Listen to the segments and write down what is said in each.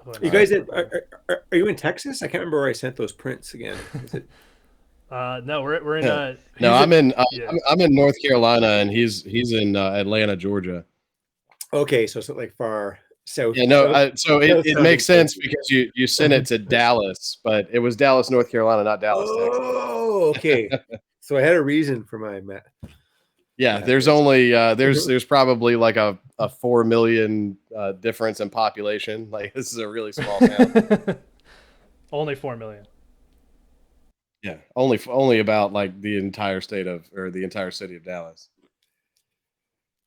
Probably You not. guys, are you in Texas? I can't remember where I sent those prints again. Is it? No, we're in. No, He's in. Yeah. I'm in North Carolina, and he's in Atlanta, Georgia. Okay, so it's like far south, Yeah, no, so south it sounding makes sense places. because you sent it to Dallas, but it was Dallas, North Carolina, not Dallas, Texas. Oh, okay. So I had a reason for my Yeah, there's madness. only there's probably like a 4 million difference in population. Like this is a really small town. Only 4 million. Yeah, only about like the entire state of or the entire city of Dallas.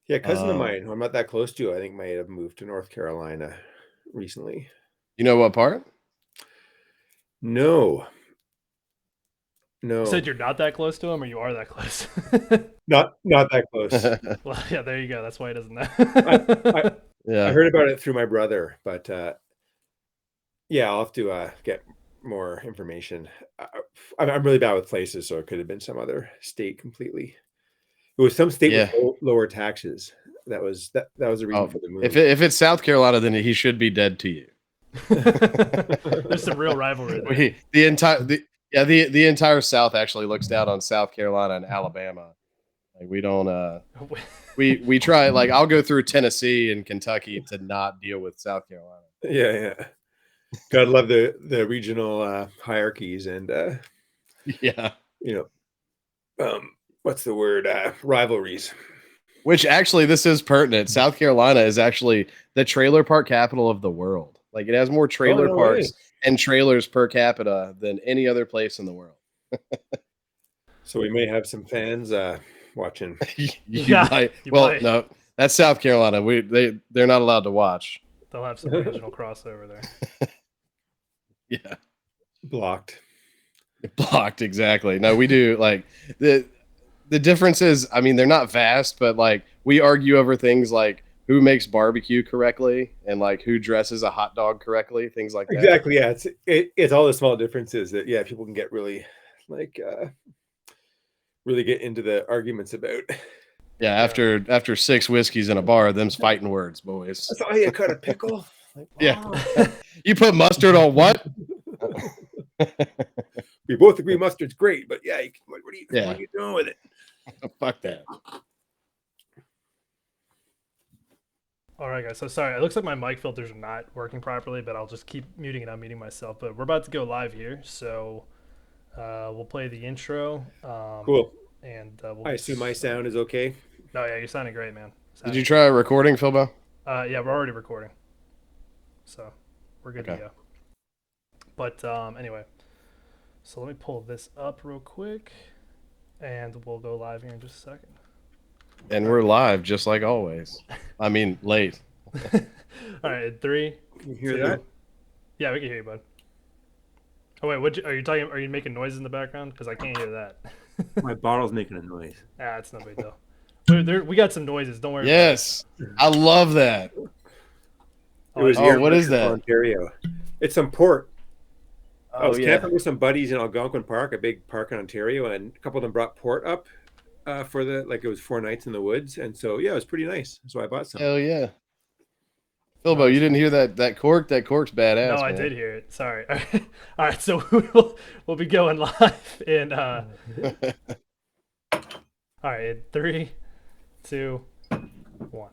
Yeah, a cousin of Um, mine, who I'm not that close to, I think might have moved to North Carolina recently. you know what part? No, You said no, you're not that close to him, or you are that close. not that close. Well, yeah, there you go. That's why he doesn't I, I know. I Yeah. heard about it through my brother, but yeah, I'll have to get more information. I, I'm really bad with places, so it could have been some other state completely. It was some state with Yeah. lower taxes. That was the reason Oh, for the move. if it's South Carolina, then he should be dead to you. There's some real rivalry there. The entire the entire South actually looks down on South Carolina and Alabama. Like we don't we try like I'll go through Tennessee and Kentucky to not deal with South Carolina. Yeah, yeah. Gotta love the regional hierarchies and Yeah. you what's the word, rivalries. Which actually this is pertinent. South Carolina is actually the trailer park capital of the world. Like it has more Oh, trailer no way. parks and trailers per capita than any other place in the world. So we may have some fans watching. You Yeah, might. you Well, might. no, that's South Carolina. They're not allowed to watch. They'll have some regional crossover there. Yeah, Blocked. blocked exactly. No, we do like the difference is. I mean, they're not vast, but like we argue over things like who makes barbecue correctly and like who dresses a hot dog correctly, things like that. Exactly. Yeah, it's all the small differences that yeah people can get really like really get into the arguments about. Yeah, Yeah. after six whiskeys in a bar, them's fighting words, boys. I saw you cut a pickle. Like, Yeah, wow. you put mustard on what? We both agree mustard's great, but yeah, what Yeah, are you doing with it? fuck that. All right, guys. So sorry. It looks like my mic filters are not working properly, but I'll just keep muting and unmuting myself. But we're about to go live here, so we'll play the intro. Cool. And I assume my sound is okay. No, yeah, you're sounding great, man. Did you try recording, Philbo? Yeah, we're already recording, so we're good to Okay. go. But anyway, so let me pull this up real quick, and we'll go live here in just a second. And we're live, just like always. I mean, late. All right, three. Can you hear two. that? Yeah, we can hear you, bud. Oh wait, are you talking? Are you making noises in the background? Because I can't hear that. My bottle's making a noise. Ah, it's no big deal. We got some noises. Don't worry. Yes, I love that. It was Oh, what is that? Ontario. It's some port. I Oh was yeah. camping with some buddies in Algonquin Park, a big park in Ontario, and a couple of them brought port up for the like it was 4 nights in the woods, and so yeah, it was pretty nice. So I bought some. Hell yeah. Philbo, you didn't hear that cork? That cork's No, badass, I man. did hear it. Sorry. All right, so we'll be going live in. All right, in three, two, one.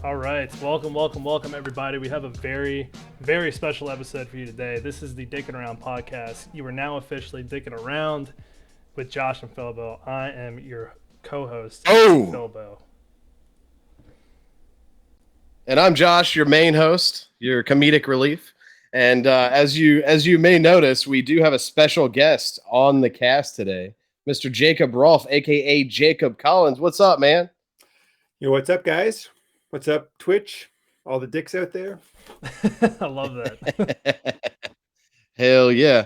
All right, welcome, everybody. We have a very, very special episode for you today. This is the Dicking Around podcast. You are now officially dicking around with Josh and Philbo. I am your co-host, Oh! Philbo. And I'm Josh, your main host, your comedic relief. And as you may notice, we do have a special guest on the cast today, Mr. Jacob Rolfe, aka Jacob Collins. What's up, man? Yo, what's up, guys? What's up, Twitch? All the dicks out there. I love that. Hell yeah.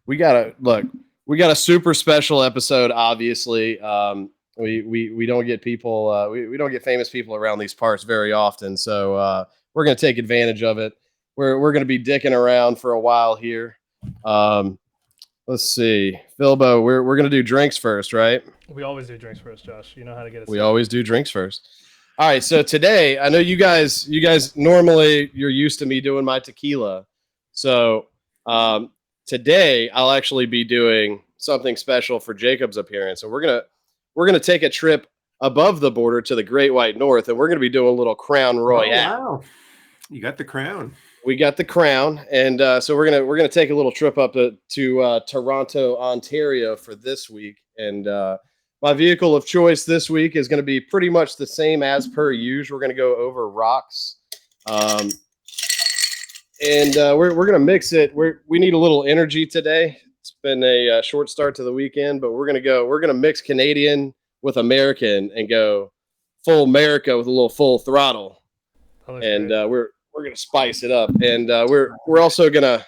We got a super special episode, obviously. We don't get people we don't get famous people around these parts very often. So we're gonna take advantage of it. we're going to be dicking around for a while here. Let's see, Philbo, we're going to do drinks first, right? We always do drinks first, Josh. You know how to get it. We always do drinks first. All right, so today I know you guys normally you're used to me doing my tequila, so today I'll actually be doing something special for Jacob's appearance, and we're gonna take a trip above the border to the Great White North, and we're gonna be doing a little Crown Royale. Oh, wow, you got the crown. We got the crown, and so we're gonna take a little trip up to Toronto, Ontario for this week, and my vehicle of choice this week is going to be pretty much the same as per usual. We're going to go over rocks, and we're going to mix it. We need a little energy today. It's been a short start to the weekend, but we're going to mix Canadian with American and go full America with a little full throttle, and we're going to spice it up, and we're also going to,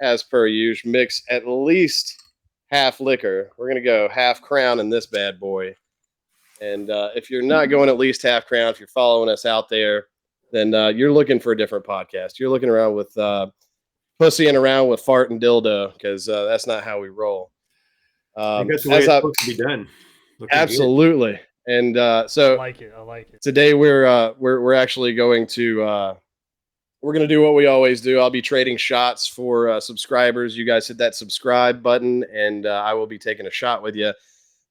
as per usual, mix at least half liquor. We're going to go half Crown in this bad boy. And if you're not going at least half Crown, if you're following us out there, then you're looking for a different podcast. You're looking around with pussying around with fart and dildo, because that's not how we roll. I think that's the way it's supposed to be done. Absolutely. And so I like it. Today we're actually going to we're going to do what we always do. I'll be trading shots for subscribers. You guys hit that subscribe button, and I will be taking a shot with you.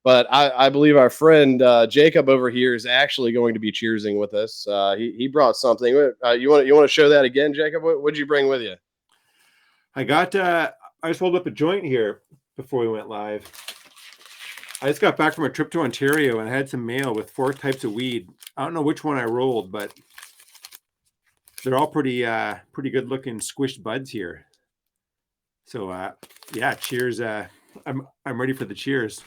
But I believe our friend Jacob over here is actually going to be cheersing with us. He brought something. You want to show that again, Jacob? What'd you bring with you? I just rolled up a joint here before we went live. I just got back from a trip to Ontario, and I had some mail with 4 types of weed. I don't know which one I rolled, but they're all pretty good looking squished buds here. So yeah, cheers. I'm ready for the cheers.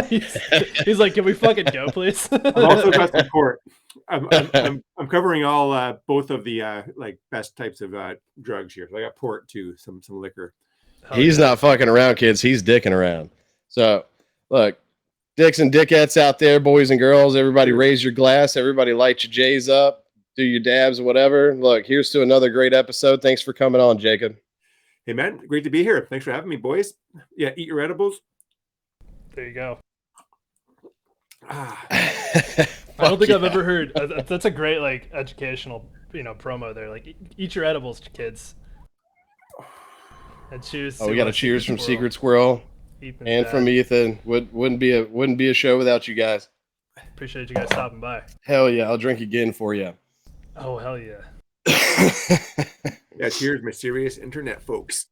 He's like, can we fucking go, please? I've also got some port. I'm covering all both of the like best types of drugs here. So I got port too, some liquor. He's not fucking around, kids. He's dicking around. So look, dicks and dickettes out there, boys and girls, everybody raise your glass. Everybody light your J's up. Do your dabs, whatever. Look, here's to another great episode. Thanks for coming on, Jacob. Hey, man. Great to be here. Thanks for having me, boys. Yeah, eat your edibles. There you go. I don't think I've ever heard. That's a great, like, educational, promo there. Like, eat your edibles, kids. And cheers. We got a cheers from Secret Squirrel and from Ethan. Wouldn't be a show without you guys. Appreciate you guys stopping by. Hell yeah, I'll drink again for you. Oh, hell yeah. Yeah, cheers, mysterious internet folks.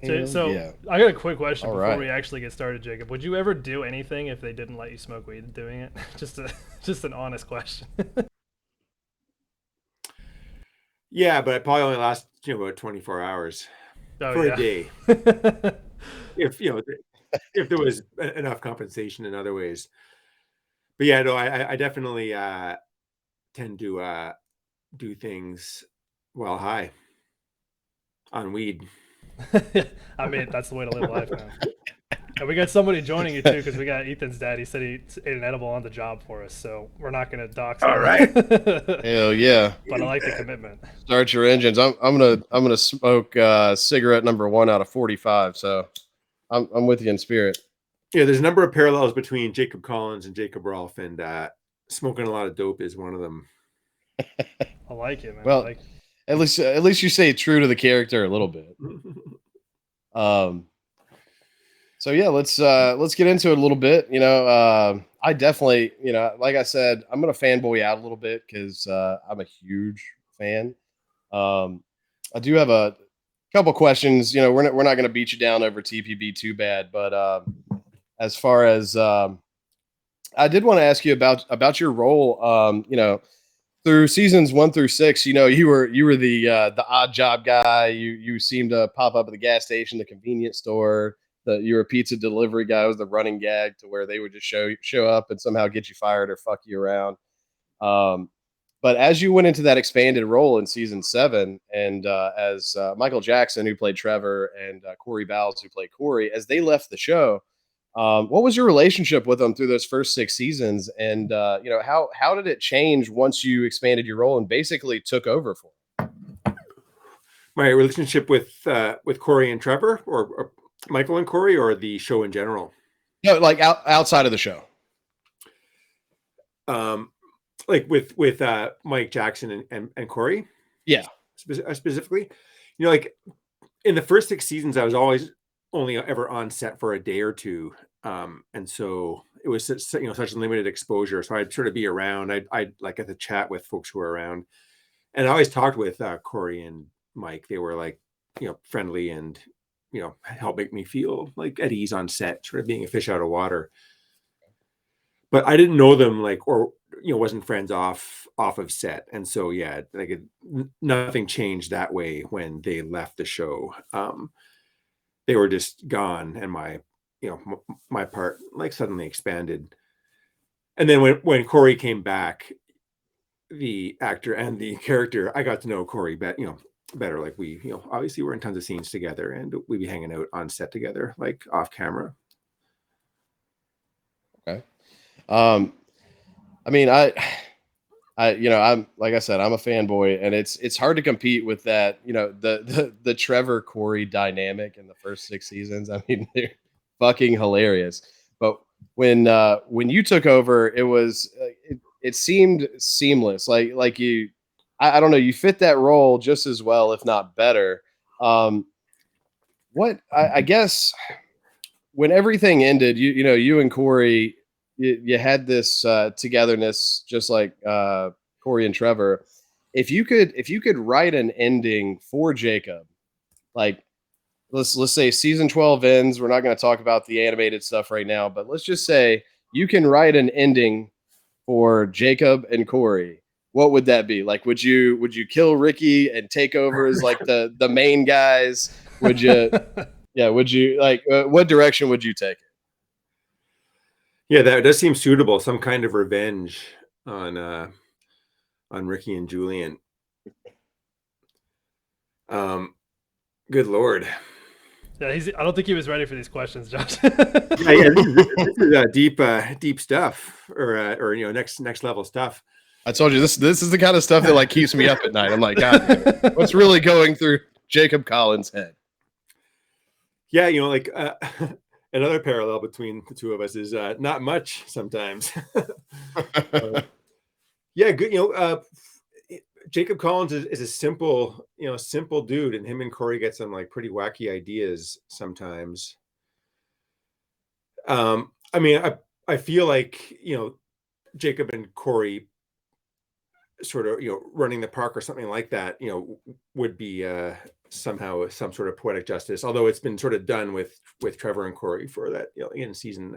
So yeah. I got a quick question before we actually get started, Jacob. Would you ever do anything if they didn't let you smoke weed doing it? Just an honest question. Yeah, but it probably only lasts about 24 hours for a day. If there was enough compensation in other ways. But yeah, no, I definitely tend to do things while high on weed. I mean, that's the way to live life, man. And we got somebody joining you too, because we got Ethan's dad. He said he ate an edible on the job for us, so we're not going to dox him. All right. Hell yeah. But I like the commitment. Start your engines. I'm gonna smoke cigarette number 1 out of 45. So I'm with you in spirit. Yeah, there's a number of parallels between Jacob Collins and Jacob Rolfe, and smoking a lot of dope is one of them. I like it, man. Well, at least you say true to the character a little bit. So yeah, let's get into it a little bit. I definitely, like I said, I'm gonna fanboy out a little bit because I'm a huge fan. I do have a couple questions. We're not gonna beat you down over TPB too bad, but as far as I did want to ask you about your role. Through seasons 1 through 6, you were the odd job guy. You seemed to pop up at the gas station, the convenience store. You were a pizza delivery guy. It was the running gag to where they would just show up and somehow get you fired or fuck you around. But as you went into that expanded role in season 7, and as Michael Jackson, who played Trevor, and Corey Bowles, who played Corey, as they left the show, what was your relationship with them through those first 6 seasons? And, how did it change once you expanded your role and basically took over for them? my relationship with Corey and Trevor, or Michael and Corey, or the show in general. No, like outside of the show. Like with Mike Jackson and Corey. Yeah. Specifically, like in the first 6 seasons, I was always only ever on set for a day or two. And so it was such limited exposure. So I'd sort of be around. I'd like get to chat with folks who were around. And I always talked with Corey and Mike. They were like, friendly and, help make me feel like at ease on set, sort of being a fish out of water. But I didn't know them or wasn't friends off of set. And so, yeah, nothing changed that way when they left the show. They were just gone, and my part suddenly expanded. And then when Corey came back, the actor and the character, I got to know Corey better. Like we, obviously we're in tons of scenes together, and we'd be hanging out on set together, like off camera. Okay. I mean, I'm like I said, I'm a fanboy, and it's hard to compete with that. The Trevor Corey dynamic in the first 6 seasons. I mean, they're fucking hilarious. But when you took over, it was it seemed seamless. Like you, I don't know, you fit that role just as well, if not better. I guess when everything ended, you and Corey, you had this togetherness, just like Corey and Trevor. If you could write an ending for Jacob, like let's say season 12 ends. We're not going to talk about the animated stuff right now, but let's just say you can write an ending for Jacob and Corey. What would that be? Like, would you kill Ricky and take over as like the main guys? Would you? Yeah. Would you what direction would you take it? Yeah, that does seem suitable. Some kind of revenge on Ricky and Julian. Good Lord. Yeah, I don't think he was ready for these questions, Josh. Yeah, this is deep stuff, or next level stuff. I told you this is the kind of stuff that keeps me up at night. I'm like, God, what's really going through Jacob Collins' head? Yeah, another parallel between the two of us is not much sometimes. Yeah, good. Jacob Collins is a simple dude, and him and Corey get some pretty wacky ideas sometimes. I mean, I feel like Jacob and Corey sort of running the park or something like that would be somehow some sort of poetic justice, although it's been sort of done with Trevor and Corey for that in season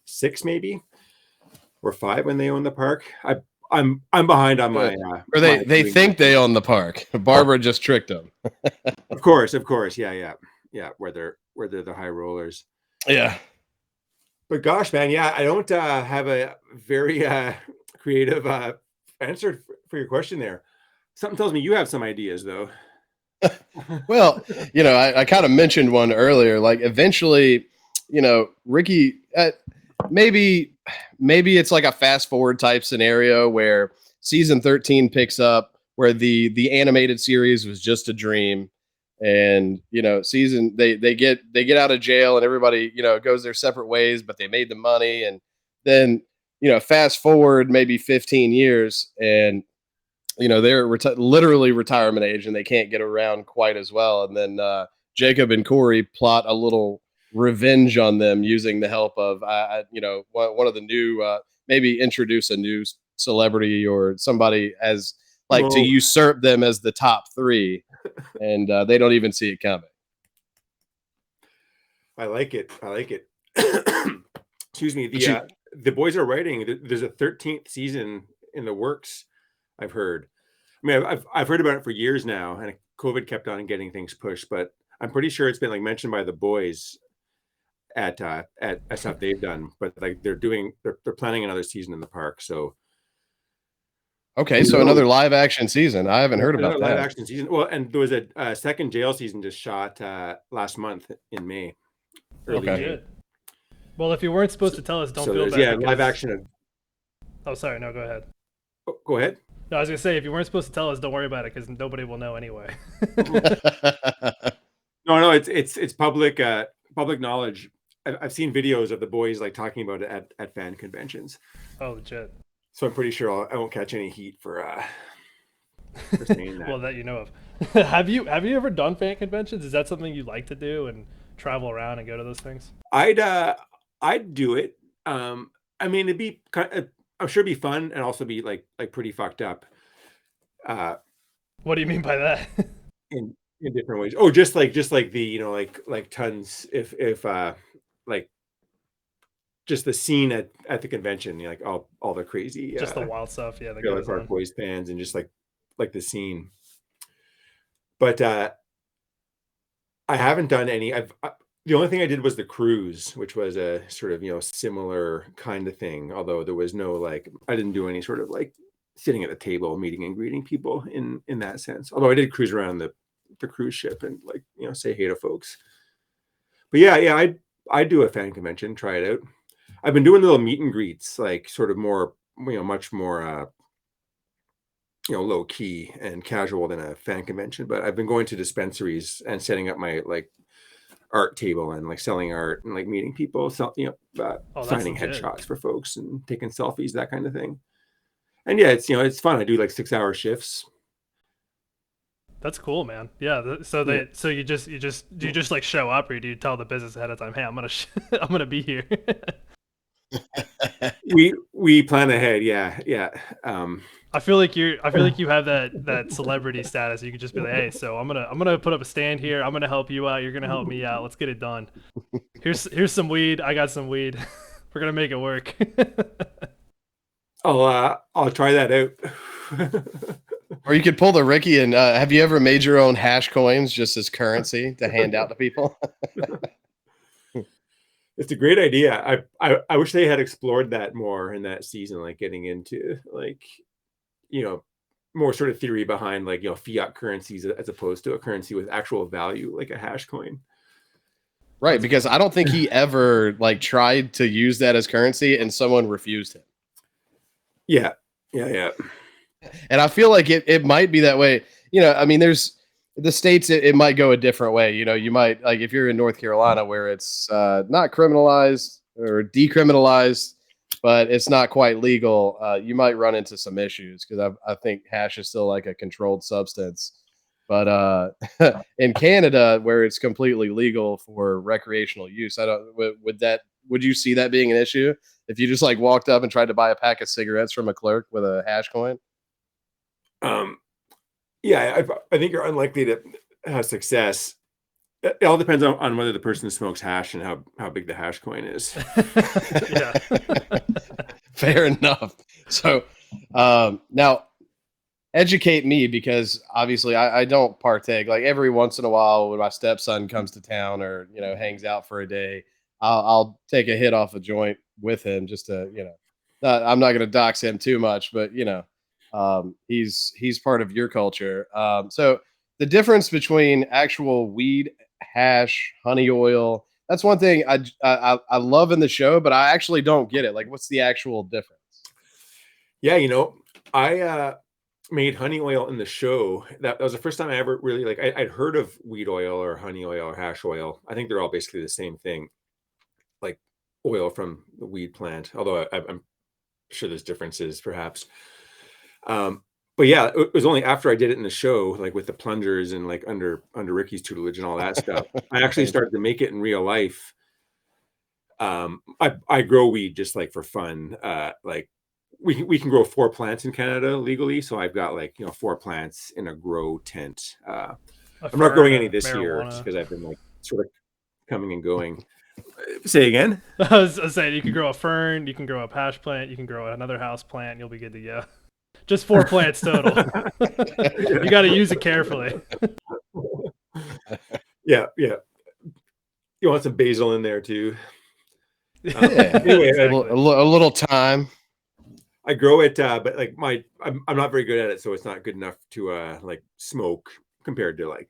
6 maybe, or 5 when they own the park. I'm behind on my or they think they own the park. Barbara just tricked them. Of course, yeah, where they're the high rollers. Yeah. But gosh, man, yeah, I don't have a very creative answer for your question there. Something tells me you have some ideas, though. Well, I kind of mentioned one earlier. Like eventually, Ricky, maybe it's like a fast forward type scenario where season 13 picks up, where the animated series was just a dream, and season they get out of jail, and everybody goes their separate ways, but they made the money, and then fast forward maybe 15 years, and they're literally retirement age, and they can't get around quite as well. And then Jacob and Corey plot a little revenge on them using the help of, one of the new, maybe introduce a new celebrity or somebody as to usurp them as the top 3. And they don't even see it coming. I like it. Excuse me. The boys are writing. There's a 13th season in the works, I've heard. I mean, I've heard about it for years now, and COVID kept on getting things pushed, but I'm pretty sure it's been mentioned by the boys at stuff they've done. But they're planning another season in the park. So okay, so another live action season. I haven't heard about that. Live action season. Well, and there was a second jail season just shot last month in May. Okay. Good. Well, if you weren't supposed to tell us, don't feel bad. Yeah, live action. Oh, sorry. No, go ahead. Oh, go ahead. No, I was gonna say if you weren't supposed to tell us, don't worry about it because nobody will know anyway. No, it's public knowledge. I've seen videos of the boys like talking about it at fan conventions, Oh, legit. so I'm pretty sure I won't catch any heat for saying that. Well, that you know of. Have you ever done fan conventions? Is that something you like to do and travel around and go to those things? I'd do it. I mean, it'd be I'm sure it'd be fun and also be like pretty fucked up. Uh, What do you mean by that? in different ways. Oh, just like the like tons if like just the scene at the convention, like all the crazy Just the wild stuff, yeah, that Trailer goes Park on. Boys fans and just like the scene. But I haven't done any. The only thing I did was the cruise, which was a sort of similar kind of thing. Although there was no like I didn't do any sort of like sitting at the table, meeting and greeting people in that sense. Although I did cruise around the cruise ship and like say hey to folks. But yeah, I do a fan convention, try it out. I've been doing little meet and greets, like sort of more much more low key and casual than a fan convention. But I've been going to dispensaries and setting up my like art table and like selling art and like meeting people, Oh, that's signing legit. headshots for folks and taking selfies, that kind of thing. And yeah, it's fun. I do like 6-hour shifts. That's cool, man. Yeah. So Yeah. so do you just like show up, or do you tell the business ahead of time, hey, I'm gonna I'm gonna be here? We plan ahead. Yeah. I feel like you have that celebrity status. You could just be like, hey, so I'm gonna put up a stand here. I'm gonna help you out. You're gonna help me out. Let's get it done. Here's some weed. I got some weed. We're gonna make it work. I'll try that out. Or you could pull the Ricky and have you ever made your own hash coins just as currency to hand out to people? It's a great idea. I wish they had explored that more in that season, like getting into like, you know, more sort of theory behind like, fiat currencies as opposed to a currency with actual value, like a hash coin. Right, because I don't think he ever like tried to use that as currency and someone refused him. Yeah. Yeah. And I feel like it might be that way. I mean, there's the states, it might go a different way. You might like if you're in North Carolina where it's not criminalized or decriminalized, but it's not quite legal. You might run into some issues because I think hash is still like a controlled substance. But in Canada, where it's completely legal for recreational use, I don't would you see that being an issue if you just like walked up and tried to buy a pack of cigarettes from a clerk with a hash coin? Um, yeah, I think you're unlikely to have success. It all depends on whether the person smokes hash and how big the hash coin is. Yeah. Fair enough. So now educate me because obviously I don't partake. Like every once in a while when my stepson comes to town or hangs out for a day, I'll take a hit off a joint with him just to I'm not going to dox him too much, but he's part of your culture. So the difference between actual weed, hash, honey oil. That's one thing I love in the show, but I actually don't get it. Like, what's the actual difference? Yeah, I made honey oil in the show. That was the first time I ever really like. I'd heard of weed oil or honey oil or hash oil. I think they're all basically the same thing, like oil from the weed plant. Although I'm sure there's differences, perhaps. But yeah, it was only after I did it in the show, like with the plungers and like under Ricky's tutelage and all that stuff, I actually started to make it in real life. I grow weed just like for fun. Like we can grow 4 plants in Canada legally, so I've got like 4 plants in a grow tent. I'm not growing any this year just because I've been like sort of coming and going. Say again. I was saying you can grow a fern, you can grow a hash plant, you can grow another house plant, and you'll be good to go. Just 4 plants total. You got to use it carefully. Yeah. You want some basil in there too. Anyway, exactly. a little time. I grow it, but like I'm not very good at it, so it's not good enough to like smoke compared to like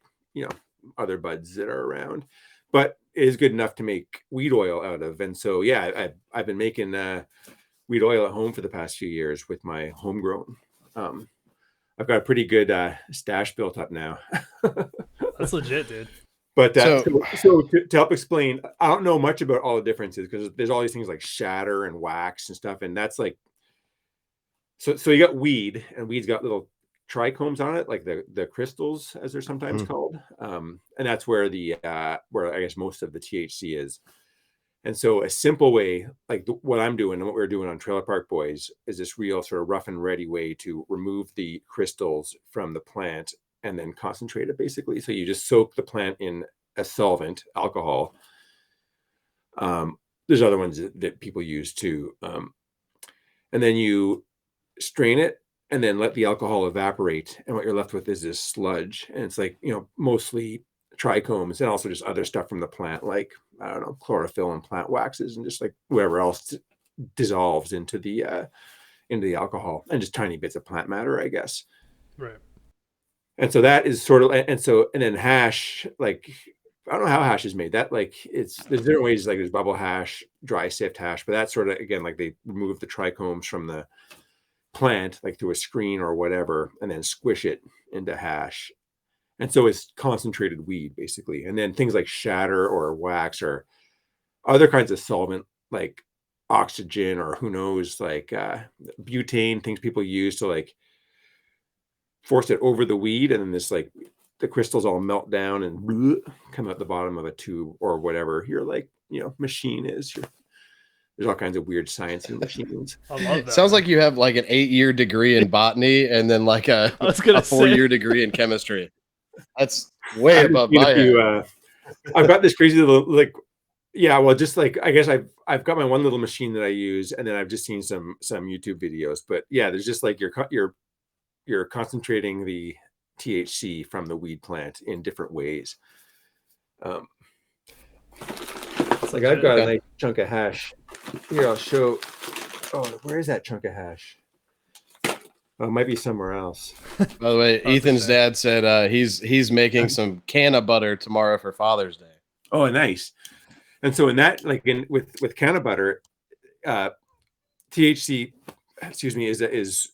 other buds that are around. But it is good enough to make weed oil out of. And so yeah, I've been making weed oil at home for the past few years with my homegrown I've got a pretty good stash built up now. That's legit, dude. But So- so to help explain, I don't know much about all the differences because there's all these things like shatter and wax and stuff, and that's like so you got weed, and weed's got little trichomes on it, like the crystals, as they're sometimes called, and that's where where I guess most of the THC is. And so a simple way, like what I'm doing and what we're doing on Trailer Park Boys, is this real sort of rough and ready way to remove the crystals from the plant and then concentrate it, basically. So you just soak the plant in a solvent, alcohol. There's other ones that people use too. And then you strain it and then let the alcohol evaporate. And what you're left with is this sludge. And it's like, mostly trichomes and also just other stuff from the plant, like, I don't know, chlorophyll and plant waxes and just like whatever else dissolves into the alcohol, and just tiny bits of plant matter, I guess. Right. And so that is sort of, and then hash, like, I don't know how hash is made. That, like, there's different ways, like there's bubble hash, dry sift hash, but that's sort of, again, like they remove the trichomes from the plant, like through a screen or whatever, and then squish it into hash. And so it's concentrated weed, basically. And then things like shatter or wax or other kinds of solvent, like oxygen or who knows, like butane, things people use to like force it over the weed, and then this, like, the crystals all melt down and come out the bottom of a tube or whatever your, like, machine is. There's all kinds of weird science in machines. I love that. Sounds like you have like an 8-year degree in botany and then like a 4-year degree in chemistry. That's way above my head. I've got this crazy little, like, yeah, well, just like, I guess I've got my one little machine that I use, and then I've just seen some YouTube videos. But yeah, there's just like you're concentrating the THC from the weed plant in different ways. Like, I've got a nice chunk of hash here. I'll show. Oh, where is that chunk of hash? Oh, it might be somewhere else. By the way, Ethan's dad said he's making some canna butter tomorrow for Father's Day. Oh, nice. And so in that, like, with canna butter, THC, is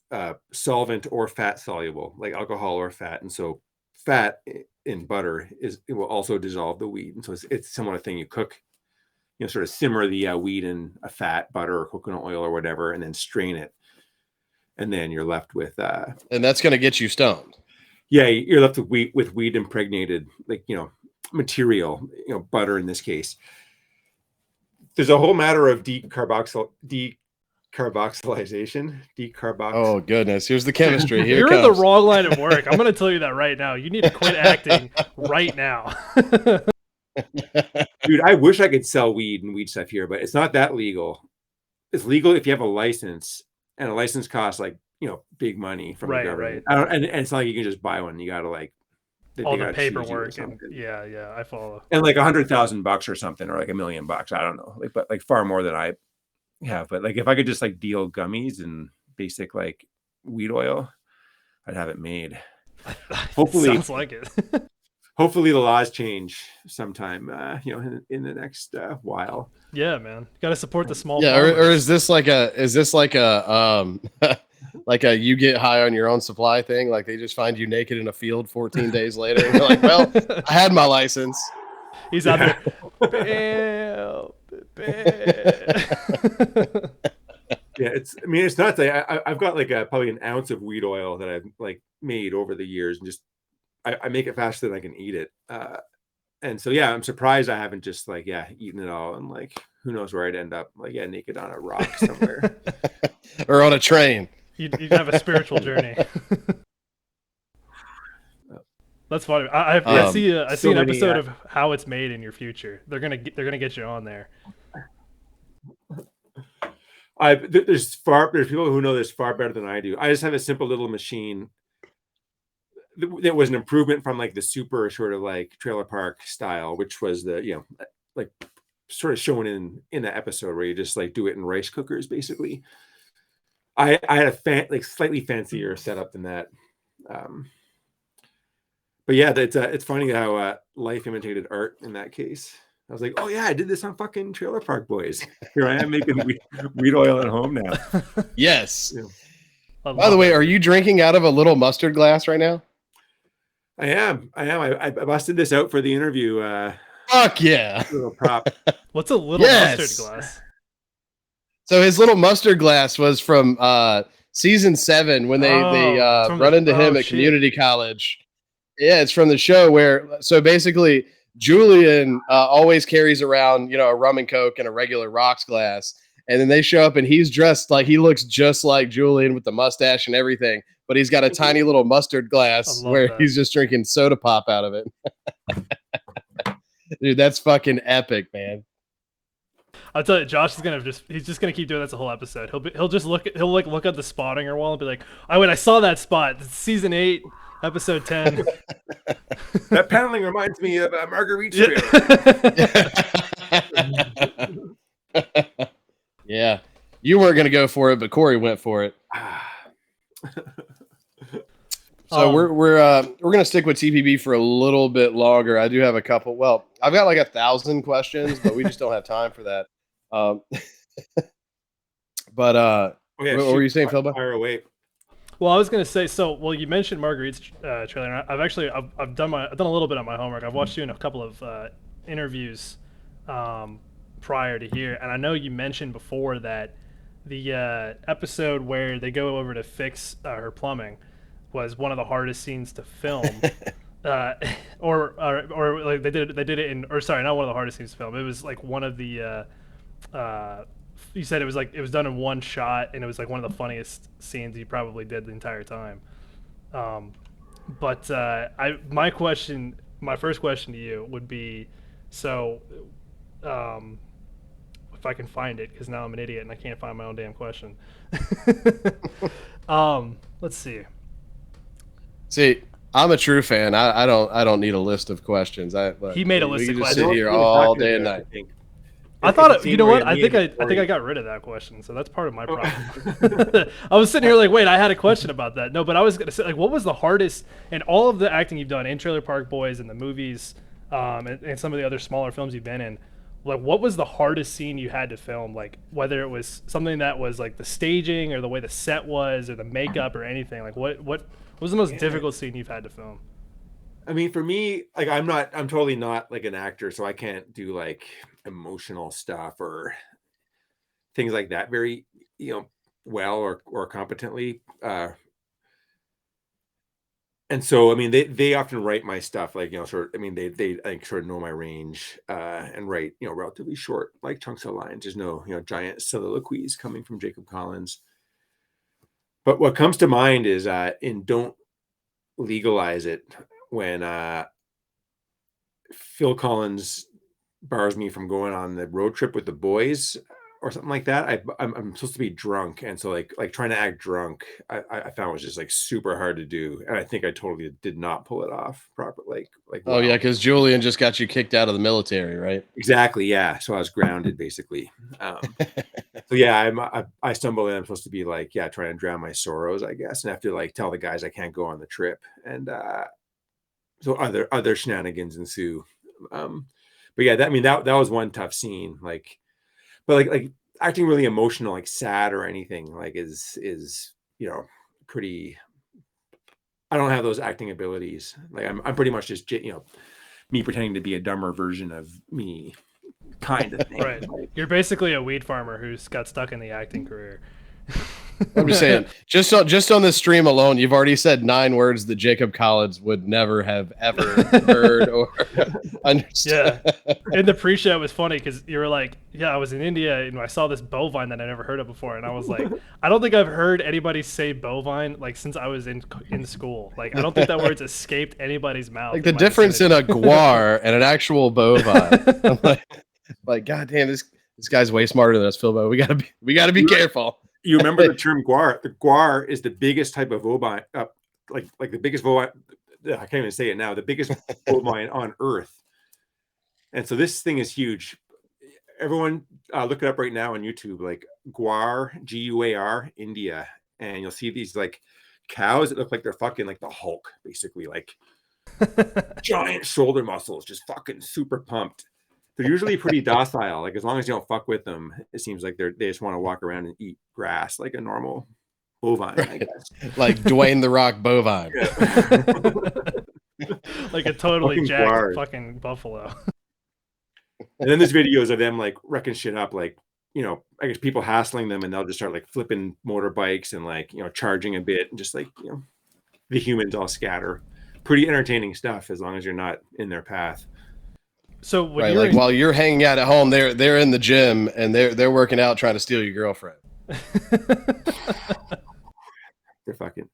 solvent or fat soluble, like alcohol or fat. And so fat in butter it will also dissolve the weed. And so it's similar thing. You cook, sort of simmer the weed in a fat, butter or coconut oil or whatever, and then strain it. And then you're left with and that's going to get you stoned. Yeah, you're left with weed impregnated, like, material, butter in this case. There's a whole matter of decarboxylation. Oh goodness, here's the chemistry. Here You're it in the comes. wrong line of work. I'm going to tell you that right now. You need to quit acting right now. Dude, I wish I could sell weed and weed stuff here, but it's not that legal. It's legal if you have a license, and a license costs, like, big money from the government. Right. And it's not like you can just buy one. You got to, like, all the paperwork. Yeah, I follow. And like $100,000 or something, or like $1 million. I don't know, like, but like far more than I have. But like, if I could just like deal gummies and basic like weed oil, I'd have it made. Hopefully, sounds like it. Hopefully the laws change sometime, in the next while. Yeah, man, got to support the small. Yeah, or is this like a like a you get high on your own supply thing? Like they just find you naked in a field 14 days later, and you're like, well, I had my license. He's out there. Yeah, it's nuts. I've got like probably an ounce of weed oil that I've like made over the years, and just I make it faster than I can eat it. And so, yeah, I'm surprised I haven't just like, eaten it all, and like, who knows where I'd end up, like, naked on a rock somewhere. Or on a train. You'd have a spiritual journey. That's funny. I see an episode of how it's made in your future. They're gonna get you on there. There's people who know this far better than I do. I just have a simple little machine that was an improvement from like the super sort of like trailer park style, which was the like sort of shown in the episode where you just like do it in rice cookers, basically. I had a slightly fancier setup than that. But yeah, it's funny how life imitated art in that case. I was like, oh yeah, I did this on fucking Trailer Park Boys. Here I am making weed oil at home now. Yes. Yeah. By the way, are you drinking out of a little mustard glass right now? I am. I busted this out for the interview. Fuck yeah. Little prop. What's a little mustard glass? So his little mustard glass was from season 7 when they run into him at community college. Yeah, it's from the show where, so basically Julian always carries around, a rum and coke and a regular rocks glass. And then they show up and he's dressed like, he looks just like Julian with the mustache and everything, but he's got a tiny little mustard glass where he's just drinking soda pop out of it. Dude, that's fucking epic, man. I'll tell you, Josh is he's just gonna keep doing this the whole episode. He'll look at the spotting or wall and be like, I saw that spot. It's season 8, episode 10. That paneling reminds me of Marguerite's Yeah, you weren't gonna go for it, but Corey went for it. So we're gonna stick with TPB for a little bit longer. I do have a couple. Well, I've got like 1,000 questions, but we just don't have time for that. What were you saying, Phil? Fire away. Well, I was gonna say. You mentioned Marguerite's trailer. I've done a little bit of my homework. I've watched you in a couple of interviews prior to here, and I know you mentioned before that the episode where they go over to fix her plumbing was one of the hardest scenes to film. Or like they did it in, or sorry, not one of the hardest scenes to film. It was like one of the you said it was done in one shot, and it was like one of the funniest scenes you probably did the entire time. My first question to you would be, so if I can find it, because now I'm an idiot and I can't find my own damn question. Let's see. See, I'm a true fan. I don't need a list of questions. He made a list of questions. Sit here all day and night. I thought, you know what? I think I got rid of that question, so that's part of my problem. I was sitting here like, wait, I had a question about that. No, but I was gonna say, like, what was the hardest in all of the acting you've done in Trailer Park Boys and the movies, and some of the other smaller films you've been in? Like, what was the hardest scene you had to film? Like, whether it was something that was like the staging or the way the set was or the makeup or anything. Like, what was the most difficult scene you've had to film? I mean, for me, like, I'm totally not like an actor, so I can't do like emotional stuff or things like that very, well or competently. And so, I mean, they often write my stuff like, they I think sort of know my range, and write, relatively short, like chunks of lines. There's no, giant soliloquies coming from Jacob Collins. But what comes to mind is, in Don't Legalize It, when Phil Collins bars me from going on the road trip with the boys or something like that. I'm supposed to be drunk, and so like trying to act drunk, I found was just like super hard to do, and I think I totally did not pull it off properly. Like oh wow. Yeah, because Julian just got you kicked out of the military, right? Exactly, yeah. So I was grounded basically. So yeah, I stumble in. I'm supposed to be like, trying to drown my sorrows, I guess, and I have to like tell the guys I can't go on the trip, and so other shenanigans ensue. But yeah, that was one tough scene. But like acting really emotional, like sad or anything, like is pretty. I don't have those acting abilities. Like I'm pretty much just me pretending to be a dumber version of me, kind of thing. Right. You're basically a weed farmer who's got stuck in the acting career. I'm just saying, just on this stream alone, you've already said 9 words that Jacob Collins would never have ever heard or understood. Yeah. In the pre-show, it was funny because you were like, I was in India and I saw this bovine that I never heard of before. And I was like, I don't think I've heard anybody say bovine like since I was in school. Like, I don't think that word's escaped anybody's mouth. Like the difference in a guar and an actual bovine. I'm like, God damn, this guy's way smarter than us, Philbo. We gotta be careful. You remember the term guar? The guar is the biggest type of bovine, like the biggest bovine. I can't even say it now. The biggest bovine on Earth, and so this thing is huge. Everyone, look it up right now on YouTube. Like guar, Guar, India, and you'll see these like cows that look like they're fucking like the Hulk, basically, like giant shoulder muscles, just fucking super pumped. They're usually pretty docile. Like as long as you don't fuck with them, it seems like they just want to walk around and eat grass like a normal bovine, I Right. guess. Like Dwayne the Rock bovine. Yeah. Like a totally Fucking jacked guards. fucking buffalo. And then there's videos of them like wrecking shit up, like, you know, I guess people hassling them, and they'll just start like flipping motorbikes and like, you know, charging a bit, and just like, you know, the humans all scatter. Pretty entertaining stuff as long as you're not in their path. So when Right, you're like while you're hanging out at home, they're in the gym and they're working out trying to steal your girlfriend. They're fucking.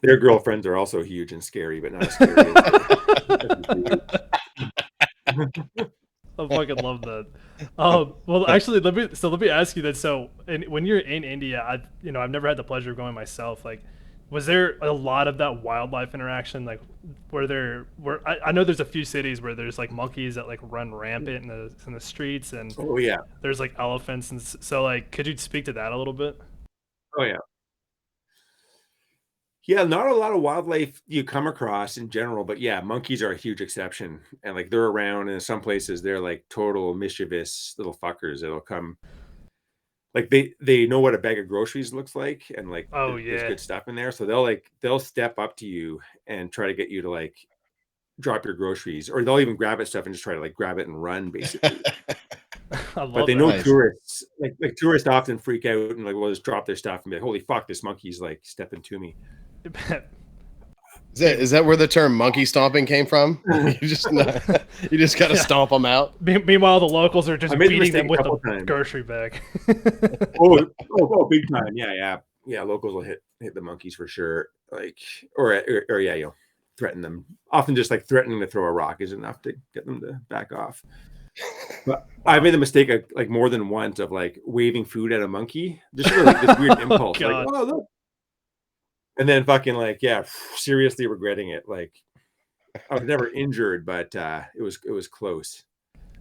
Their girlfriends are also huge and scary, but not as scary as the I fucking love that. Well, actually, let me ask you that. So, when you're in India, I've never had the pleasure of going myself. Like, was there a lot of that wildlife interaction? Like, I know there's a few cities where there's like monkeys that like run rampant in the streets, and Oh yeah. there's like elephants, and so like, could you speak to that a little bit? Oh yeah. Yeah, not a lot of wildlife you come across in general, but yeah, monkeys are a huge exception. And like they're around, and in some places they're like total mischievous little fuckers that'll come. Like they know what a bag of groceries looks like, and like Oh there's yeah. good stuff in there. So they'll step up to you and try to get you to like drop your groceries, or they'll even grab at stuff and just try to like grab it and run, basically. I But love they know that. Nice. tourists, like tourists often freak out and like will just drop their stuff and be like, "Holy fuck, this monkey's like stepping to me." Is that where the term monkey stomping came from? You just you just got to Yeah. stomp them out. Meanwhile, the locals are just I made the beating mistake them a with couple the times. grocery bag. Big time. Yeah. Locals will hit the monkeys for sure. Like, or yeah, you know, threaten them. Often just like threatening to throw a rock is enough to get them to back off. But I made the mistake of, like more than once, of like waving food at a monkey, just for like this weird impulse, like, God. oh look, and then fucking like, yeah, seriously regretting it. Like, I was never injured, but it was close.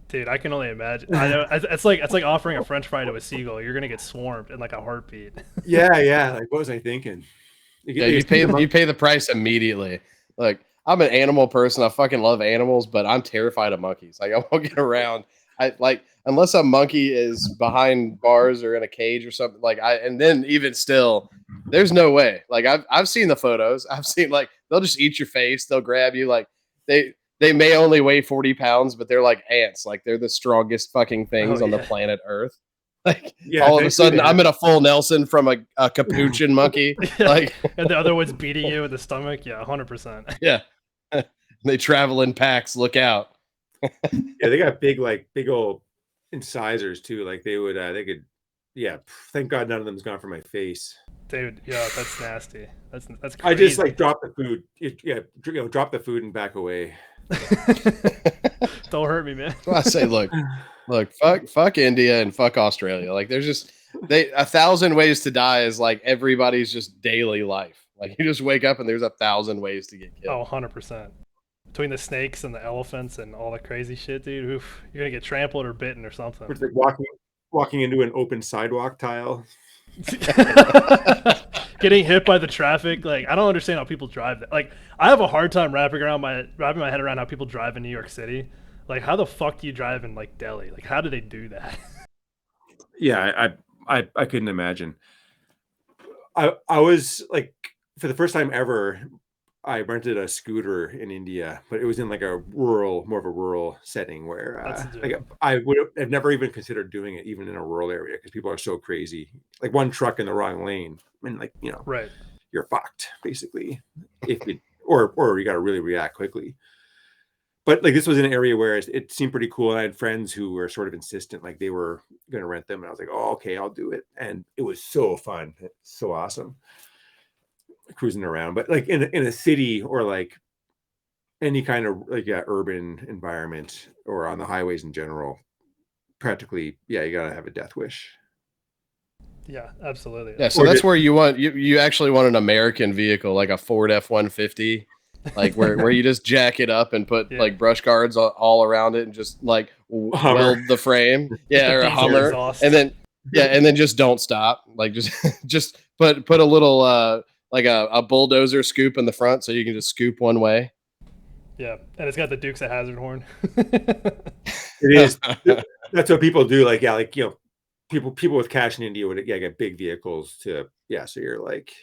Dude, I can only imagine. I know it's like offering a French fry to a seagull. You're gonna get swarmed in like a heartbeat. Yeah. Like, what was I thinking? Yeah, you pay the price immediately. Like I'm an animal person. I fucking love animals, but I'm terrified of monkeys. Like I won't get around. I like unless a monkey is behind bars or in a cage or something. And then even still, there's no way. Like I've seen the photos. I've seen like they'll just eat your face. They'll grab you. Like they may only weigh 40 pounds, but they're like ants. Like they're the strongest fucking things Oh, on the yeah. planet Earth. Like Yeah, all of a thankfully sudden they I'm have- in a full Nelson from a capuchin monkey. Yeah. Like And the other one's beating you in the stomach. Yeah, 100%. yeah. They travel in packs. Look out. Yeah, they got big old incisors too. Like they could, yeah. Thank God none of them's gone for my face. Dude, yeah, that's nasty. That's crazy. I just like drop the food. Drop the food and back away. Don't hurt me, man. So I say, look, fuck India and fuck Australia. Like there's just 1,000 ways to die is like everybody's just daily life. Like you just wake up and there's 1,000 ways to get killed. Oh, 100%. Between the snakes and the elephants and all the crazy shit, dude, oof, you're gonna get trampled or bitten or something. It's like walking into an open sidewalk tile. Getting hit by the traffic, like I don't understand how people drive that. Like I have a hard time wrapping my head around how people drive in New York City. Like how the fuck do you drive in like Delhi? Like how do they do that? Yeah, I couldn't imagine. I was like, for the first time ever, I rented a scooter in India, but it was in like more of a rural setting where That's like legit. I would have never even considered doing it even in a rural area, because people are so crazy. Like one truck in the wrong lane, and like, you know, Right. you're fucked basically. If it or you got to really react quickly. But like this was an area where it seemed pretty cool, and I had friends who were sort of insistent, like they were going to rent them, and I was like, oh, okay, I'll do it. And it was so fun, so awesome cruising around. But like in a city, or like any kind of like urban environment, or on the highways in general, practically, yeah, you gotta have a death wish. Yeah, absolutely. Yeah, so Or that's did- where you actually want an American vehicle like a Ford F-150, like where you just jack it up and put Yeah. like brush guards all around it and just like Hummer. weld the frame. Yeah, or a Diesel Hummer. exhaust. And then just don't stop. Like just put a little like a bulldozer scoop in the front so you can just scoop one way. Yeah, and it's got the Dukes of Hazzard horn. It is. That's what people do. Like, yeah, like, you know, people with cash in India would, yeah, get big vehicles to, so you're like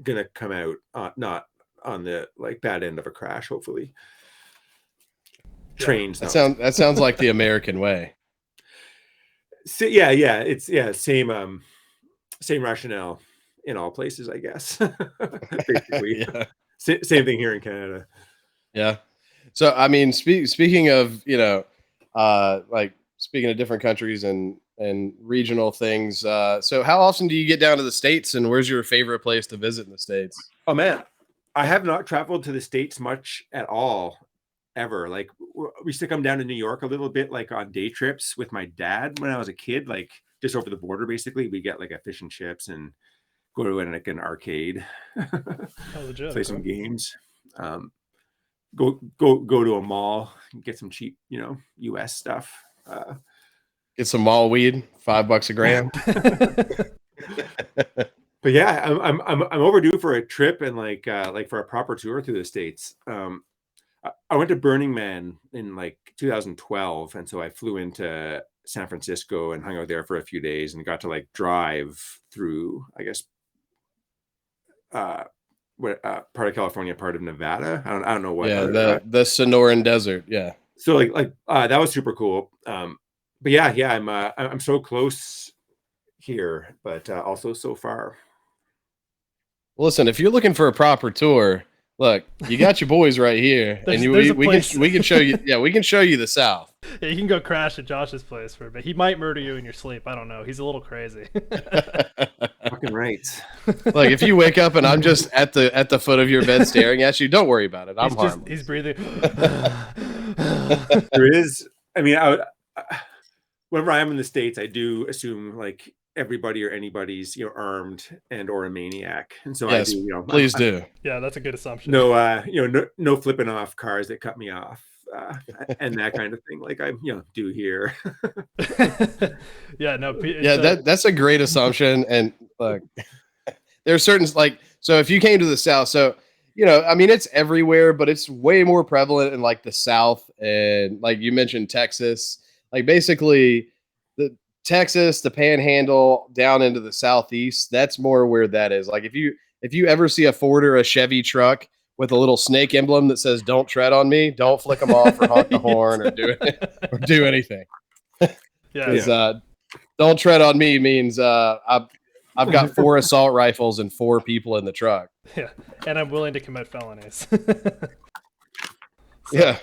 gonna come out not on the like bad end of a crash, hopefully. Trains. That sounds like the American way. So, it's same rationale in all places, I guess. Basically, same thing here in Canada. Yeah. So I mean, speaking of like speaking of different countries and regional things. So how often do you get down to the States, and where's your favorite place to visit in the States? Oh man, I have not traveled to the States much at all. Ever. Like we used to come down to New York a little bit, like on day trips with my dad when I was a kid, like just over the border. Basically, we get like a fish and chips and go to an arcade, play some games, go to a mall, get some cheap, U.S. stuff. Get some mall weed, $5 a gram. But yeah, I'm overdue for a trip and like for a proper tour through the States. I went to Burning Man in like 2012, and so I flew into San Francisco and hung out there for a few days and got to like drive through, I guess, what part of California, part of Nevada. I don't know what. Yeah, the Sonoran Desert. Yeah. So like that was super cool. But yeah, I'm so close here, but also so far. Listen, if you're looking for a proper tour, look, you got your boys right here, and we can show you. Yeah, we can show you the South. Yeah, you can go crash at Josh's place for a bit. He might murder you in your sleep. I don't know. He's a little crazy. Fucking right. Like if you wake up and I'm just at the foot of your bed staring at you, don't worry about it. He's breathing. There is. I mean, whenever I am in the States, I do assume like everybody or anybody's armed and or a maniac, and so yes, I do. Please do. Yeah, that's a good assumption. No, no flipping off cars that cut me off, and that kind of thing. Like I, do here. Yeah, no. That's a great assumption, and look, there's certain like so if you came to the South, so I mean it's everywhere, but it's way more prevalent in like the South, and like you mentioned Texas, like basically Texas, the Panhandle, down into the Southeast. That's more where that is. Like if you ever see a Ford or a Chevy truck with a little snake emblem that says "Don't tread on me," don't flick them off or honk the horn or do anything. Yeah. Don't tread on me means I've got 4 assault rifles and 4 people in the truck. Yeah, and I'm willing to commit felonies. Yeah,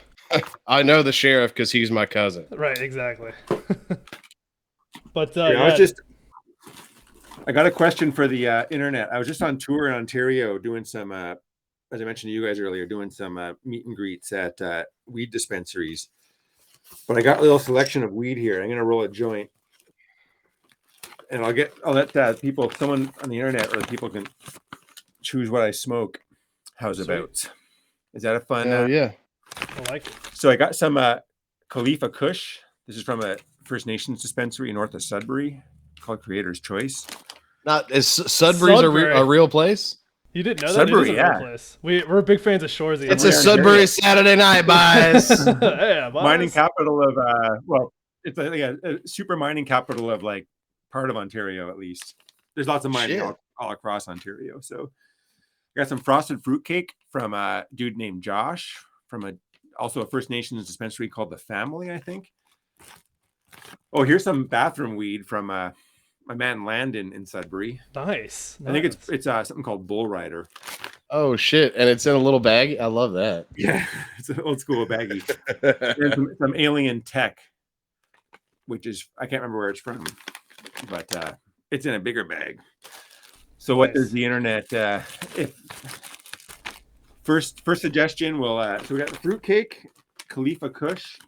I know the sheriff because he's my cousin. Right, exactly. But I got a question for the internet. I was just on tour in Ontario doing some, as I mentioned to you guys earlier, doing some meet and greets at weed dispensaries. But I got a little selection of weed here. I'm going to roll a joint, and I'll let people, someone on the internet, or people can choose what I smoke. How's it about? Is that a fun? Yeah, I like it. So I got some Khalifa Kush. This is from a First Nations dispensary north of Sudbury called Creator's Choice. Not is Sudbury's a real place? You didn't know that? Sudbury, it is a real place. We're big fans of Shoresy. It's a Sudbury Saturday night, boys. Yeah, boys. Mining capital of it's a super mining capital of like part of Ontario, at least. There's lots of mining all across Ontario. So I got some frosted fruitcake from a dude named Josh from also a First Nations dispensary called The Family, I think. Oh, here's some bathroom weed from my man Landon in Sudbury. Nice. I think it's something called Bull Rider. Oh shit! And it's in a little bag. I love that. Yeah, it's an old school baggie. And some Alien Tech, which is I can't remember where it's from, but it's in a bigger bag. So what does the internet? If first suggestion, so we got the fruitcake, Khalifa Kush,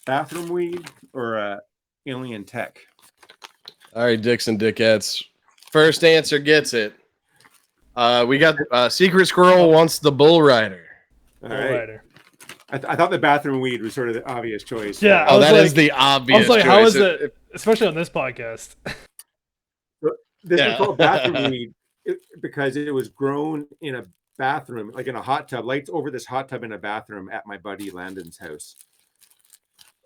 bathroom weed, or Alien Tech. All right, dicks and dickettes. First answer gets it. We got Secret Squirrel wants the Bull Rider. All right. I thought the bathroom weed was sort of the obvious choice. Yeah. That is the obvious choice. I was like, how is it, especially on this podcast? This is called bathroom weed because it was grown in a bathroom, like in a hot tub, lights over this hot tub in a bathroom at my buddy Landon's house.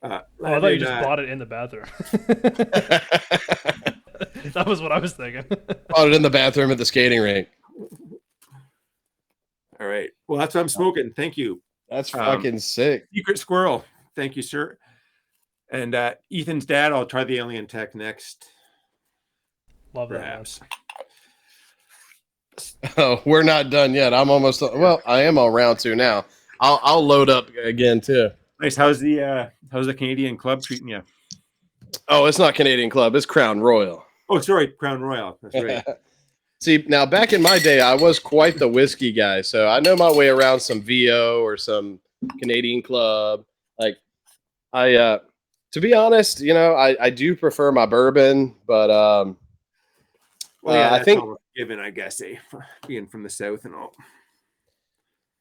I thought you just bought it in the bathroom. That was what I was thinking. Bought it in the bathroom at the skating rink. All right. Well, that's what I'm smoking. Thank you. That's fucking sick. Secret Squirrel. Thank you, sir. And Ethan's dad, I'll try the Alien Tech next. Love that, Perhaps. Oh, we're not done yet. I'm almost. Well, I am on round 2 now. I'll load up again too. Nice. How's the Canadian club treating you? Oh, it's not Canadian Club. It's Crown Royal. Oh, sorry, Crown Royal. That's right. See, now back in my day, I was quite the whiskey guy, so I know my way around some VO or some Canadian Club. Like, to be honest, I do prefer my bourbon, but Well, yeah, I think given, I guess, being from the South and all.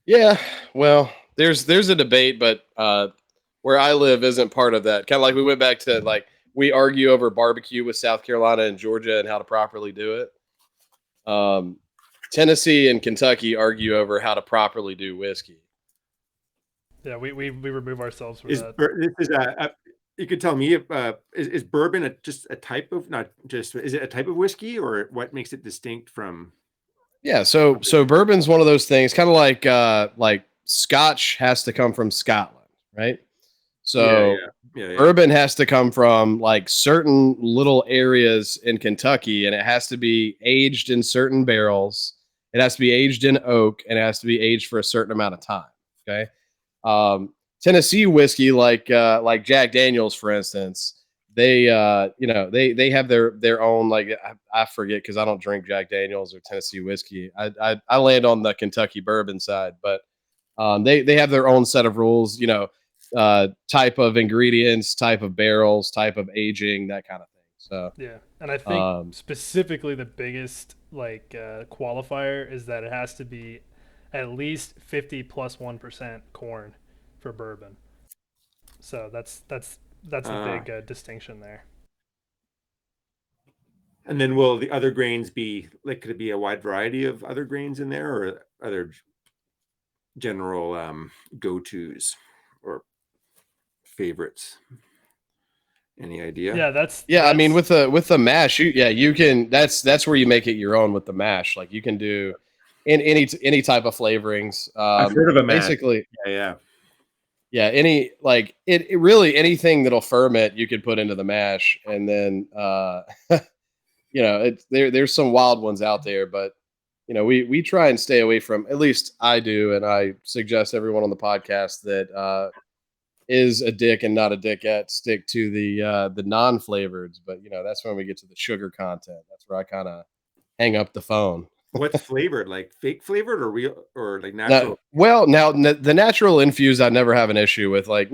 Yeah, well, there's a debate, but where I live isn't part of that. Kind of like we went back to like we argue over barbecue with South Carolina and Georgia and how to properly do it. Tennessee and Kentucky argue over how to properly do whiskey. Yeah, we remove ourselves from that. This is you could tell me if is bourbon just a type of is it a type of whiskey or what makes it distinct from? Yeah, so bourbon's one of those things, kind of like Scotch has to come from Scotland, right? So Yeah. bourbon has to come from like certain little areas in Kentucky, and it has to be aged in certain barrels. It has to be aged in oak, and it has to be aged for a certain amount of time. Okay. Tennessee whiskey, like Jack Daniels, for instance, they have their own, like, I forget because I don't drink Jack Daniels or Tennessee whiskey. I land on the Kentucky bourbon side, but they have their own set of rules, type of ingredients, type of barrels, type of aging, that kind of thing. So yeah, and I think specifically the biggest qualifier is that it has to be at least 50+1% corn for bourbon. So that's a big distinction there. And then will the other grains be like, could it be a wide variety of other grains in there or other general go-tos or favorites? Any idea? Yeah, that's I mean, with the mash, you can, that's where you make it your own with the mash. Like you can do in any type of flavorings. I've heard of a mash. Basically. Yeah. Any, like it really, anything that'll ferment you could put into the mash, and then there's some wild ones out there, but we try and stay away from, at least I do, and I suggest everyone on the podcast that is a dick and not a dickette stick to the non-flavors. But that's when we get to the sugar content. That's where I kind of hang up the phone. What's flavored? Like fake flavored or real or like natural? Now the natural infused I never have an issue with. Like,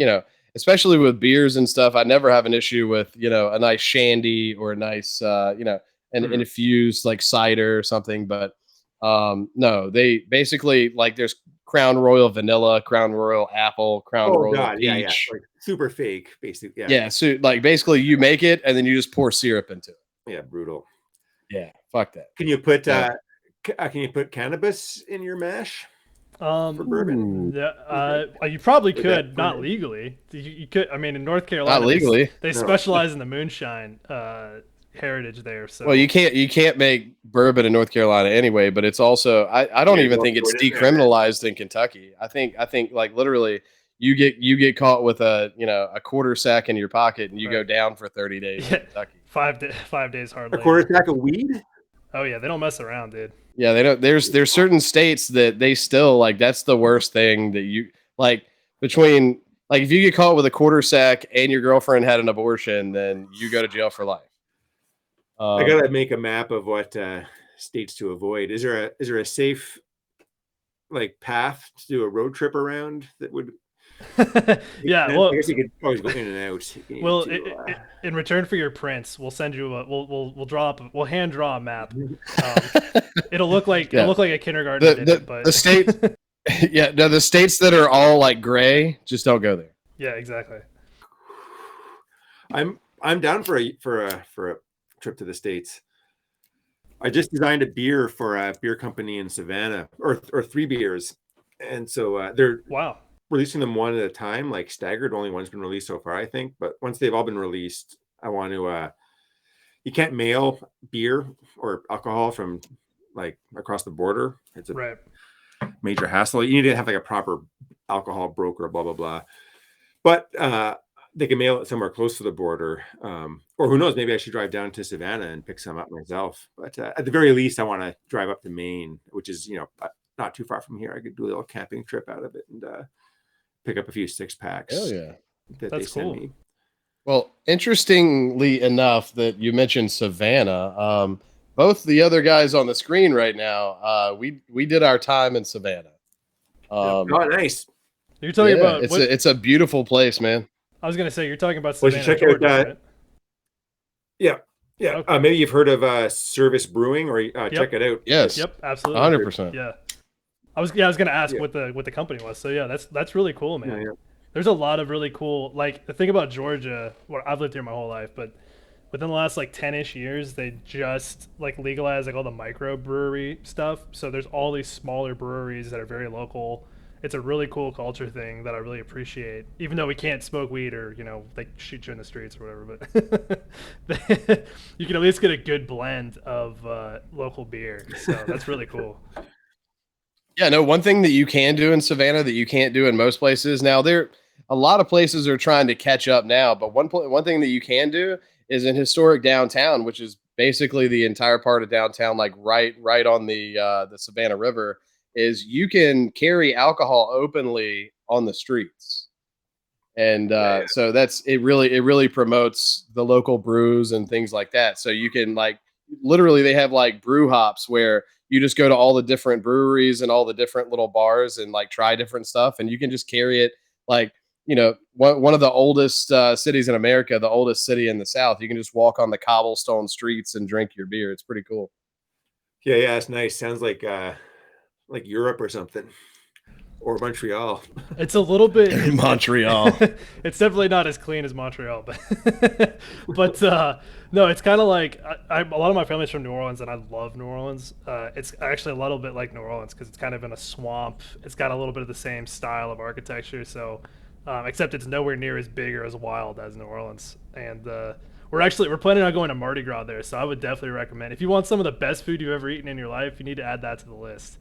especially with beers and stuff, I never have an issue with, a nice shandy or a nice an infused like cider or something. But no, they basically, like, there's Crown Royal vanilla, Crown Royal apple, Crown Royal peach. Yeah. Like super fake, basically. Yeah, so like basically you make it and then you just pour syrup into it. Yeah, brutal. Yeah, fuck that. Can you put cannabis in your mash for bourbon? You probably could, not legally. You could. I mean, in North Carolina, not legally. They specialize in the moonshine heritage there. So, well, you can't make bourbon in North Carolina anyway. But it's also, I don't even think it's decriminalized in Kentucky. I think like literally you get caught with a quarter sack in your pocket and you go down for 30 days in Kentucky. 5 days hard labor. A quarter sack of weed? Oh yeah, they don't mess around, dude. Yeah, they don't. There's certain states that they still, like, that's the worst thing that you, like, between, like, if you get caught with a quarter sack and your girlfriend had an abortion, then you go to jail for life. I gotta make a map of what states to avoid. Is there a safe, like, path to do a road trip around that would? Yeah, well, I guess you could always go in and out. Well, in return for your prints, we'll send you we'll hand draw a map. It'll look like a kindergarten did it, but the state, the states that are all like gray, just don't go there. Yeah, exactly. I'm down for a trip to the States. I just designed a beer for a beer company in Savannah, or 3 beers, and so they're releasing them one at a time, like staggered. Only one's been released so far, I think. But once they've all been released, I want to you can't mail beer or alcohol from like across the border. It's a Right. major hassle. You need to have like a proper alcohol broker, blah blah blah. But they can mail it somewhere close to the border, or who knows? Maybe I should drive down to Savannah and pick some up myself. But at the very least, I want to drive up to Maine, which is not too far from here. I could do a little camping trip out of it and pick up a few 6-packs Hell yeah. that That's they send cool. me. Well, interestingly enough, that you mentioned Savannah. Both the other guys on the screen right now, we did our time in Savannah. Oh, nice. You're talking about it's a beautiful place, man. I was gonna say you're talking about Well, you Savannah, check Georgia, out right? Yeah. Okay. Maybe you've heard of Service Brewing, or check it out. Yes. Yep, absolutely. 100%. Yeah. I was gonna ask Yeah. what the company was. So yeah, that's really cool, man. Yeah. There's a lot of really cool, like, the thing about Georgia. Well, I've lived here my whole life, but within the last like 10-ish years, they just like legalized like all the microbrewery stuff. So there's all these smaller breweries that are very local. It's a really cool culture thing that I really appreciate. Even though we can't smoke weed or they shoot you in the streets or whatever, but you can at least get a good blend of local beer. So that's really cool. Yeah, no, one thing that you can do in Savannah that you can't do in most places. Now, a lot of places are trying to catch up now, but one thing that you can do is in historic downtown, which is basically the entire part of downtown, like right on the Savannah River, is you can carry alcohol openly on the streets. And so it really promotes the local brews and things like that. So you can literally they have like brew hops where you just go to all the different breweries and all the different little bars and like try different stuff, and you can just carry it one of the oldest cities in America, the oldest city in the South. You can just walk on the cobblestone streets and drink your beer. It's pretty cool. Yeah, it's nice. Sounds like Europe or something, or Montreal. It's a little bit Montreal. It's definitely not as clean as Montreal, but no, it's kind of like a lot of my family's from New Orleans, and I love New Orleans. It's actually a little bit like New Orleans because it's kind of in a swamp. It's got a little bit of the same style of architecture, so except it's nowhere near as big or as wild as New Orleans. And we're planning on going to Mardi Gras there, so I would definitely recommend, if you want some of the best food you've ever eaten in your life, you need to add that to the list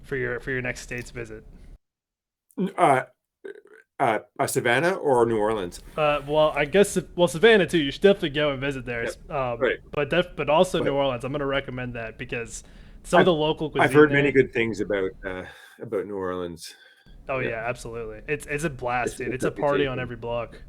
for your next state's visit. Savannah or New Orleans? Well, I guess Savannah too. You should definitely go and visit there. Yep. Right. But also New Orleans. I'm going to recommend that because some of the local cuisine. I've heard there, many good things about New Orleans. Oh yeah, absolutely. It's a blast, dude. It's a party on every block.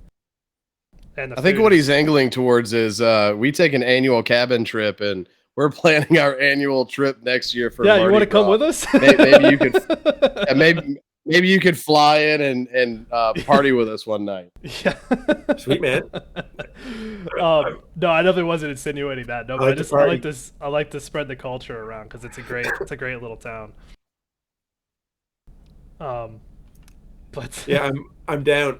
And I think what he's angling towards is we take an annual cabin trip, and we're planning our annual trip next year for. Yeah, Mardi you want to Gras. come with us? Maybe you could. Maybe you could fly in and party with us one night. Yeah. Sweet, man. No, I definitely wasn't insinuating that. No, but I like to spread the culture around because it's a great little town. But yeah, I'm down.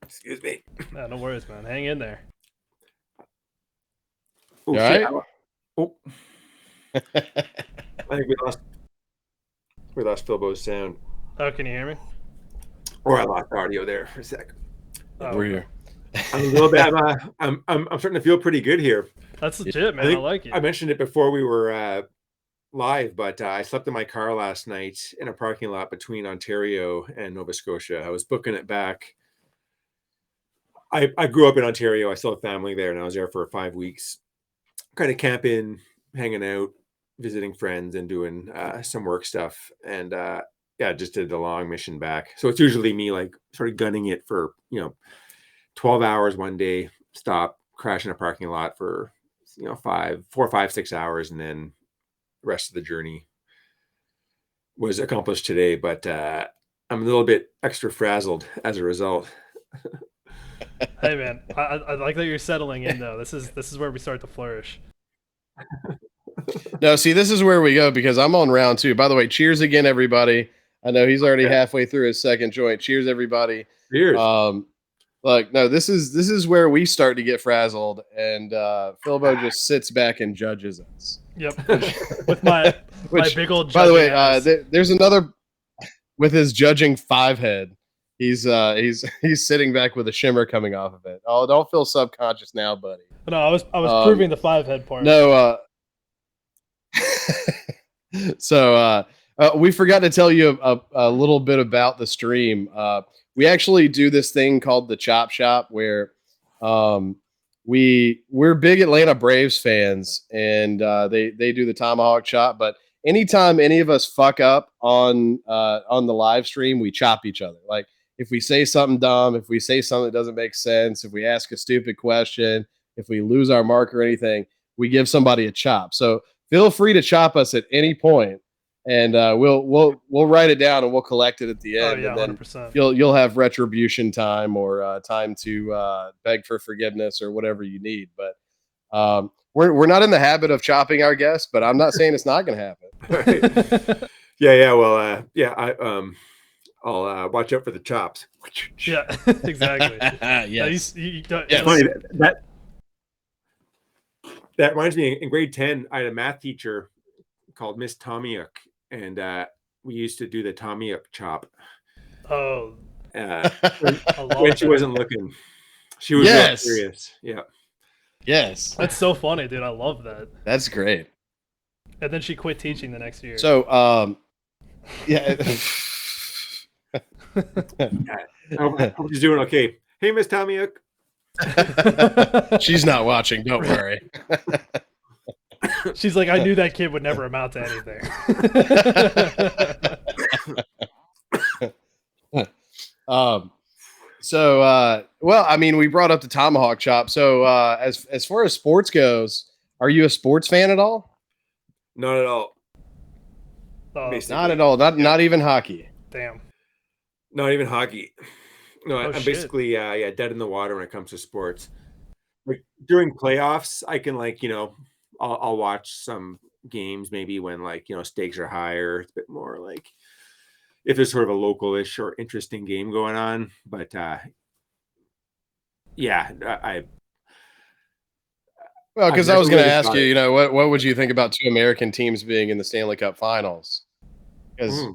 Excuse me. No worries, man. Hang in there. Oh, all right? Oh. I think we lost Philbo's sound. Oh, can you hear me? Or I lost audio there for a sec. We're here. I'm a little bit. I'm starting to feel pretty good here. That's legit, man. I like it. I mentioned it before we were live, but I slept in my car last night in a parking lot between Ontario and Nova Scotia. I was booking it back. I grew up in Ontario. I still have family there, and I was there for 5 weeks, kind of camping, hanging out, visiting friends, and doing some work stuff. And just did the long mission back. So it's usually me like sort of gunning it for 12 hours one day, stop, crash in a parking lot for 4, 5, 6 hours, and then the rest of the journey was accomplished today. But I'm a little bit extra frazzled as a result. Hey man, I like that you're settling in though. This is where we start to flourish. No, see, this is where we go because I'm on round 2. By the way, cheers again, everybody. I know he's already halfway through his second joint. Cheers, everybody. Cheers. This is where we start to get frazzled, and Philbo just sits back and judges us. Yep, with my big old. By the way, there's another with his judging 5 head. He's sitting back with a shimmer coming off of it. Oh, don't feel subconscious now, buddy. No, I was proving the 5-head part. No, so we forgot to tell you a little bit about the stream. We actually do this thing called the Chop Shop where we're big Atlanta Braves fans, and they do the tomahawk chop. But anytime any of us fuck up on the live stream, we chop each other. Like if we say something dumb, if we say something that doesn't make sense, if we ask a stupid question, if we lose our mark or anything, we give somebody a chop. So feel free to chop us at any point, and we'll write it down and we'll collect it at the end. Oh yeah, and then 100%. you'll have retribution time or time to beg for forgiveness or whatever you need. But we're not in the habit of chopping our guests, but I'm not saying it's not going to happen. Yeah. Well, I'll watch out for the chops. Yeah, exactly. Yes. It's funny that reminds me. In grade 10, I had a math teacher called Miss Tomiuk, and we used to do the Tomiuk chop. Oh, when she wasn't looking, she was real serious. Yeah. Yes. That's so funny, dude. I love that. That's great. And then she quit teaching the next year. So, yeah. I hope she's doing okay. Hey, Miss Tomiuk. She's not watching. Don't worry. She's like, I knew that kid would never amount to anything. Well, I mean, we brought up the tomahawk chop. So, as far as sports goes, are you a sports fan at all? Not at all. Not at all. Not even hockey. Damn. Not even hockey. No, I'm shit. basically dead in the water when it comes to sports. Like during playoffs, I can I'll watch some games maybe when stakes are higher. It's a bit more like if there's sort of a local-ish or interesting game going on. But Well, because I was going to ask you, what would you think about two American teams being in the Stanley Cup Finals? Because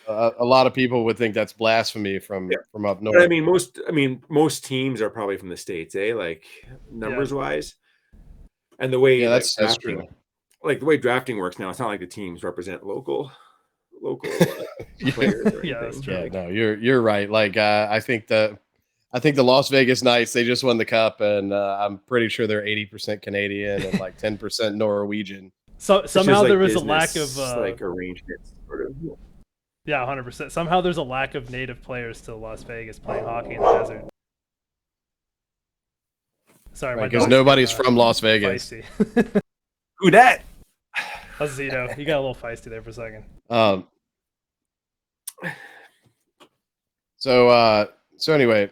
a lot of people would think that's blasphemy from up north. But most teams are probably from the States, like numbers wise, and the way that's true. Like the way drafting works now, it's not like the teams represent local players. Or Yeah, that's true. Yeah, no, you're right. Like I think the Las Vegas Knights, they just won the cup, and I'm pretty sure they're 80% Canadian and like 10% Norwegian. So somehow there was a lack of arrangements, sort of. Yeah, 100%. Somehow there's a lack of native players to Las Vegas playing hockey in the desert. Sorry, because nobody's from Las Vegas. Who that? That's Zito. You got a little feisty there for a second. So anyway,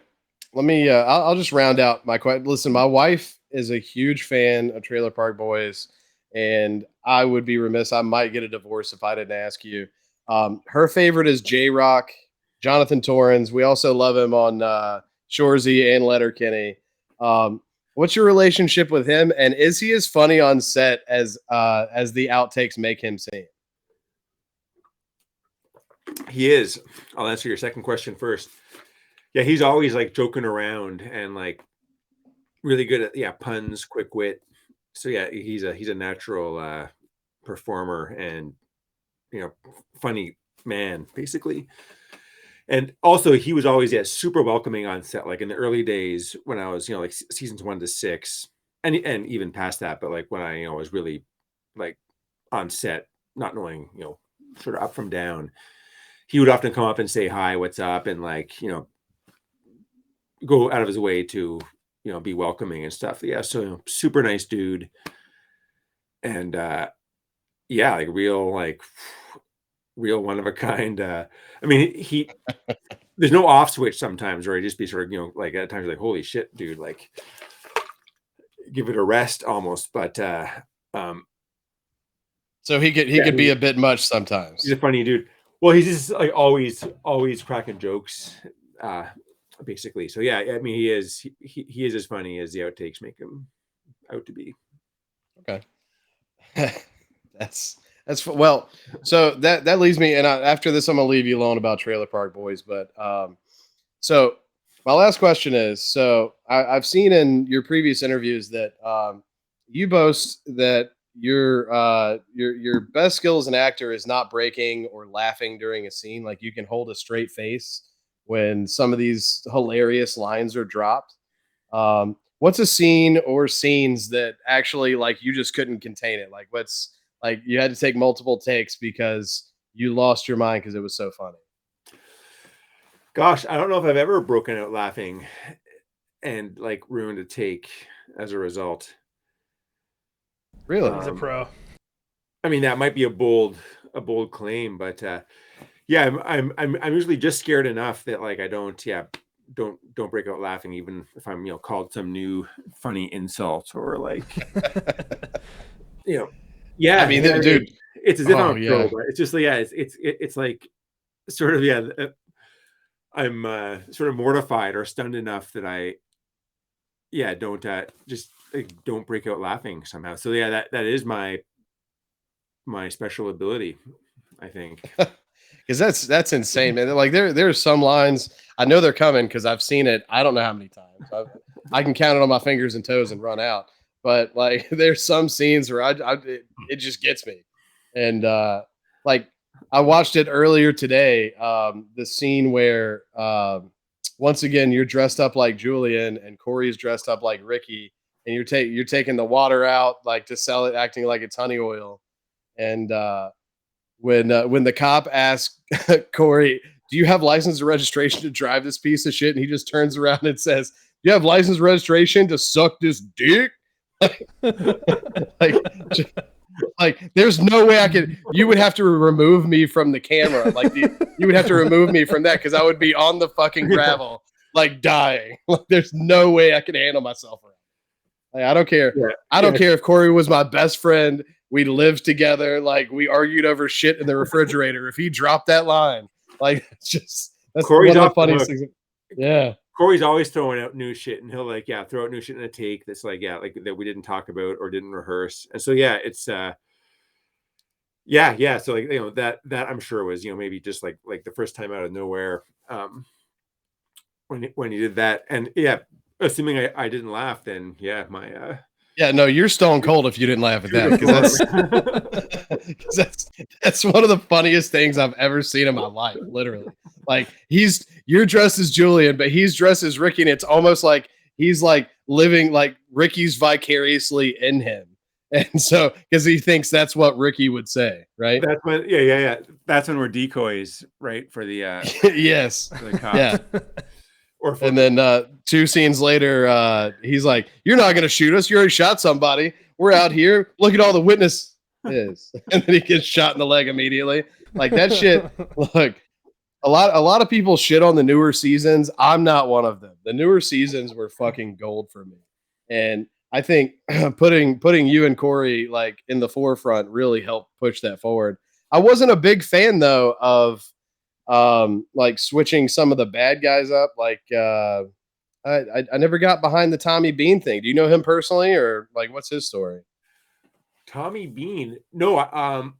let me. I'll just round out my question. Listen, my wife is a huge fan of Trailer Park Boys, and I would be remiss. I might get a divorce if I didn't ask you. Her favorite is J-Rock, Jonathan Torrens. We also love him on Shoresy and Letterkenny. What's your relationship with him, and is he as funny on set as the outtakes make him seem? He is. I'll answer your second question first. Yeah, he's always like joking around and like really good at puns, quick wit. So yeah, he's a natural performer and funny man basically. And also he was always super welcoming on set, like in the early days when I was like seasons 1 to 6 and even past that, but like when I was really like on set, not knowing sort of up from down, he would often come up and say hi, what's up, and like go out of his way to be welcoming and stuff. Yeah, so super nice dude. And like real one of a kind. He there's no off switch sometimes, or he just be sort of like at times like, holy shit, dude, like give it a rest almost. But so he could be a bit much sometimes. He's a funny dude. Well, he's just like always cracking jokes, basically. So yeah, he is as funny as the outtakes make him out to be. Okay. That's well, so that leaves me, and after this I'm gonna leave you alone about Trailer Park Boys, but So my last question is: so I've seen in your previous interviews that you boast that your best skill as an actor is not breaking or laughing during a scene. Like you can hold a straight face when some of these hilarious lines are dropped. What's a scene or scenes that actually like you just couldn't contain it? Like what's like you had to take multiple takes because you lost your mind because it was so funny. Gosh, I don't know if I've ever broken out laughing and like ruined a take as a result. Really? He's a pro. I mean, that might be a bold claim, but yeah, I'm usually just scared enough that like I don't break out laughing, even if I'm called some new funny insult or like you know I yeah, mean, yeah, dude. it's as if I'm Oh a pro, yeah. but it's just it's like sort of I'm sort of mortified or stunned enough that I don't just like, don't break out laughing somehow. So yeah, that is my special ability, I think. Because that's insane, man. Like there's some lines I know they're coming because I've seen it. I don't know how many times. I can count it on my fingers and toes and run out. But like there's some scenes where it just gets me, and like I watched it earlier today. The scene where once again you're dressed up like Julian and Corey's dressed up like Ricky, and you're taking the water out like to sell it, acting like it's honey oil, and when the cop asks Corey, "Do you have license and registration to drive this piece of shit?" and he just turns around and says, "Do you have license and registration to suck this dick?" like, like, there's no way I could. You would have to remove me from the camera. Like, you would have to remove me from that because I would be on the fucking gravel, like dying. Like, there's no way I could handle myself around. Like, I don't care. Yeah, I don't care if Corey was my best friend. We lived together. Like we argued over shit in the refrigerator. If he dropped that line, like that's Corey's one of off the the funniest hook. things. Yeah. Corey's always throwing out new shit, and he'll like throw out new shit in a take that's like like that we didn't talk about or didn't rehearse. And so yeah, it's yeah. So like that I'm sure was maybe just like the first time out of nowhere when he did that. And yeah, assuming I didn't laugh, then yeah, my Yeah, no, you're stone cold if you didn't laugh at true that to because form. that's 'cause that's one of the funniest things I've ever seen in my life. Literally, like you're dressed as Julian, but he's dressed as Ricky, and it's almost like he's like living like Ricky's vicariously in him, and so because he thinks that's what Ricky would say, right? That's when yeah. That's when we're decoys, right? For the Yes, for the cops. yeah. Or for And then 2 scenes later, he's like, "You're not gonna shoot us. You already shot somebody. We're out here. Look at all the witnesses." And then he gets shot in the leg immediately. Like that shit. Look, a lot of people shit on the newer seasons. I'm not one of them. The newer seasons were fucking gold for me, and I think putting you and Corey like in the forefront really helped push that forward. I wasn't a big fan though of like switching some of the bad guys up. Like I never got behind the Tommy Bean thing. Do you know him personally, or like what's his story? Tommy Bean. No,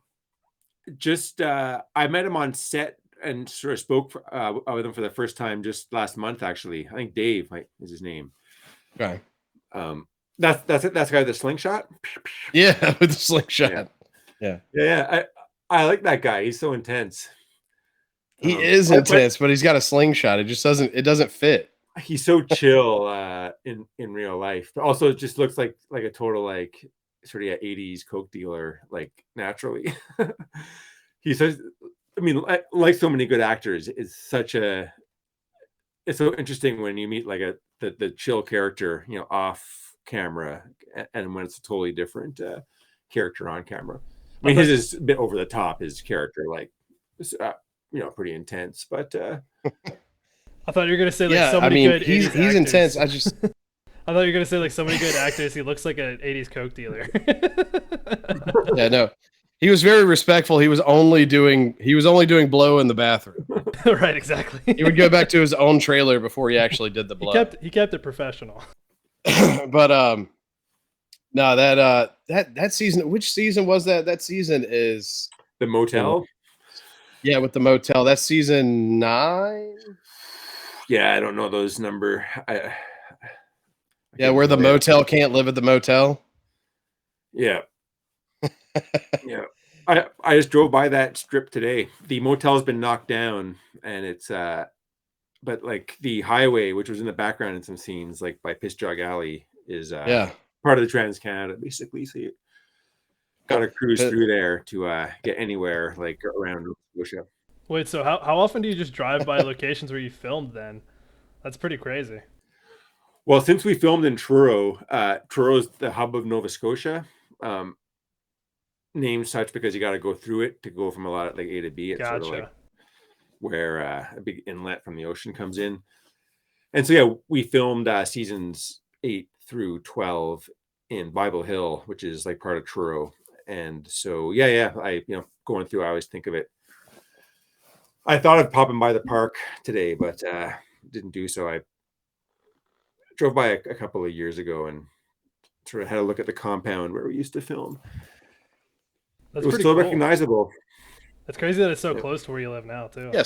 just I met him on set and sort of spoke with him for the first time just last month. Actually, I think Dave is his name. Okay. That's it. That's the guy with the slingshot. Yeah, with the slingshot. Yeah. I like that guy. He's so intense. He is intense, but he's got a slingshot. It doesn't fit. He's so chill in real life, but also it just looks like a total like sort of 80s coke dealer, like naturally. He's such, I mean, like so many good actors, it's so interesting when you meet like the chill character, off camera, and when it's a totally different character on camera. I mean, his is a bit over the top. His character, like, pretty intense, but. I thought you were gonna say like so many good. He's 80s actors. intense. I just. I thought you were gonna say like so many good actors. He looks like an '80s coke dealer. Yeah, no. He was very respectful. He was only doing blow in the bathroom. Right, exactly. He would go back to his own trailer before he actually did the blow. He kept it professional. But no, that season. Which season was that? That season is The motel. Yeah, with the motel. That's season 9. Yeah, I don't know those number. I Yeah, couldn't where the tell you. motel can't live at the motel. Yeah, yeah. I just drove by that strip today. The motel's been knocked down, and it's but like the highway, which was in the background in some scenes, like by Piss Jog Alley, is Yeah. part of the Trans Canada basically. So you got to cruise through there to get anywhere like around Nova Scotia. Wait, so how often do you just drive by locations where you filmed then? That's pretty crazy. Well, since we filmed in Truro, Truro's the hub of Nova Scotia. Um, Named such because you got to go through it to go from a lot of like A to B. It's sort of like Gotcha. where a big inlet from the ocean comes in. And so, yeah, we filmed seasons 8 through 12 in Bible Hill, which is like part of Truro. And so, yeah, going through, I always think of it. I thought of popping by the park today, but didn't do so. I drove by a couple of years ago and sort of had a look at the compound where we used to film. That's It was pretty still cool. recognizable. That's crazy that it's so Yeah, close to where you live now too. Yeah.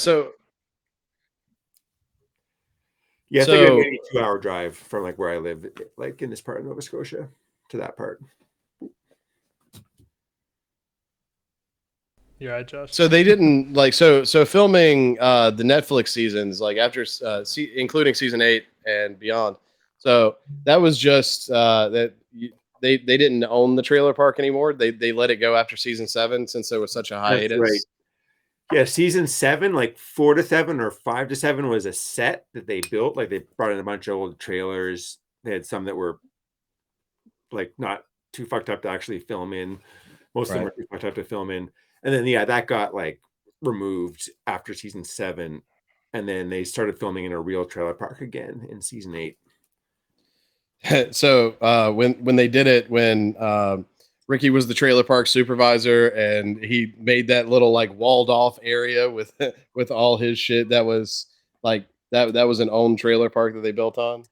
yeah, it's like a So maybe 2-hour drive from like where I live, like in this part of Nova Scotia to that part. You're right, Josh. so they didn't like so filming the Netflix seasons like after including season 8 and beyond. So that was just they didn't own the trailer park anymore. They let it go after season 7 since there was such a That's right. hiatus. Yeah, season 7, like 4 to 7 or 5 to 7 was a set that they built. Like they brought in a bunch of old trailers. They had some that were like not too fucked up to actually film in. Most of them Right. were too fucked up to film in. And then yeah, that got like removed after season 7. And then they started filming in a real trailer park again in season 8. So when they did it, when Ricky was the trailer park supervisor and he made that little like walled off area with with all his shit, that was like that was an owned trailer park that they built on.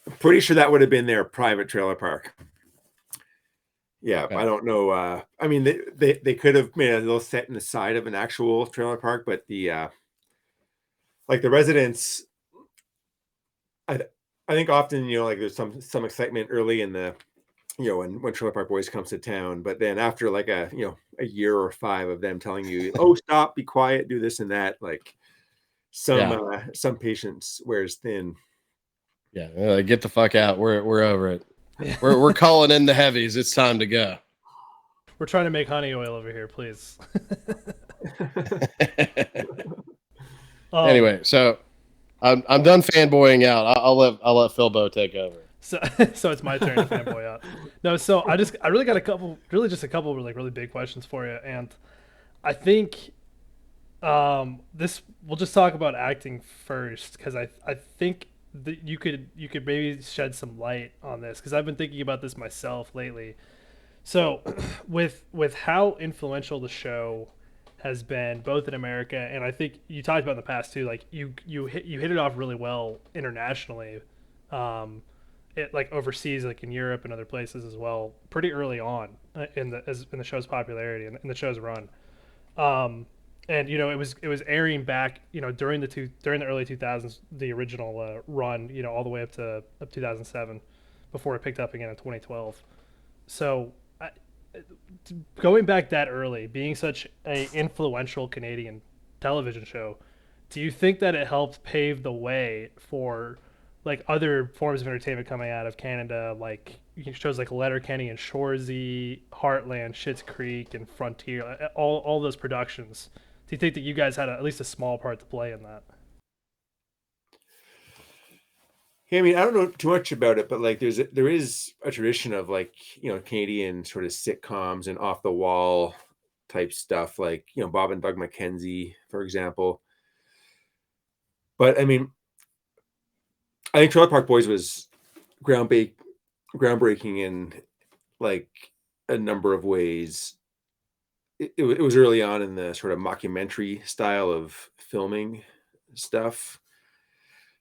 I'm pretty sure that would have been their private trailer park. Yeah, Okay. I don't know. I mean, they could have made a little set in the side of an actual trailer park, but the like the residents, I I think often like there's some excitement early in the when Trailer Park Boys comes to town, but then after like a year or 5 of them telling you, oh stop, be quiet, do this and that, like Yeah. some patience wears thin. Yeah. Get the fuck out. We're over it. We're calling in the heavies. It's time to go. We're trying to make honey oil over here, please. Anyway, so I'm done fanboying out. I'll let Philbo take over. So it's my turn to fanboy out. No, so I really got just a couple of like really big questions for you, and I think this we'll just talk about acting first because I think that you could maybe shed some light on this because I've been thinking about this myself lately. So with how influential the show has been both in America and I think you talked about in the past too, like you hit it off really well internationally. Um, it like overseas, like in Europe and other places as well, pretty early on in the show's popularity and in the show's run. Um, and it was airing back during the early 2000s, the original run, all the way up 2007, before it picked up again in 2012. So going back that early, being such a influential Canadian television show, do you think that it helped pave the way for like other forms of entertainment coming out of Canada, like shows like Letterkenny and Shoresy, Heartland, Schitt's Creek, and Frontier, all those productions? Do you think that you guys had at least a small part to play in that? Yeah, I mean, I don't know too much about it, but like there is a tradition of like, Canadian sort of sitcoms and off the wall type stuff, like, Bob and Doug McKenzie, for example. But I mean, I think Trailer Park Boys was groundbreaking in like a number of ways. It was early on in the sort of mockumentary style of filming stuff.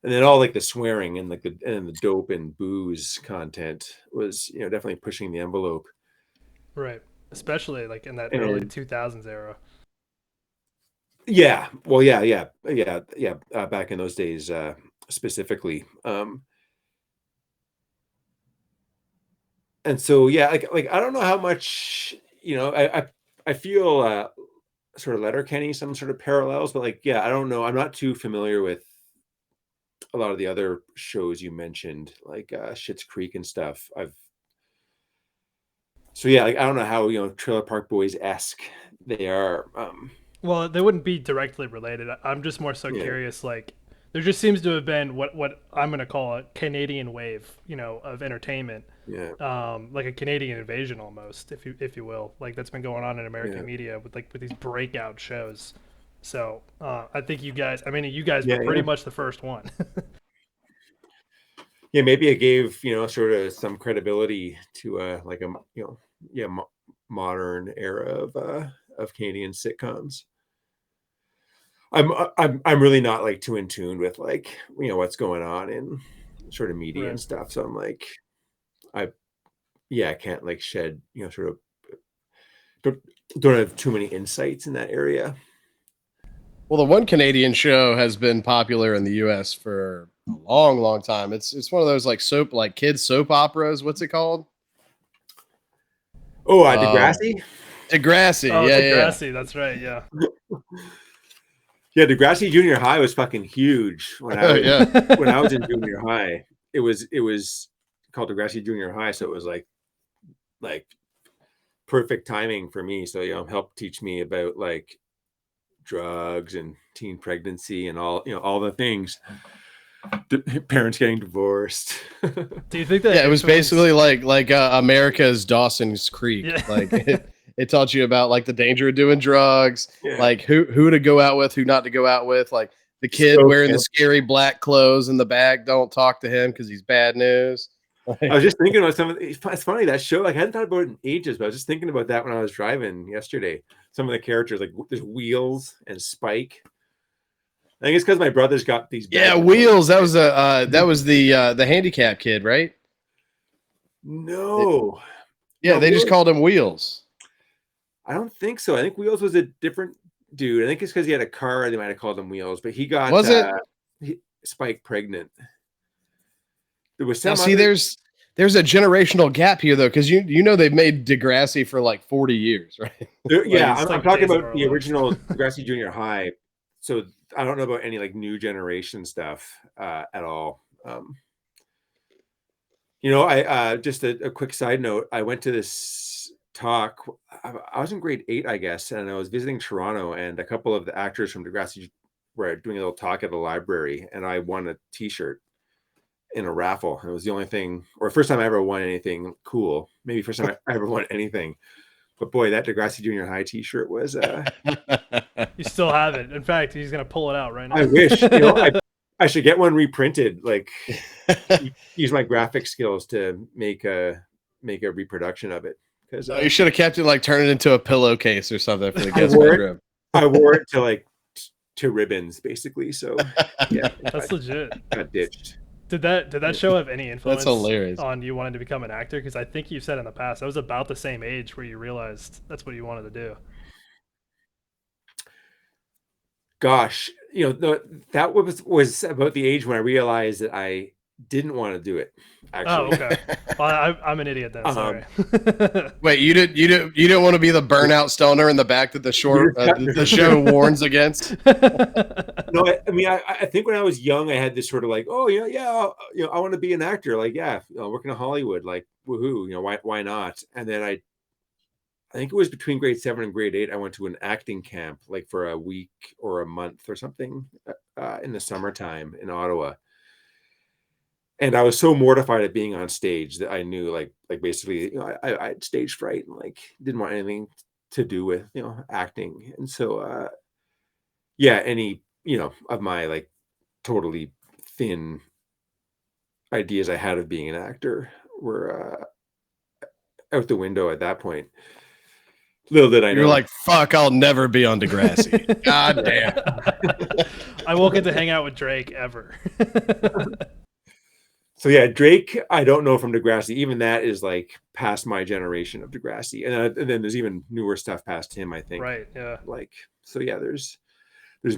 And then all like the swearing and like the dope and booze content was, definitely pushing the envelope. Right, especially like in that early And 2000s era. yeah, well, yeah. Back in those days, specifically. And so yeah, like I don't know how much, I feel sort of Letterkenny some sort of parallels, but like yeah, I don't know. I'm not too familiar with a lot of the other shows you mentioned, like Schitt's Creek and stuff. So yeah, like I don't know how Trailer Park Boys esque they are. Well, they wouldn't be directly related. I'm just more so Yeah, curious. Like, there just seems to have been what I'm going to call a Canadian wave, of entertainment, yeah, like a Canadian invasion almost, if you will. Like that's been going on in yeah, American media with these breakout shows. So I think you guys. I mean, you guys were yeah, pretty yeah. much the first one. Yeah, maybe it gave sort of some credibility to like a yeah modern era of Canadian sitcoms. I'm really not like too in tune with like what's going on in sort of media and Right. stuff. So I'm like I yeah I can't like shed sort of don't, don't have too many insights in that area. Well, the one Canadian show has been popular in the U.S. for a long, long time. It's one of those like kids soap operas. What's it called? Oh, Um, Degrassi. Degrassi. Oh, Yeah, yeah, Degrassi. That's right. Yeah. Yeah, Degrassi Junior High was fucking huge yeah. Yeah. when I was in junior high. It was called Degrassi Junior High, so it was like perfect timing for me. So helped teach me about like drugs and teen pregnancy and all the things. Parents getting divorced. Do you think Yeah, that it was influenced? basically like America's Dawson's Creek. Yeah. Like it taught you about like the danger of doing drugs, Yeah, like who to go out with, who not to go out with, like the kid so wearing the camp. scary black clothes in the back. Don't talk to him because he's bad news. I was Like, just thinking about some of it's funny that show. Like, I hadn't thought about it in ages, but I was just thinking about that when I was driving yesterday. Some of the characters, like there's Wheels and Spike. I think it's because my brother's got these yeah, bad. Wheels. That was the handicap kid, right? It- No, yeah, no, they just Wheels. called him Wheels. I don't think so. I think Wheels was a different dude. I think it's because he had a car. They might have called him Wheels, but he got Was it? Spike pregnant. There was Now, some see, other. there's a generational gap here though, because you know they've made Degrassi for like 40 years, right? Like Yeah, it's It's I'm like talking Days of about Our the Lives. original Degrassi Junior High. So I don't know about any like new generation stuff at all. I just a quick side note. I went to this talk. I was in grade 8, I guess, and I was visiting Toronto, and a couple of the actors from Degrassi were doing a little talk at the library, and I won a T-shirt in a raffle. It was the only thing, or first time I ever won anything cool. Maybe first time I ever won anything. But boy, that Degrassi Junior High T-shirt was. You still have it. In fact, he's gonna pull it out right I now. wish I should get one reprinted. Like use my graphic skills to make a reproduction of it because No, you should have kept it like turn it into a pillowcase or something for the I guest wore it. bedroom. I wore it to like to ribbons basically. So yeah, That's legit. got ditched. Did that show have any That's influence hilarious. on you wanting to become an actor? Because I think you've said in the past that was about the same age where you realized that's what you wanted to do. Gosh, that was about the age when I realized that I didn't want to do it. Oh, Actually, okay. Well, I'm an idiot then. Sorry. um, Wait, you didn't want to be the burnout stoner in the back that the short the show warns against. No, I mean, I think when I was young, I had this sort of like, oh yeah, I want to be an actor. Like, yeah, working in Hollywood, like, woohoo, why not? And then I think it was between grade 7 and grade 8. I went to an acting camp, like for a week or a month or something, in the summertime in Ottawa. And I was so mortified at being on stage that I knew, like basically, I had stage fright and like didn't want anything to do with acting. And so, yeah, any of my like totally thin ideas I had of being an actor were out the window at that point. Little did I You're know. like, fuck, I'll never be on Degrassi. God damn. I won't get to hang out with Drake ever. So yeah, Drake, I don't know from Degrassi. Even that is like past my generation of Degrassi, and then there's even newer stuff past him. I think. Right. Yeah. Like so, yeah. There's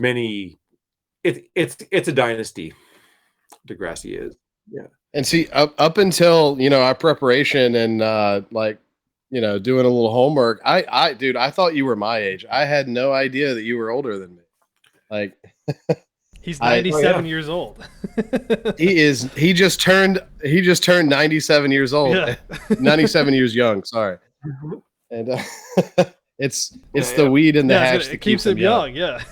many. It's a dynasty. Degrassi is. Yeah. And see, up until our preparation and doing a little homework, dude, I thought you were my age. I had no idea that you were older than me. Like, He's I 97 years old. he just turned 97 years old. Yeah. 97 years young, sorry. And it's the weed in the hash that it keeps him young. Yeah.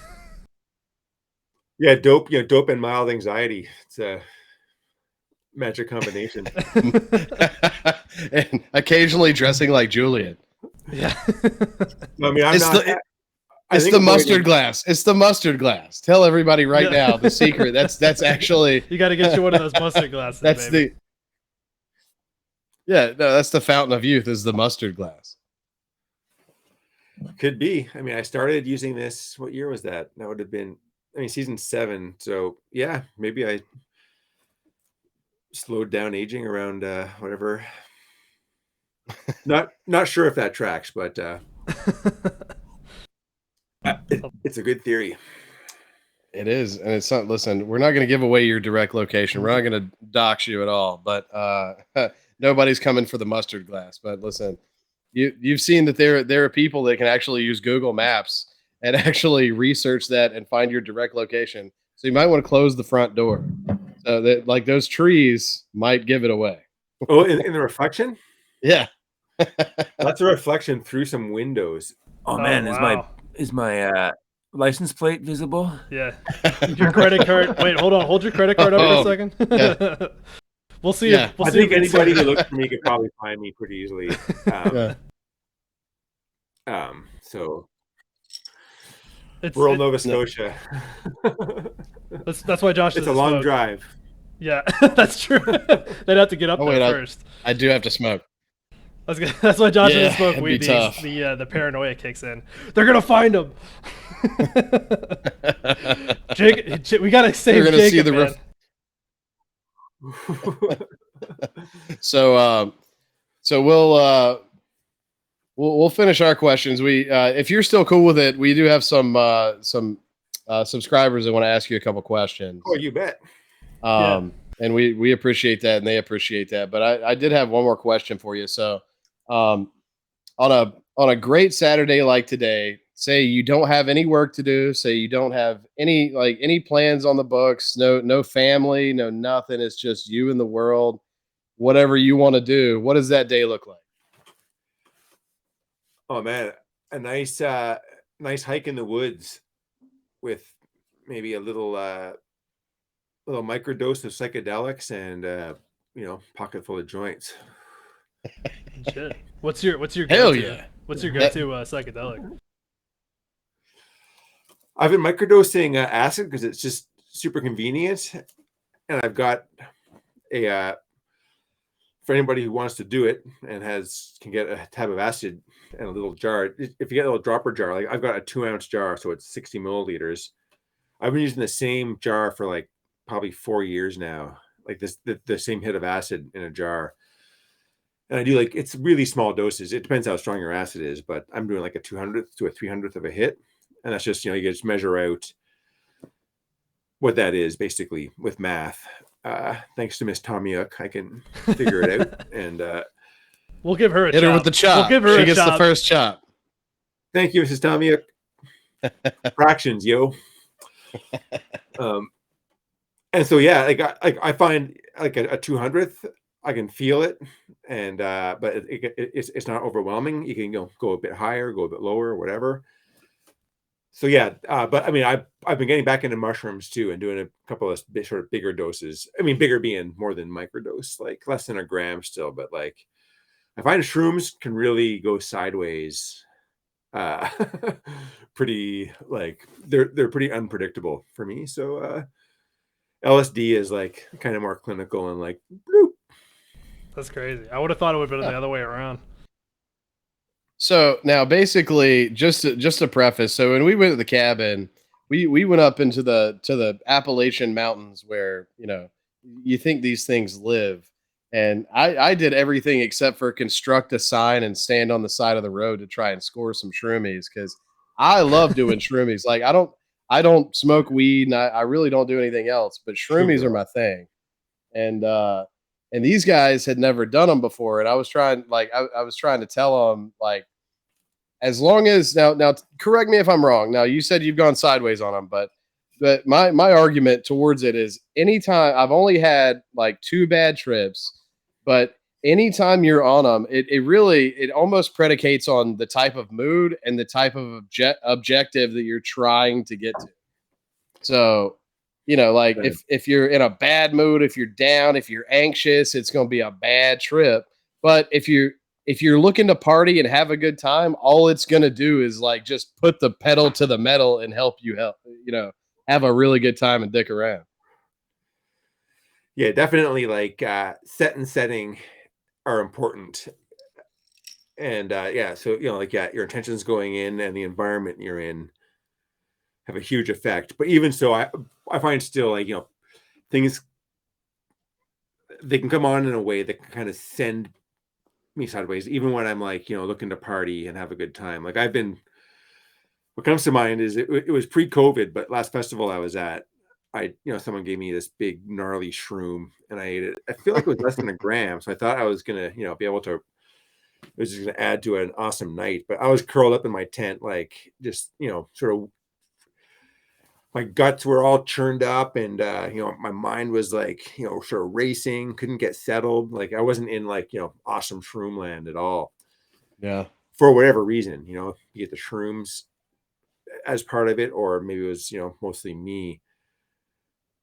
Yeah, dope. Yeah, dope and mild anxiety. It's a magic combination. And occasionally dressing like Julian. Yeah. I mean, it's the mustard glass. It's the mustard glass. Tell everybody right now the secret. That's actually you got to get you one of those mustard glasses. That's baby. that's the fountain of youth is the mustard glass. Could be. I mean, I started using this. What year was that? That would have been, season 7. So yeah, maybe I slowed down aging around whatever. Not sure if that tracks, but it's a good theory. It is, and it's not. Listen, we're not going to give away your direct location. We're not going to dox you at all. But nobody's coming for the mustard glass. But listen, you've seen that there are people that can actually use Google Maps and actually research that and find your direct location. So you might want to close the front door. So that like those trees might give it away. Oh, in the reflection? Yeah. That's a reflection through some windows. Oh man, wow. is my license plate visible? Yeah. Your credit card. Wait, hold on. Hold your credit card up for a second. Yeah. We'll see. Yeah. We'll I see think anybody who looks for me could probably find me pretty easily. So rural Nova Scotia. That's why Josh. It's a long drive. Yeah, that's true. They'd have to get up there first. I do have to smoke. That's why Josh doesn't smoke weed. The paranoia kicks in. They're gonna find him. Jake, we gotta save Jacob, man. So we'll finish our questions. We if you're still cool with it, we do have some subscribers that want to ask you a couple questions. Oh, you bet. And we appreciate that, and they appreciate that. But I did have one more question for you. So, on a great Saturday like today, say you don't have any work to do, say you don't have any plans on the books, no family, no nothing. It's just you and the world, whatever you want to do. What does that day look like? Oh man, a nice hike in the woods with maybe a little microdose of psychedelics and pocket full of joints. Shit. What's your hell go-to? Yeah? What's your go-to psychedelic? I've been microdosing acid because it's just super convenient, and I've got a for anybody who wants to do it and can get a tab of acid in a little jar. If you get a little dropper jar, like I've got a 2-ounce jar, so it's 60 milliliters. I've been using the same jar for like probably 4 years now, like the same hit of acid in a jar. And I do it's really small doses. It depends how strong your acid is, but I'm doing like a 200th to a 300th of a hit. And that's just, you just measure out what that is basically with math. Thanks to Miss Tomiuk, I can figure it out. And we'll give her a hit chop. her with the chop. We'll give her she a gets chop. the first chop. Thank you, Mrs. Tomiuk. Fractions, yo. And so yeah, I find like a 200th, I can feel it, and but it's not overwhelming. You can go a bit higher, go a bit lower, whatever. So yeah, but I mean, I've been getting back into mushrooms too, and doing a couple of sort of bigger doses. I mean, bigger being more than microdose, like less than a gram still, but like I find shrooms can really go sideways. Pretty they're pretty unpredictable for me. So LSD is like kind of more clinical and like bloop. That's crazy. I would have thought it would have been the other way around. So now basically just to preface, so when we went to the cabin, we went up into the Appalachian Mountains where, you think these things live. And I did everything except for construct a sign and stand on the side of the road to try and score some shroomies, because I love doing shroomies. Like I don't smoke weed, and I really don't do anything else, but shroomies are my thing. And these guys had never done them before, and I was trying I was trying to tell them like, as long as now correct me if I'm wrong. Now you said you've gone sideways on them, but my argument towards it is anytime I've only had like 2 bad trips, but anytime you're on them, it almost predicates on the type of mood and the type of objective that you're trying to get to. So, like if you're in a bad mood, if you're down, if you're anxious, it's going to be a bad trip. But if you're looking to party and have a good time, all it's going to do is like just put the pedal to the metal and help have a really good time and dick around. Yeah, definitely. Like set and setting are important. And so your intentions going in and the environment you're in have a huge effect. But even so, I find still like things, they can come on in a way that can kind of send me sideways, even when I'm like looking to party and have a good time. Like what comes to mind is it was pre-COVID, but last festival I was at, someone gave me this big gnarly shroom and I ate it. I feel like it was less than a gram, so I thought I was gonna be able to, it was just gonna add to an awesome night. But I was curled up in my tent, like just sort of, my guts were all churned up, and my mind was like sort of racing, couldn't get settled. Like I wasn't in like awesome shroom land at all. Yeah. For whatever reason, you get the shrooms as part of it, or maybe it was mostly me.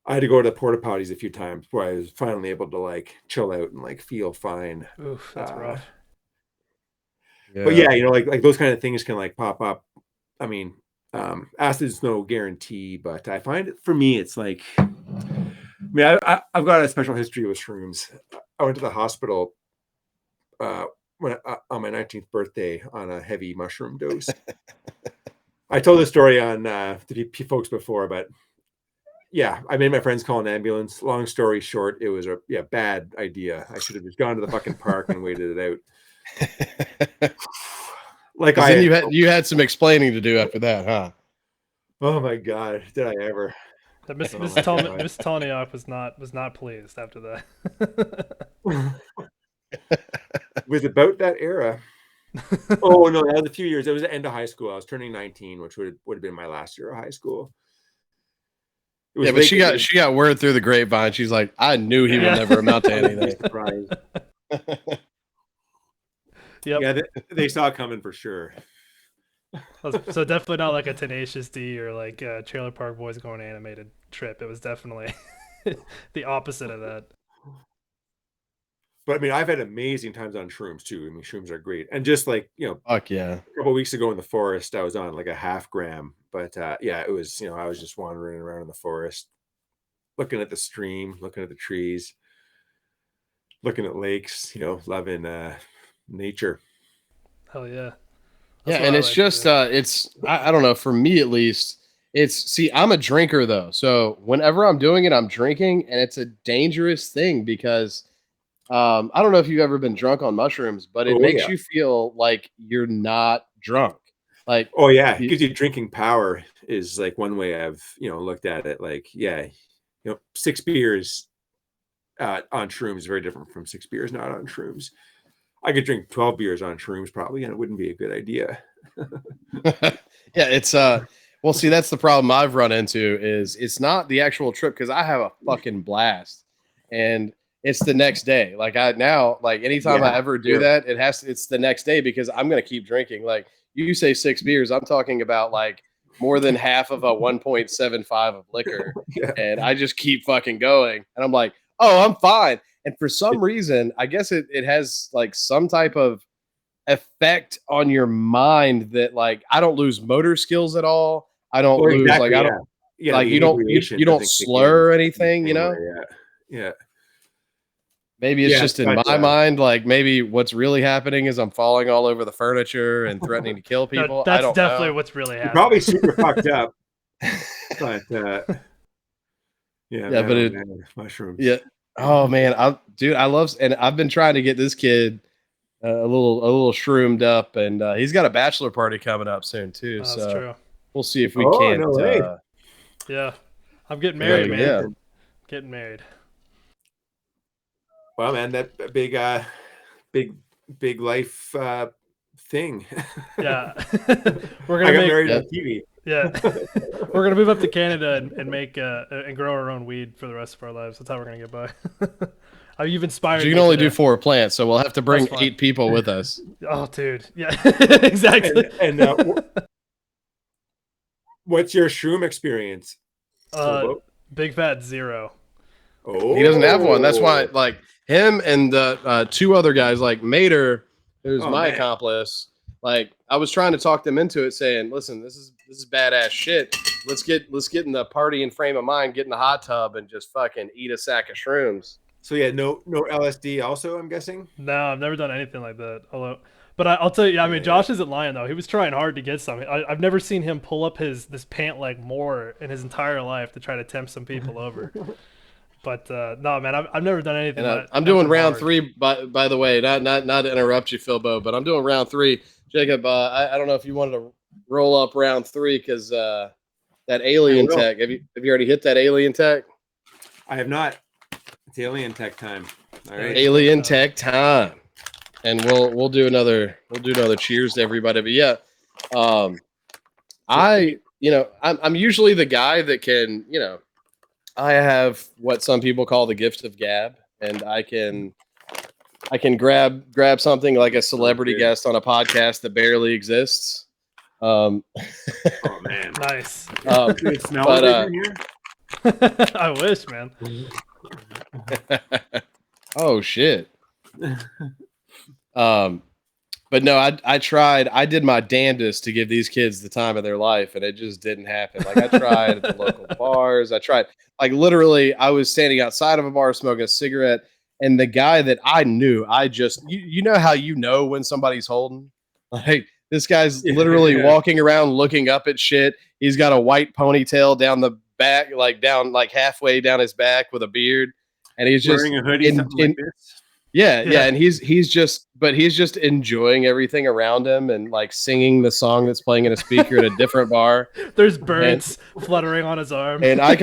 I had to go to the porta potties a few times before I was finally able to like chill out and like feel fine. Oof, that's rough. Yeah. But yeah, like those kind of things can like pop up. I mean, acid's no guarantee, but I find it, for me, it's like, I mean, I've got a special history with shrooms. I went to the hospital when on my 19th birthday on a heavy mushroom dose. I told this story on to folks before, but yeah, I made my friends call an ambulance. Long story short, it was a bad idea. I should have just gone to the fucking park and waited it out. Like you had some explaining to do after that, huh? Oh my god, did I ever? Miss Toniak was not pleased after that. It was about that era. Oh no, that was a few years. It was the end of high school. I was turning 19, which would have been my last year of high school. Yeah, but she got word through the grapevine. She's like, I knew he would never amount to anything. Yep. Yeah, they saw it coming for sure. So definitely not like a Tenacious D or like Trailer Park Boys going animated trip. It was definitely the opposite of that. But I mean, I've had amazing times on shrooms too. I mean, shrooms are great. And just like, fuck yeah. A couple of weeks ago in the forest, I was on like a half gram. But it was, I was just wandering around in the forest, looking at the stream, looking at the trees, looking at lakes, loving nature. Hell yeah. That's and it's just I don't know, for me at least, I'm a drinker though. So whenever I'm doing it, I'm drinking, and it's a dangerous thing because I don't know if you've ever been drunk on mushrooms, but it makes you feel like you're not drunk. Like, oh yeah, it gives you drinking power is like one way I've looked at it. Like 6 beers on shrooms is very different from 6 beers not on shrooms. I could drink 12 beers on shrooms probably, and it wouldn't be a good idea. Yeah, it's well, see, that's the problem I've run into is it's not the actual trip, because I have a fucking blast, and it's the next day. Like anytime I ever do that, it's the next day, because I'm gonna keep drinking. Like you say 6 beers, I'm talking about like more than half of a 1.75 of liquor, and I just keep fucking going, and I'm like, oh, I'm fine. And for some reason, I guess it has like some type of effect on your mind that like I don't lose motor skills at all. I don't lose like I don't like you don't slur or anything, Yeah. Maybe it's just in my mind, like maybe what's really happening is I'm falling all over the furniture and threatening to kill people. That's I don't definitely know. what's really happening. You're probably super fucked up. But mushrooms. Yeah. Oh man, I love, and I've been trying to get this kid a little shroomed up, and he's got a bachelor party coming up soon too. That's so true. We'll see if we can't. No way. Yeah, I'm getting married, man. Yeah. Getting married. Well, man, that big life thing. Yeah. We're I gonna got make married on TV. yeah. We're gonna move up to Canada and make and grow our own weed for the rest of our lives. That's how we're gonna get by. You've inspired You me can only today. do 4 plants, so we'll have to bring That's fine. 8 people with us. Oh, dude. Yeah. Exactly. And what's your shroom experience? Philbo? Big fat zero. Oh, He doesn't have one. That's why, like, him and the 2 other guys, like Mater, who's Oh, my man. accomplice. Like, I was trying to talk them into it, saying, "Listen, this is badass shit. Let's get in the party and frame of mind, get in the hot tub, and just fucking eat a sack of shrooms." So yeah, no LSD. Also, I'm guessing. No, I've never done anything like that. Although, but I'll tell you, I mean, Yeah. Josh isn't lying though. He was trying hard to get some. I've never seen him pull up this pant leg more in his entire life to try to tempt some people over. But no, man, I've never done anything. And I'm doing round hard. 3. By the way, not to interrupt you, Philbo, but I'm doing round 3. Jacob, I don't know if you wanted to roll up round 3 because that alien tech. Have you already hit that alien tech? I have not. It's alien tech time. All right. Alien tech time, and we'll do another cheers to everybody. But yeah, I'm usually the guy that can, I have what some people call the gift of gab, and I can grab something like a celebrity guest on a podcast that barely exists. Oh man, nice. It smells in here. I wish, man. Oh shit. But no, I tried. I did my damnedest to give these kids the time of their life, and it just didn't happen. Like, I tried at the local bars. I tried, like, literally, I was standing outside of a bar smoking a cigarette, and the guy that I knew, you know how you know when somebody's holding? Like, this guy's literally walking around looking up at shit. He's got a white ponytail down the back, like halfway down his back with a beard, and he's just wearing a hoodie, something like this. Yeah, and he's just enjoying everything around him and like singing the song that's playing in a speaker at a different bar. There's birds fluttering on his arm. And I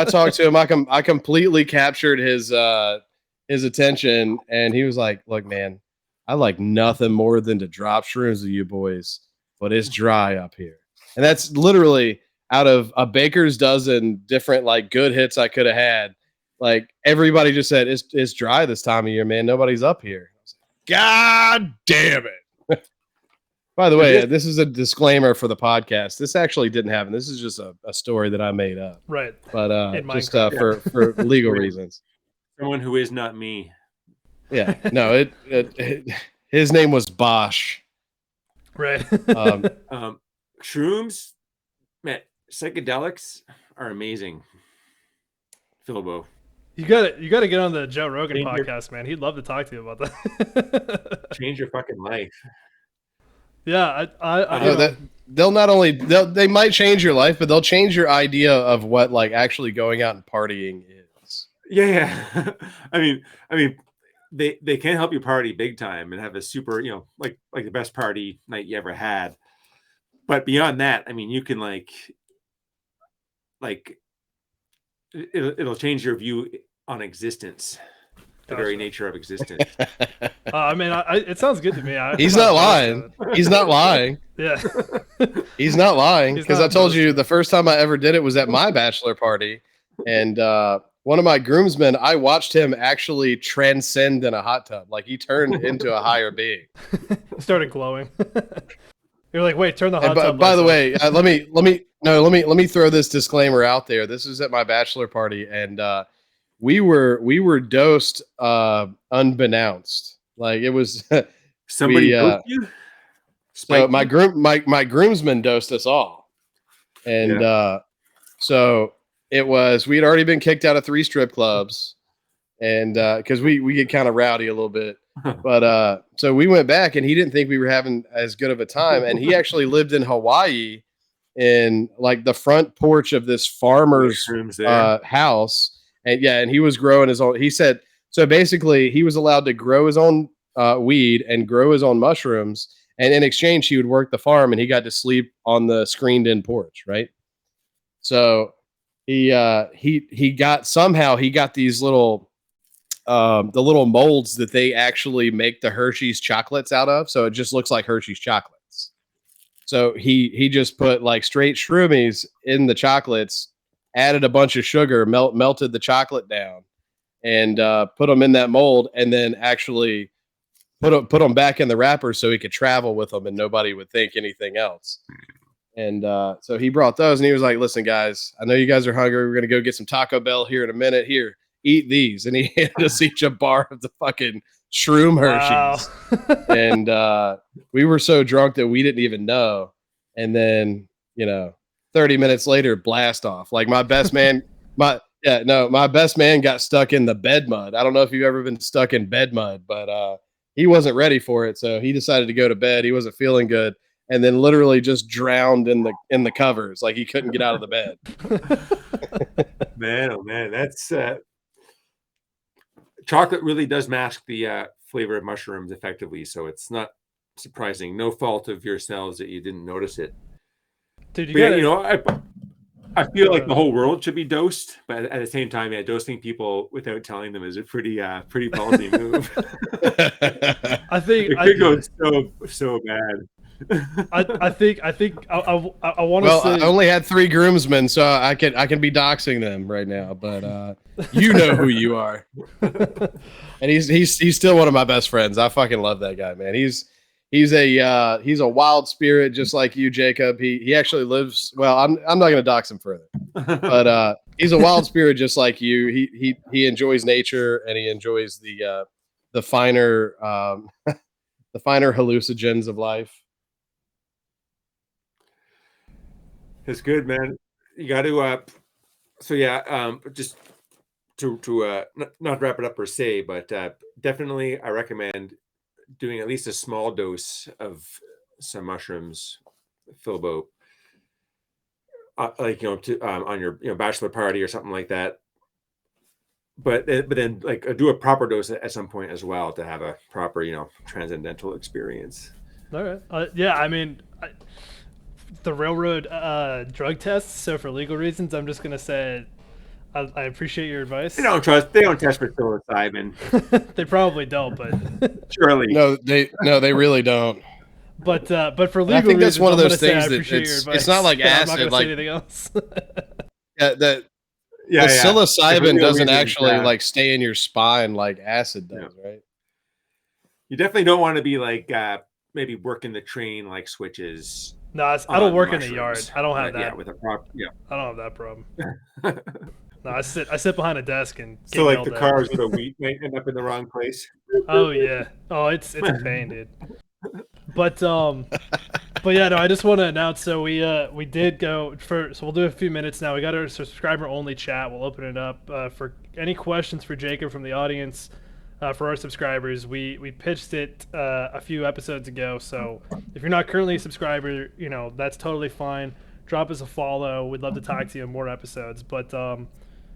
talked to him. I completely captured his attention, and he was like, "Look, man, I like nothing more than to drop shrooms with you boys, but it's dry up here." And that's literally out of a baker's dozen different like good hits I could have had. Like, everybody just said, it's dry this time of year, man. Nobody's up here. I was like, God damn it. By the way, this is a disclaimer for the podcast. This actually didn't happen. This is just a story that I made up. Right. But just for legal reasons. Someone who is not me. Yeah. No, his name was Bosch. Right. Shrooms, man, psychedelics are amazing. Philbo. You gotta get on the Joe Rogan podcast, man. He'd love to talk to you about that. Change your fucking life. Yeah, they might change your life, but they'll change your idea of what like actually going out and partying is. Yeah. I mean, they can help you party big time and have a super, like the best party night you ever had. But beyond that, I mean, you can like it'll change your view on existence, the very nature of existence. I mean, it sounds good to me. He's not lying. He's not lying. Yeah. He's not lying, because I told you the first time I ever did it was at my bachelor party, and one of my groomsmen, I watched him actually transcend in a hot tub. Like, he turned into a higher being. He started glowing. You're like, wait, turn the hot tub. By the way, let me throw this disclaimer out there. This was at my bachelor party, and we were dosed unbeknownst. Like, it was somebody dosed you? So my groomsmen dosed us all, and so it was, we had already been kicked out of 3 strip clubs, and because we get kind of rowdy a little bit. But so we went back, and he didn't think we were having as good of a time, and he actually lived in Hawaii in like the front porch of this farmer's house, and he was growing his own. He said, so basically he was allowed to grow his own weed and grow his own mushrooms, and in exchange he would work the farm, and he got to sleep on the screened in porch, right? So he got these little the little molds that they actually make the Hershey's chocolates out of. So it just looks like Hershey's chocolates. So he just put like straight shroomies in the chocolates, added a bunch of sugar, melted the chocolate down, and put them in that mold, and then actually put them back in the wrapper so he could travel with them and nobody would think anything else. And so he brought those, and he was like, "Listen, guys, I know you guys are hungry. We're gonna go get some Taco Bell here in a minute. Here, eat these." And he handed us each a bar of the fucking shroom Hershey's. Wow. And we were so drunk that we didn't even know. And then, 30 minutes later, blast off. Like my best man, my best man got stuck in the bed mud. I don't know if you've ever been stuck in bed mud, but he wasn't ready for it, so he decided to go to bed. He wasn't feeling good, and then literally just drowned in the covers. Like he couldn't get out of the bed. Man, oh man, that's chocolate really does mask the flavor of mushrooms effectively, so it's not surprising. No fault of yourselves that you didn't notice it. Dude, you But, gotta, I feel like the whole world should be dosed, but at the same time, dosing people without telling them is a pretty ballsy move. I think It could go so bad. I think I want to Well, say I only had 3 groomsmen, so I can be doxing them right now. But you know who you are, and he's still one of my best friends. I fucking love that guy, man. He's a wild spirit, just like you, Jacob. He actually lives. Well, I'm not going to dox him further, but he's a wild spirit, just like you. He enjoys nature, and he enjoys the finer the finer hallucinogens of life. It's good, man. You got to. So yeah, just to not wrap it up per se, but definitely I recommend doing at least a small dose of some mushrooms, Philbo, like on your bachelor party or something like that. But then like do a proper dose at some point as well to have a proper transcendental experience. all right. Yeah, I mean, the railroad drug tests. So for legal reasons, I'm just gonna say I appreciate your advice. They don't test for psilocybin. They probably don't, but Surely. No, they really don't. but for legal I think that's reasons, one of I'm those gonna say I things that appreciate your advice. it's not like I'm not acid. gonna Like say anything else. the Yeah, psilocybin real doesn't reasons, actually yeah. like stay in your spine like acid does, right? You definitely don't want to be like maybe working the train like switches. No, I don't work in the mushrooms. yard. I don't have that. Yeah, with a prop. Yeah. I don't have that problem. No, I sit behind a desk and get So like yelled the at. cars with a wheat might end up in the wrong place. Oh yeah. Oh, it's a pain, dude. But yeah, no, I just want to announce. So we did go for. So we'll do a few minutes now. We got our subscriber only chat. We'll open it up for any questions for Jacob from the audience. For our subscribers, we pitched it a few episodes ago. So if you're not currently a subscriber, that's totally fine. Drop us a follow. We'd love to talk to you in more episodes. But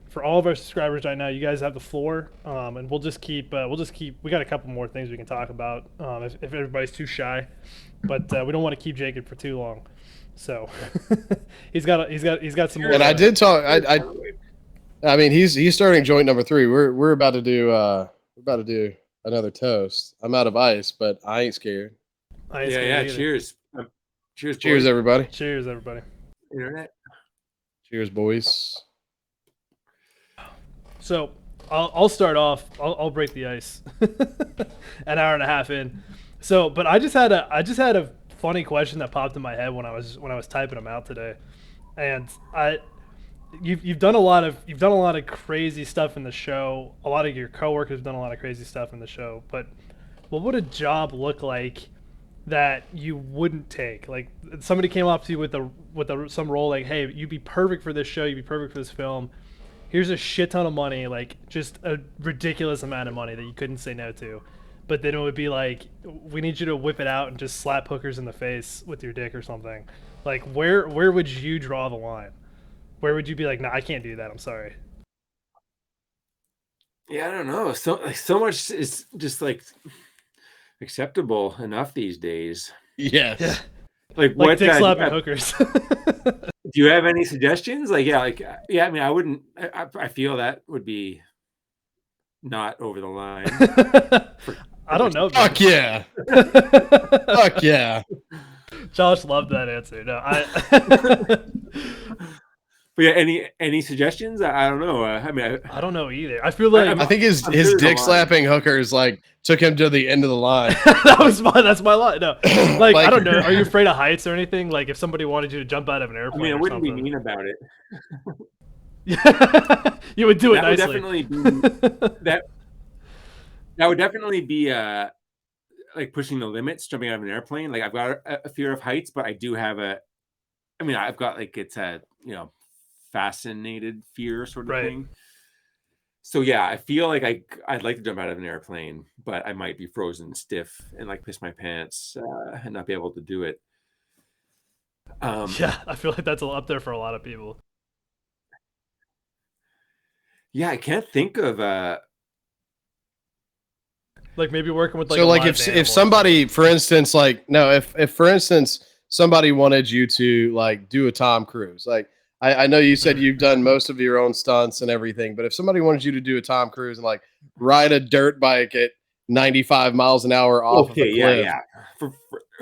for all of our subscribers right now, you guys have the floor, and we'll just keep. We got a couple more things we can talk about if everybody's too shy, but we don't want to keep Jacob for too long. So he's got some more. And I did talk. I mean, he's starting joint number 3. We're about to do another toast. I'm out of ice, but I ain't scared. Yeah. Cheers. Cheers. Cheers, boys. everybody. Cheers, everybody. Internet. Cheers, boys. So I'll start off. I'll break the ice. An hour and a half in. So, but I just had a funny question that popped in my head when I was typing them out today, and you've done a lot of crazy stuff in the show. A lot of your coworkers have done a lot of crazy stuff in the show. But what would a job look like that you wouldn't take? Like somebody came up to you with some role, like, hey, you'd be perfect for this show. You'd be perfect for this film. Here's a shit ton of money, like just a ridiculous amount of money that you couldn't say no to. But then it would be like, we need you to whip it out and just slap hookers in the face with your dick or something. Like, where would you draw the line? Where would you be like, no, I can't do that. I'm sorry. Yeah, I don't know. So much is just like acceptable enough these days. Yes. Yeah. Like Like what? dick slapping hookers. Do you have any suggestions? Like, yeah. I mean, I wouldn't. I feel that would be not over the line. I don't know. Fuck yeah. Fuck yeah. Josh loved that answer. No, But yeah, any suggestions? I don't know. I mean, I don't know either. I feel like I think his I'm sure there's a dick line. slapping hookers like took him to the end of the line. that's my line. No, like I Like- don't know. Are you afraid of heights or anything? Like if somebody wanted you to jump out of an I airplane mean, I or wouldn't be something, mean about it. you would do it That would nicely. definitely be that. That would definitely be like pushing the limits, jumping out of an airplane. Like I've got a fear of heights, but I do have a. I mean, I've got like it's a fascinated fear sort of Right. thing. So yeah, I feel like I'd like to jump out of an airplane, but I might be frozen stiff and like piss my pants and not be able to do it. Yeah, I feel like that's up there for a lot of people. Yeah, I can't think of Like maybe working with like so a like live if animal or somebody, for instance, like no, if for instance somebody wanted you to like do a Tom Cruise, like I know you said you've done most of your own stunts and everything, but if somebody wanted you to do a Tom Cruise and like ride a dirt bike at 95 miles an hour off of a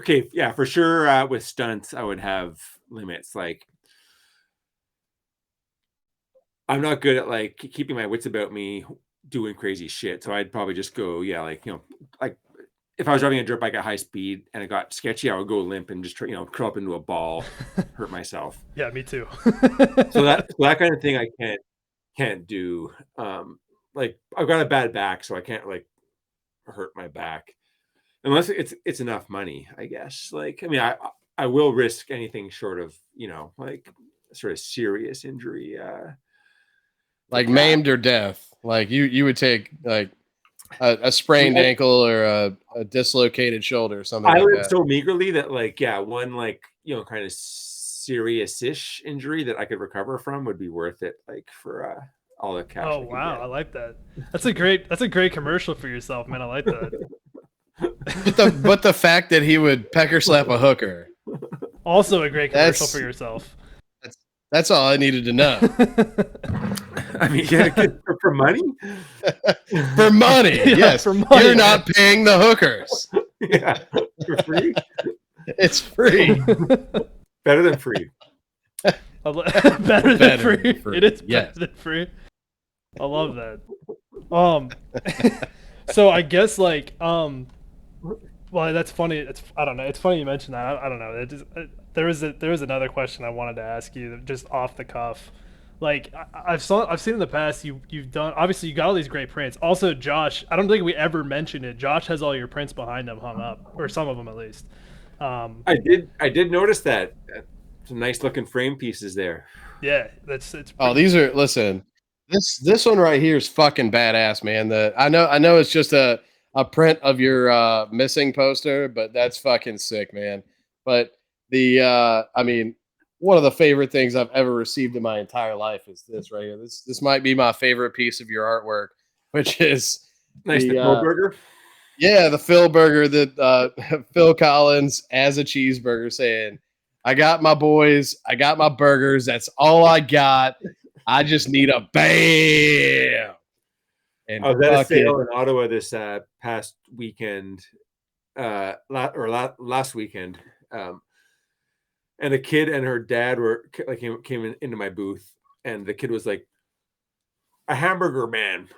cliff, for sure. With stunts, I would have limits. Like I'm not good at like keeping my wits about me doing crazy shit. So I'd probably just go, like if I was driving a dirt bike at high speed and it got sketchy, I would go limp and just curl up into a ball, hurt myself. Yeah, me too. So that kind of thing I can't do. Like I've got a bad back, so I can't like hurt my back unless it's enough money, I guess. Like I mean, I will risk anything short of like sort of serious injury. like maimed or death, like you would take like a sprained ankle or a dislocated shoulder or something I like live that. so meagerly that like one like kind of serious-ish injury that I could recover from would be worth it, like for all the cash. Oh wow, I like that. That's a great commercial for yourself, man. I like that. But the fact that he would pecker slap a hooker, Also a great commercial for yourself. That's all I needed to know. I mean, for money? For money, Yeah, yes. for money, You're not paying the hookers. Yeah, for free? It's free. Better than free. Better than free. It is better Yes. than free. I love that. So I guess like well, that's funny. I don't know. It's funny you mentioned that. I don't know. There was another question I wanted to ask you just off the cuff. Like I've seen in the past you've done, obviously you got all these great prints. Also, Josh, I don't think we ever mentioned it. Josh has all your prints behind him hung up, or some of them at least. I did notice that. Some nice looking frame pieces there. Yeah, it's. Oh, these are listen. This one right here is fucking badass, man. I know it's just a print of your missing poster, but that's fucking sick, man. But I mean, one of the favorite things I've ever received in my entire life is this right here. This might be my favorite piece of your artwork, which is Nice, the burger. Yeah, the Phil burger that Phil Collins as a cheeseburger saying, I got my boys, I got my burgers, that's all I got. I just need a bam. And I was at a sale in Ottawa this past weekend, last weekend, and a kid and her dad came into my booth, and the kid was like, "A hamburger man,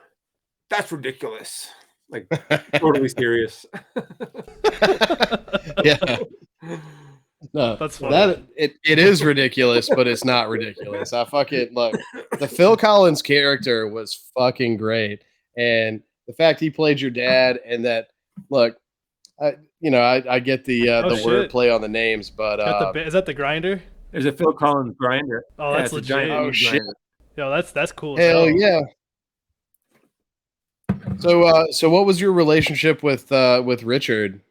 that's ridiculous." Like totally serious. Yeah. No, that's funny. It is ridiculous, but it's not ridiculous. I fucking look. The Phil Collins character was fucking great, and the fact he played your dad, and that look, I get the wordplay on the names, but is that the grinder? There's a Phil Collins grinder. Oh, that's legit. Giant oh shit! grinder. Yo, that's cool. Hell yeah! So what was your relationship with Richard?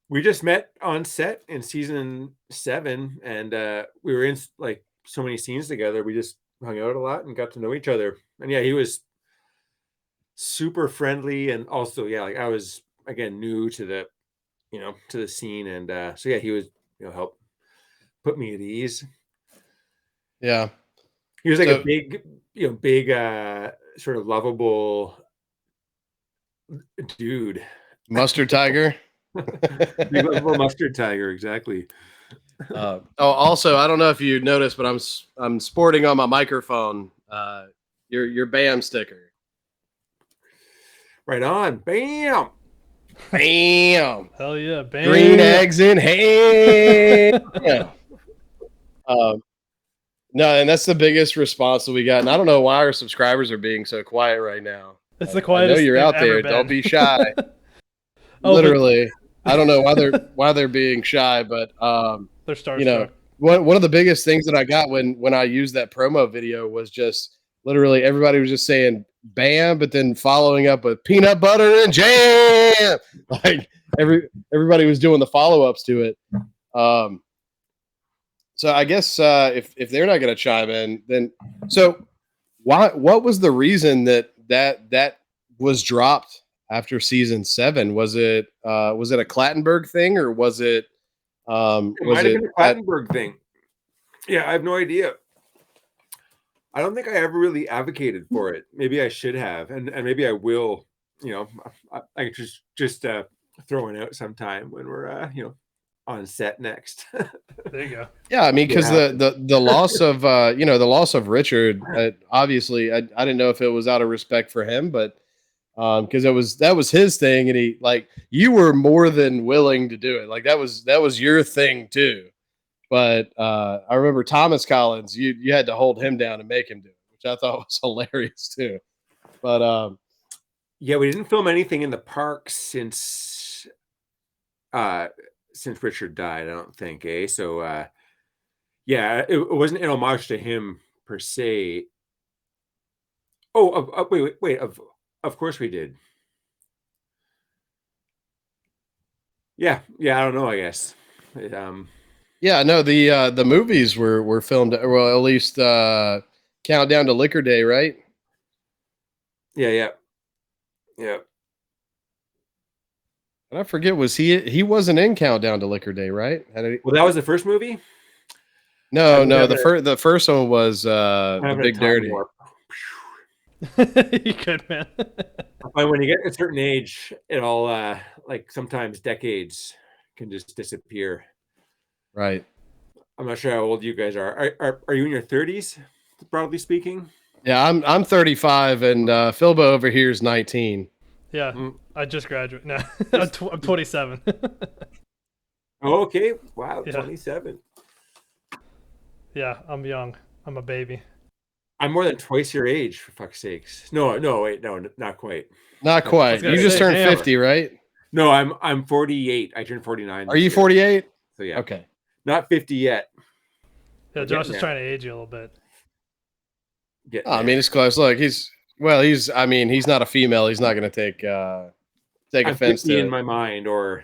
We just met on set in season 7, and we were in like so many scenes together. We just hung out a lot and got to know each other. And yeah, he was super friendly, and also like I was again new to the to the scene, and so yeah, he was help put me at ease. Yeah, he was like a big big sort of lovable Dude. Mustard Tiger. Big little mustard tiger, exactly. Also, I don't know if you noticed, but I'm sporting on my microphone your BAM sticker. Right on. Bam. Bam. Hell yeah, bam. Green eggs in ham. Yeah. No, and that's the biggest response that we got. And I don't know why our subscribers are being so quiet right now. It's the I know quietest you're they've out ever there. been. Don't be shy. Oh, Literally, I don't know why they're being shy, but they're starstruck. you know, one of the biggest things that I got when I used that promo video was just literally everybody was just saying "bam," but then following up with peanut butter and jam. Like everybody was doing the follow ups to it. So I guess if they're not going to chime in, then so what was the reason that was dropped after season 7? Was it a Clattenburg thing, or was it It might have been a Clattenburg thing. Yeah, I have no idea. I don't think I ever really advocated for it. Maybe I should have, and maybe I will. You know, I just throw it out sometime when we're on set next. There you go. Yeah, I mean, because the loss of the loss of Richard, obviously, I didn't know if it was out of respect for him, but because that was his thing, and he you were more than willing to do it. Like that was your thing too. But I remember Thomas Collins, you had to hold him down and make him do it, which I thought was hilarious too. But yeah, we didn't film anything in the park since Richard died, I don't think, so yeah, it wasn't an homage to him per se. Oh, wait, of course we did. Yeah, I don't know, I guess. yeah, no, the movies were filmed, well, at least Countdown to Liquor Day, right? Yeah. And I forget, was he wasn't in Countdown to Liquor Day, right? Well, that was the first movie? No, the first one was The Big Dirty. You could, man. But when you get a certain age, it all sometimes decades can just disappear. Right. I'm not sure how old you guys are. Are you in your 30s, broadly speaking? Yeah, I'm 35, and Philbo over here is 19. Yeah, I just graduated. No, I'm 27. Oh, okay. Wow, Yeah. 27. Yeah, I'm young. I'm a baby. I'm more than twice your age, for fuck's sakes. No, wait, no, not quite. Not quite. You just turned 50, right? No, I'm 48. I turned 49. Are you 48? So yeah. Okay. Not 50 yet. Yeah, Josh is trying to age you a little bit. I mean, it's close. Look, he's not a female. He's not going to take offense to in my mind, or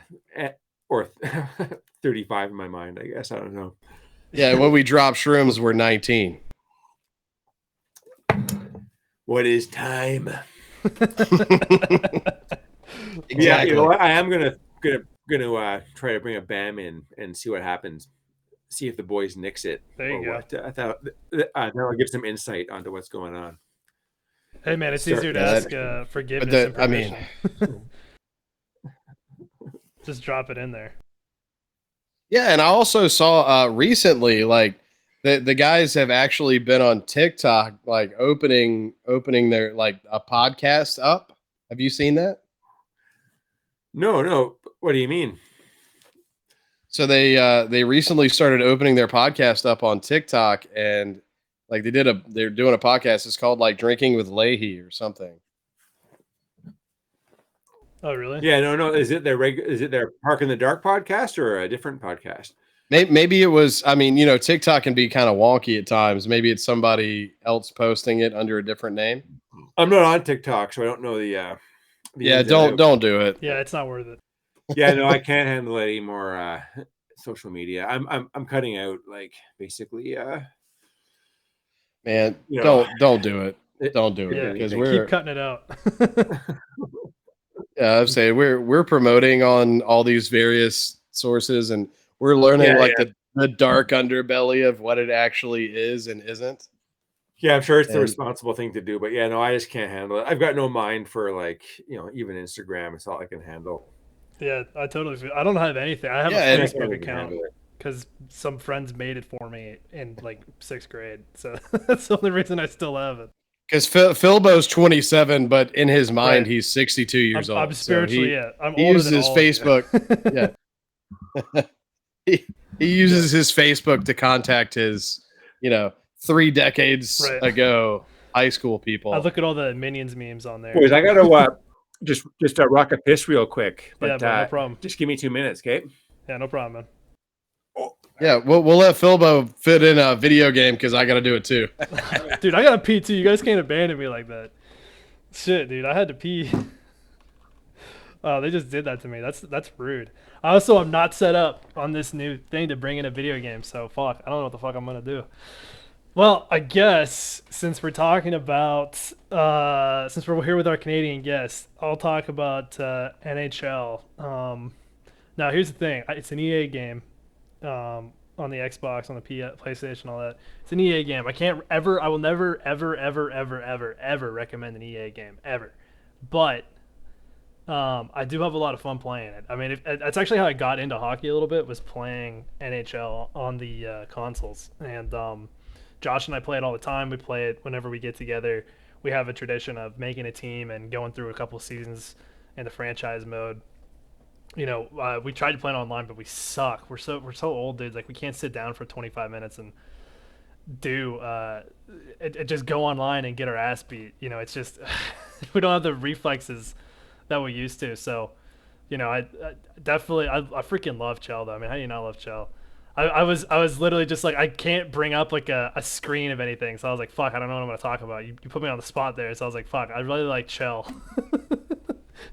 35 in my mind, I guess. I don't know. Yeah, when we drop shrooms, we're 19. What is time? Exactly. Yeah, you know what? I am gonna try to bring a BAM in and see what happens. See if the boys nix it. There you go. What. I thought that'll give some insight onto what's going on. Hey man, it's easier to ask forgiveness and permission. Just drop it in there. Yeah, and I also saw recently, like the guys have actually been on TikTok, like opening their a podcast up. Have you seen that? No. What do you mean? So they recently started opening their podcast up on TikTok, and they're doing a podcast. It's called Drinking with Leahy or something. Oh really? Yeah, no. Is it their Park in the Dark podcast or a different podcast? Maybe it was. I mean, TikTok can be kind of wonky at times. Maybe it's somebody else posting it under a different name. I'm not on TikTok, so I don't know the yeah, don't do it. Yeah, it's not worth it. Yeah, no, I can't handle any more social media. I'm cutting out basically. Man, don't do it. Don't do it because keep cutting it out. Yeah, I'm saying we're promoting on all these various sources, and we're learning the dark underbelly of what it actually is and isn't. Yeah, I'm sure it's the And responsible thing to do, but yeah, no, I just can't handle it. I've got no mind for like, even Instagram. It's all I can handle. Yeah, I totally feel. I don't have anything. I have a yeah, I and can't Facebook even account handle it. because some friends made it for me in like 6th grade. So that's the only reason I still have it. because Philbo's 27, but in his mind Right. he's 62 years I'm old. So spiritually, yeah. I'm he older than uses all of you. Facebook. Yeah, he, he uses his Facebook to contact his, 3 decades Right. ago high school I people. look at all the Minions memes on there. Boys, I gotta just rock a piss real quick, Yeah, but bro, no problem. just give me 2 minutes, okay? Yeah, no problem, man. Yeah, we'll let Philbo fit in a video game because I got to do it too. Dude, I gotta pee too. You guys can't abandon me like that. Shit, dude, I had to pee. Oh, they just did that to me. That's rude. I also am not set up on this new thing to bring in a video game, so fuck. I don't know what the fuck I'm gonna do. Well, I guess since we're talking about since we're here with our Canadian guest, I'll talk about NHL. Now here's the thing. It's an EA game. On the Xbox, on the PlayStation, all that. It's an EA game. I will never, ever recommend an EA game, ever. But I do have a lot of fun playing it. I mean, that's actually how I got into hockey a little bit, was playing NHL on the consoles. And Josh and I play it all the time. We play it whenever we get together. We have a tradition of making a team and going through a couple seasons in the franchise mode. We tried to play it online, but we suck. We're so old, dudes. Like, we can't sit down for 25 minutes and just go online and get our ass beat. It's just we don't have the reflexes that we used to. So, I definitely I freaking love Chell though. I mean, how do you not love Chell? I was literally just like, I can't bring up like a screen of anything. So I was like, fuck, I don't know what I'm gonna talk about. You put me on the spot there. So I was like, fuck, I really like Chell.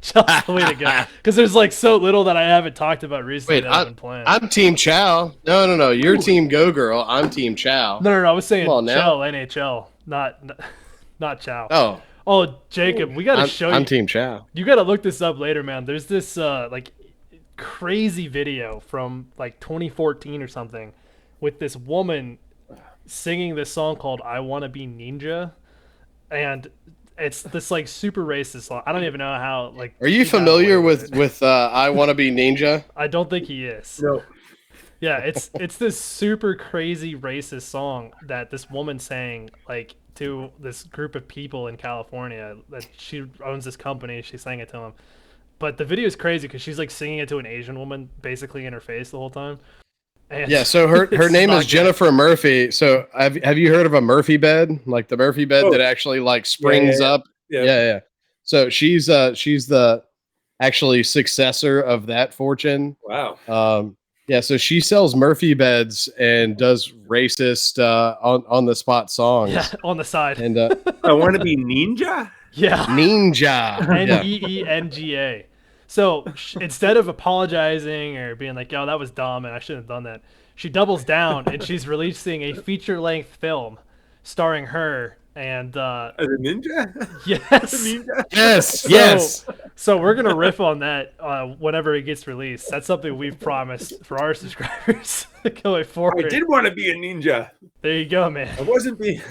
Chell's the way to go, because there's like so little that I haven't talked about recently that I've been playing. I'm Team Chow. No. You're Team Go Girl. I'm Team Chow. No. I was saying Chell, NHL, not Chow. Oh, Jacob, we gotta show you. I'm Team Chow. You gotta look this up later, man. There's this like crazy video from like 2014 or something, with this woman singing this song called "I Wanna Be Ninja," and it's this like super racist song. I don't even know how. Like, are you familiar with "I Want to Be Ninja"? I don't think he is. No. Yeah, it's this super crazy racist song that this woman sang like to this group of people in California, that she owns this company. She sang it to them, but the video is crazy because she's like singing it to an Asian woman basically in her face the whole time. And yeah, so her name is Jennifer Murphy. So have you heard of a Murphy bed? Like the Murphy bed that actually like springs up? Yeah. So she's the actually successor of that fortune. Wow. Yeah, so she sells Murphy beds and does racist on the spot songs. Yeah, on the side. And I want to be ninja. Yeah. Ninja. Nenga. So instead of apologizing or being like, yo, that was dumb and I shouldn't have done that, she doubles down and she's releasing a feature-length film starring her and as a ninja. Yes. Yes. So we're gonna riff on that whenever it gets released. That's something we've promised for our subscribers going forward. I did want to be a ninja. There you go, man. I wasn't being,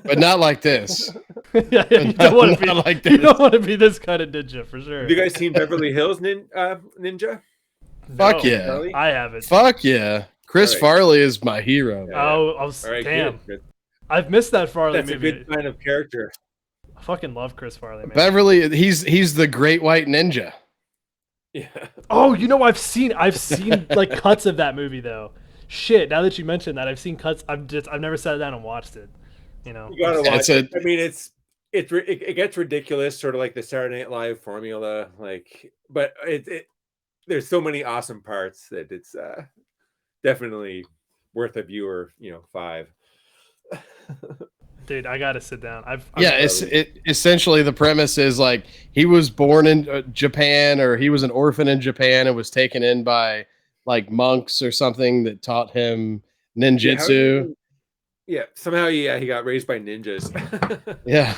but not like this. Yeah, you don't want to be like this. You don't want to be this kind of ninja for sure. Have you guys seen Beverly Hills Ninja? Fuck yeah. I haven't. Fuck yeah. Chris Farley is my hero. Yeah. Oh, damn. Good. I've missed that Farley movie. That's a good kind of character. I fucking love Chris Farley, man. Beverly, he's the Great White Ninja. Yeah. Oh, I've seen like cuts of that movie though. Shit, now that you mentioned that, I've seen cuts. I've never sat down and watched it. You gotta watch it. I mean, it gets ridiculous, sort of like the Saturday Night Live formula, like, but there's so many awesome parts that it's definitely worth a viewer, 5. Dude, I gotta sit down. Essentially the premise is like he was born in Japan, or he was an orphan in Japan and was taken in by like monks or something that taught him ninjutsu. Somehow he got raised by ninjas. Yeah.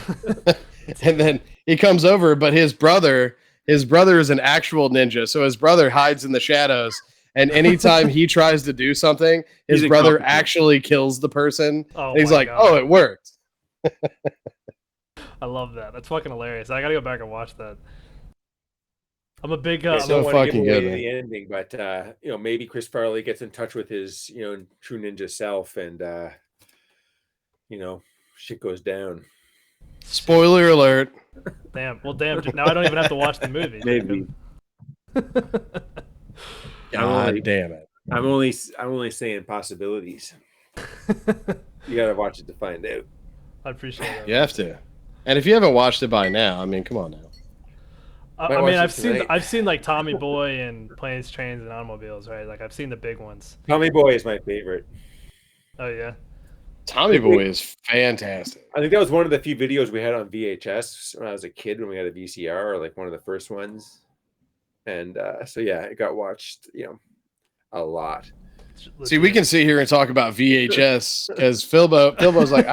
And then he comes over, but his brother is an actual ninja, so his brother hides in the shadows. And anytime he tries to do something, his brother actually kills the person. And he's like, God. Oh, it worked. I love that. That's fucking hilarious. I gotta go back and watch that. I'm a big. I I'm don't so want to give fucking away good, the ending, but maybe Chris Farley gets in touch with his, true ninja self, and shit goes down. Spoiler alert. Damn. Well, damn. Dude, now I don't even have to watch the movie. Maybe. God damn it. I'm only saying possibilities. You gotta watch it to find out. I appreciate that. You have to. And if you haven't watched it by now, I mean, come on now. I Might mean, watch it I've tonight. seen like Tommy Boy and Planes, Trains, and Automobiles, right? Like I've seen the big ones. Tommy Boy is my favorite. Oh yeah. Tommy Boy is fantastic. I think that was one of the few videos we had on VHS when I was a kid, when we had a VCR, or like one of the first ones. And so yeah, it got watched, a lot. See, we can sit here and talk about VHS because Philbo's like,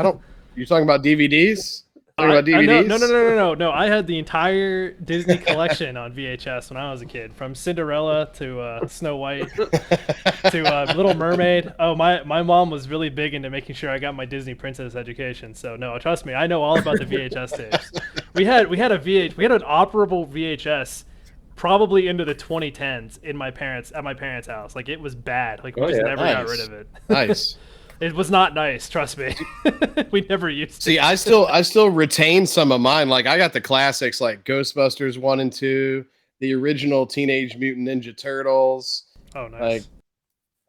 you're talking about DVDs? Talking about DVDs? No. I had the entire Disney collection on VHS when I was a kid, from Cinderella to Snow White to Little Mermaid. Oh, my mom was really big into making sure I got my Disney princess education. So no, trust me, I know all about the VHS tapes. We had an operable VHS probably into the 2010s at my parents' house. Like, it was bad. Like, we never got rid of it. Nice. It was not nice, trust me. We never used it. See, I still retain some of mine. Like, I got the classics like Ghostbusters 1 and 2, the original Teenage Mutant Ninja Turtles. Oh, nice.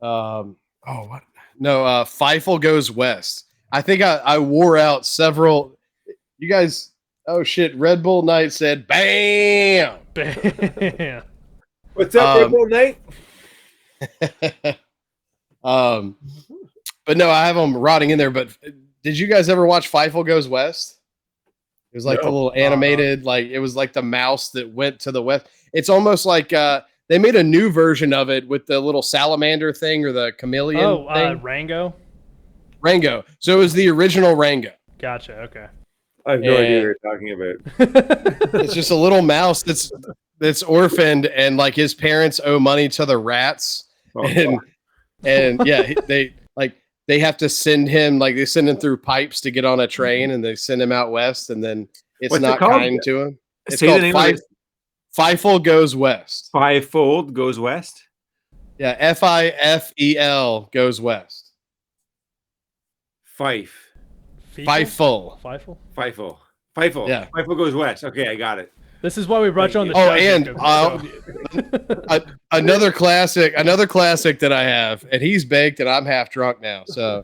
Like, what? No, Feifel Goes West. I think I wore out several. You guys, oh shit! Red Bull Knight said, "Bam, bam." What's up, Red Bull Knight? But no, I have them rotting in there. But did you guys ever watch Feifel Goes West? It was like the little animated, like it was like the mouse that went to the west. It's almost like they made a new version of it with the little salamander thing or the chameleon thing. Rango. Rango. So it was the original Rango. Gotcha. Okay. I have no idea what you're talking about. It's just a little mouse that's orphaned, and like his parents owe money to the rats, and yeah, they have to send him, like they send him through pipes to get on a train, and they send him out west, and then it's not kind to him. It's called Feifel Goes West. Fivefold Goes West. Yeah, Fifel goes west. Feifel. Feifel. Yeah. Feifel Goes West. Okay, I got it. This is why we brought you on the show. And another classic that I have, and he's baked, and I'm half drunk now. So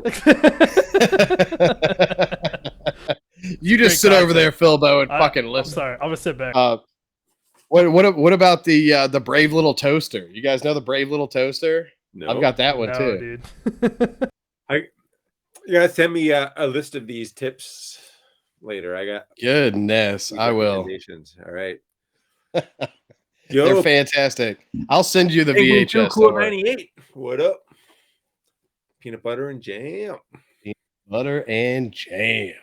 you just sit over there, Philbo, and fucking listen. I'm sorry, I'm gonna sit back. What about the Brave Little Toaster? You guys know the Brave Little Toaster? No. I've got that one too. Dude. You gotta send me a list of these tips later. I got goodness. I will. All right. They're fantastic. I'll send you the VHS. Cool 98. What up? Peanut butter and jam. Peanut butter and jam.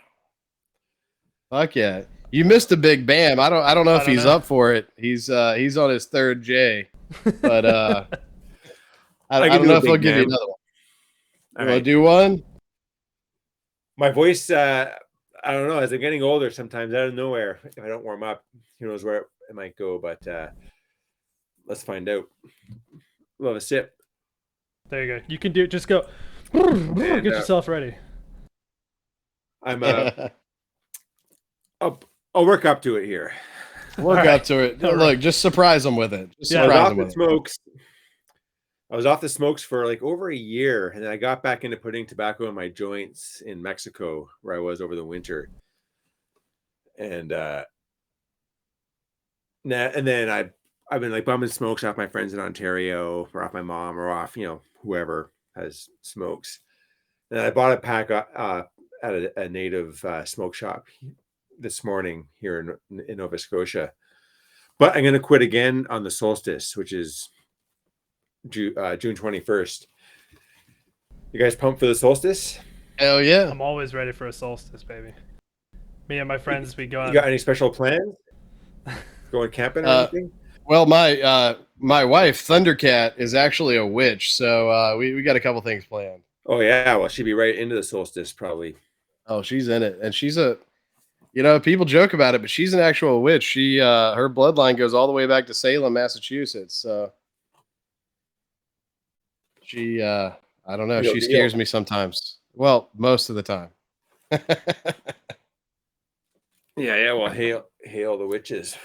Fuck yeah. You missed a Big Bam. I don't know if he's up for it. He's on his third J. But I don't know if I'll give you another one. You want to do one? My voice, I don't know. As I'm getting older, sometimes out of nowhere, if I don't warm up, who knows where it might go. But let's find out. We'll have a sip. There you go. You can do it. Just go. Get yourself ready. I'm. I'll work up to it here. Work up to it. Look, just surprise them with it. Just surprise them with smokes. I was off the smokes for like over a year, and then I got back into putting tobacco in my joints in Mexico, where I was over the winter. And then I've been like bumming smokes off my friends in Ontario, or off my mom, or off whoever has smokes. And I bought a pack at a native smoke shop this morning here in Nova Scotia. But I'm going to quit again on the solstice, which is June 21st. You guys pumped for the solstice? Hell yeah. I'm always ready for a solstice, baby. Me and my friends, we go out. You got any special plans? Going camping or anything? Well, my wife, Thundercat, is actually a witch, so we got a couple things planned. Oh yeah, well she'd be right into the solstice probably. Oh, she's in it, and she's a. People joke about it, but she's an actual witch. She her bloodline goes all the way back to Salem, Massachusetts. So she I don't know. Real She deal. scares me sometimes. Well, most of the time. Yeah. Well, hail the witches.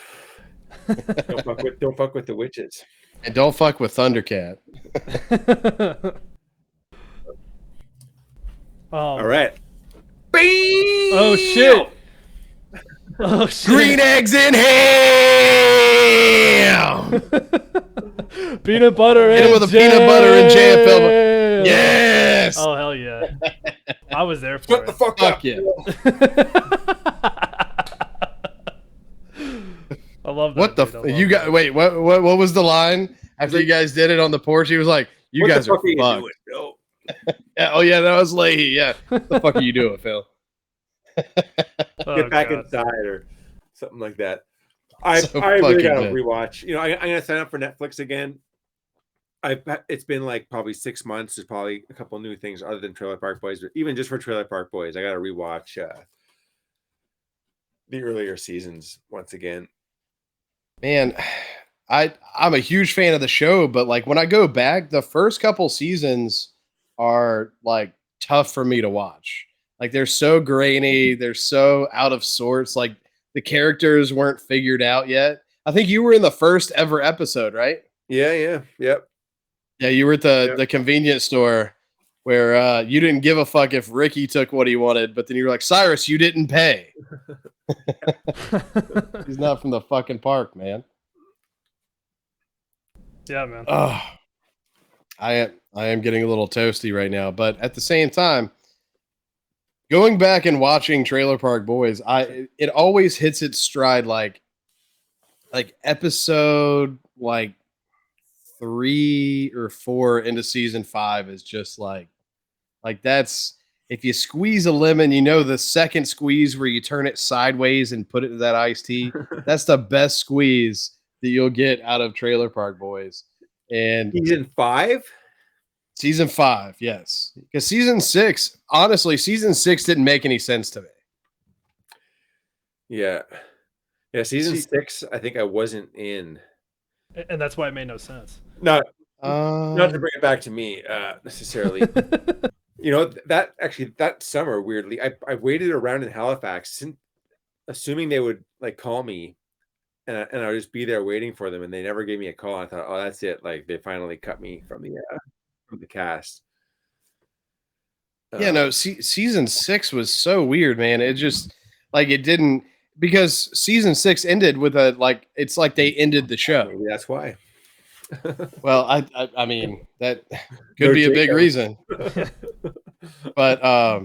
Don't fuck with the witches. And don't fuck with Thundercat. All right. Oh shit! Oh shit! Green eggs in ham. Peanut butter Hit and him with a jam. peanut butter and jam, Phil. Yes. Oh hell yeah! I was there for Shut the fuck up. Yeah. I love that. What the? You got? Wait. What was the line after you guys did it on the porch? He was like, "You guys are fucked." No. Yeah, oh yeah, that was Leahy. Yeah. What the fuck are you doing, Phil? Get back inside or something like that. I really gotta rewatch. I'm gonna sign up for Netflix again. It's been like probably 6 months. There's probably a couple new things other than Trailer Park Boys, but even just for Trailer Park Boys, I gotta rewatch the earlier seasons once again. Man, I'm a huge fan of the show, but like when I go back, the first couple seasons are like tough for me to watch. Like they're so grainy, they're so out of sorts. Like the characters weren't figured out yet. I think you were in the first ever episode, right? Yep. Yeah, you were at the convenience store where you didn't give a fuck if Ricky took what he wanted, but then you were like, Cyrus, you didn't pay. He's not from the fucking park, man. Yeah, man. Oh, I am getting a little toasty right now, but at the same time, going back and watching Trailer Park Boys, it always hits its stride like episode like 3 or 4 into season 5 is just like that's if you squeeze a lemon, the second squeeze where you turn it sideways and put it in that iced tea, that's the best squeeze that you'll get out of Trailer Park Boys. And season 5? Season 5, yes. Because season 6 didn't make any sense to me. Yeah. Season 6, I think I wasn't in. And that's why it made no sense. Not to bring it back to me necessarily. That summer, weirdly, I waited around in Halifax, assuming they would like call me, and I would just be there waiting for them, and they never gave me a call. I thought, oh, that's it. Like they finally cut me from the cast. Season 6 was so weird, man. It just like it didn't, because season 6 ended with it's like they ended the show. Maybe that's why. Well, I mean that could be a big reason. But I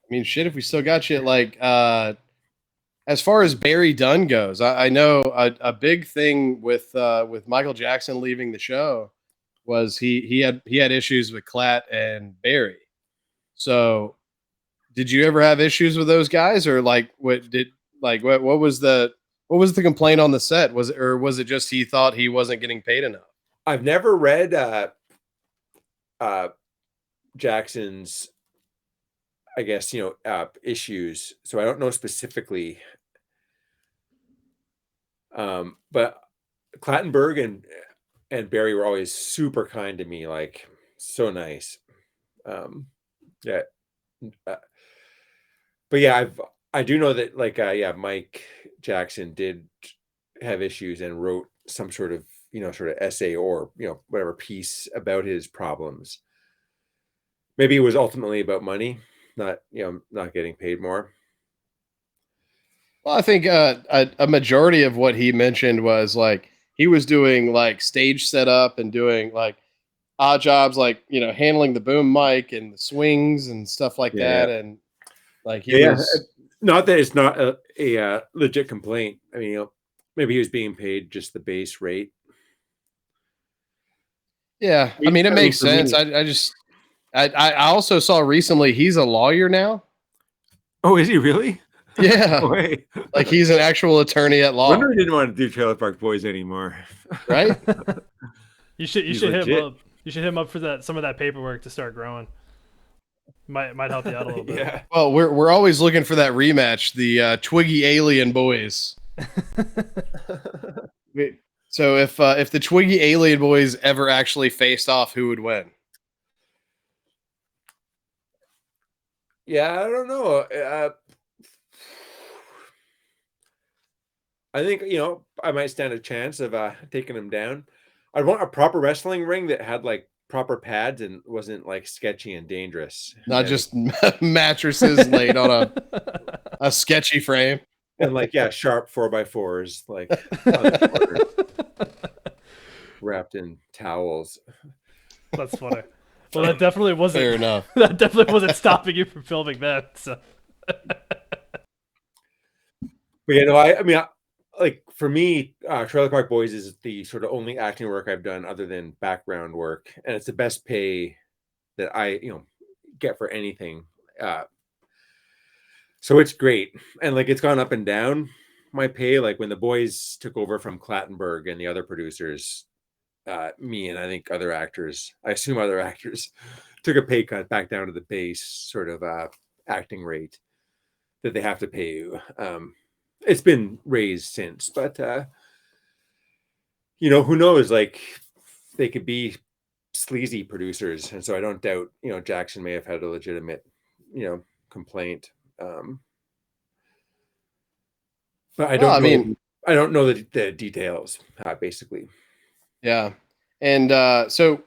mean, shit, if we still got you, like as far as Barry Dunn goes, I know a big thing with Michael Jackson leaving the show was he had issues with Klatt and Barry. So did you ever have issues with those guys, or what was the complaint on the set? Was it just he thought he wasn't getting paid enough? I've never read Jackson's, I guess, issues, so I don't know specifically. But Clattenburg and Barry were always super kind to me, like so nice. But yeah, I do know that Mike Jackson did have issues and wrote some sort of essay or whatever piece about his problems. Maybe it was ultimately about money, not getting paid more. Well, I think a majority of what he mentioned was like he was doing like stage setup and doing like odd jobs, like handling the boom mic and the swings and stuff like that, and like he was. Not that it's not a legit complaint. I mean, maybe he was being paid just the base rate. Yeah, I mean, it makes sense. I also saw recently he's a lawyer now. Oh, is he really? Yeah. No way. Like he's an actual attorney at law. I wonder he didn't want to do Trailer Park Boys anymore. Right? You should hit him up. You should hit him up for some of that paperwork to start growing. Might help you out a little bit. Yeah. Well, we're always looking for that rematch, the Twiggy Alien Boys. So if the Twiggy Alien Boys ever actually faced off, who would win? Yeah, I don't know. I think, I might stand a chance of taking him down. I'd want a proper wrestling ring that had like proper pads and wasn't like sketchy and dangerous. Not just mattresses laid on a sketchy frame. And like, yeah, sharp 4x4s, like on the corner, wrapped in towels. That's funny. Well, that definitely wasn't. Fair enough. That definitely wasn't stopping you from filming that. So. But I mean, like for me, Trailer Park Boys is the sort of only acting work I've done other than background work, and it's the best pay that I, get for anything. So it's great, and like it's gone up and down my pay. Like when the boys took over from Clattenburg and the other producers, me and I think other actors, I assume other actors, took a pay cut back down to the base sort of acting rate that they have to pay you. It's been raised since, but who knows? Like they could be sleazy producers, and so I don't doubt Jackson may have had a legitimate complaint. But I don't know. I don't know the details, basically. Yeah, and so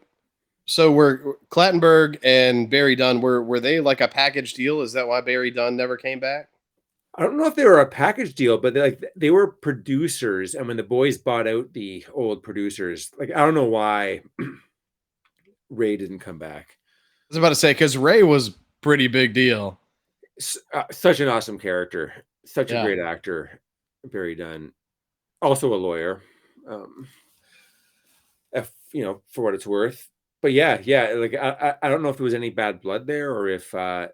were Clattenburg and Barry Dunn were they like a package deal? Is that why Barry Dunn never came back? I don't know if they were a package deal, but they were producers, and when the boys bought out the old producers, like I don't know why Ray didn't come back. I was about to say because Ray was pretty big deal. Such an awesome character, such a great actor, Barry Dunn, also a lawyer. For what it's worth, but yeah, like I don't know if there was any bad blood there or if or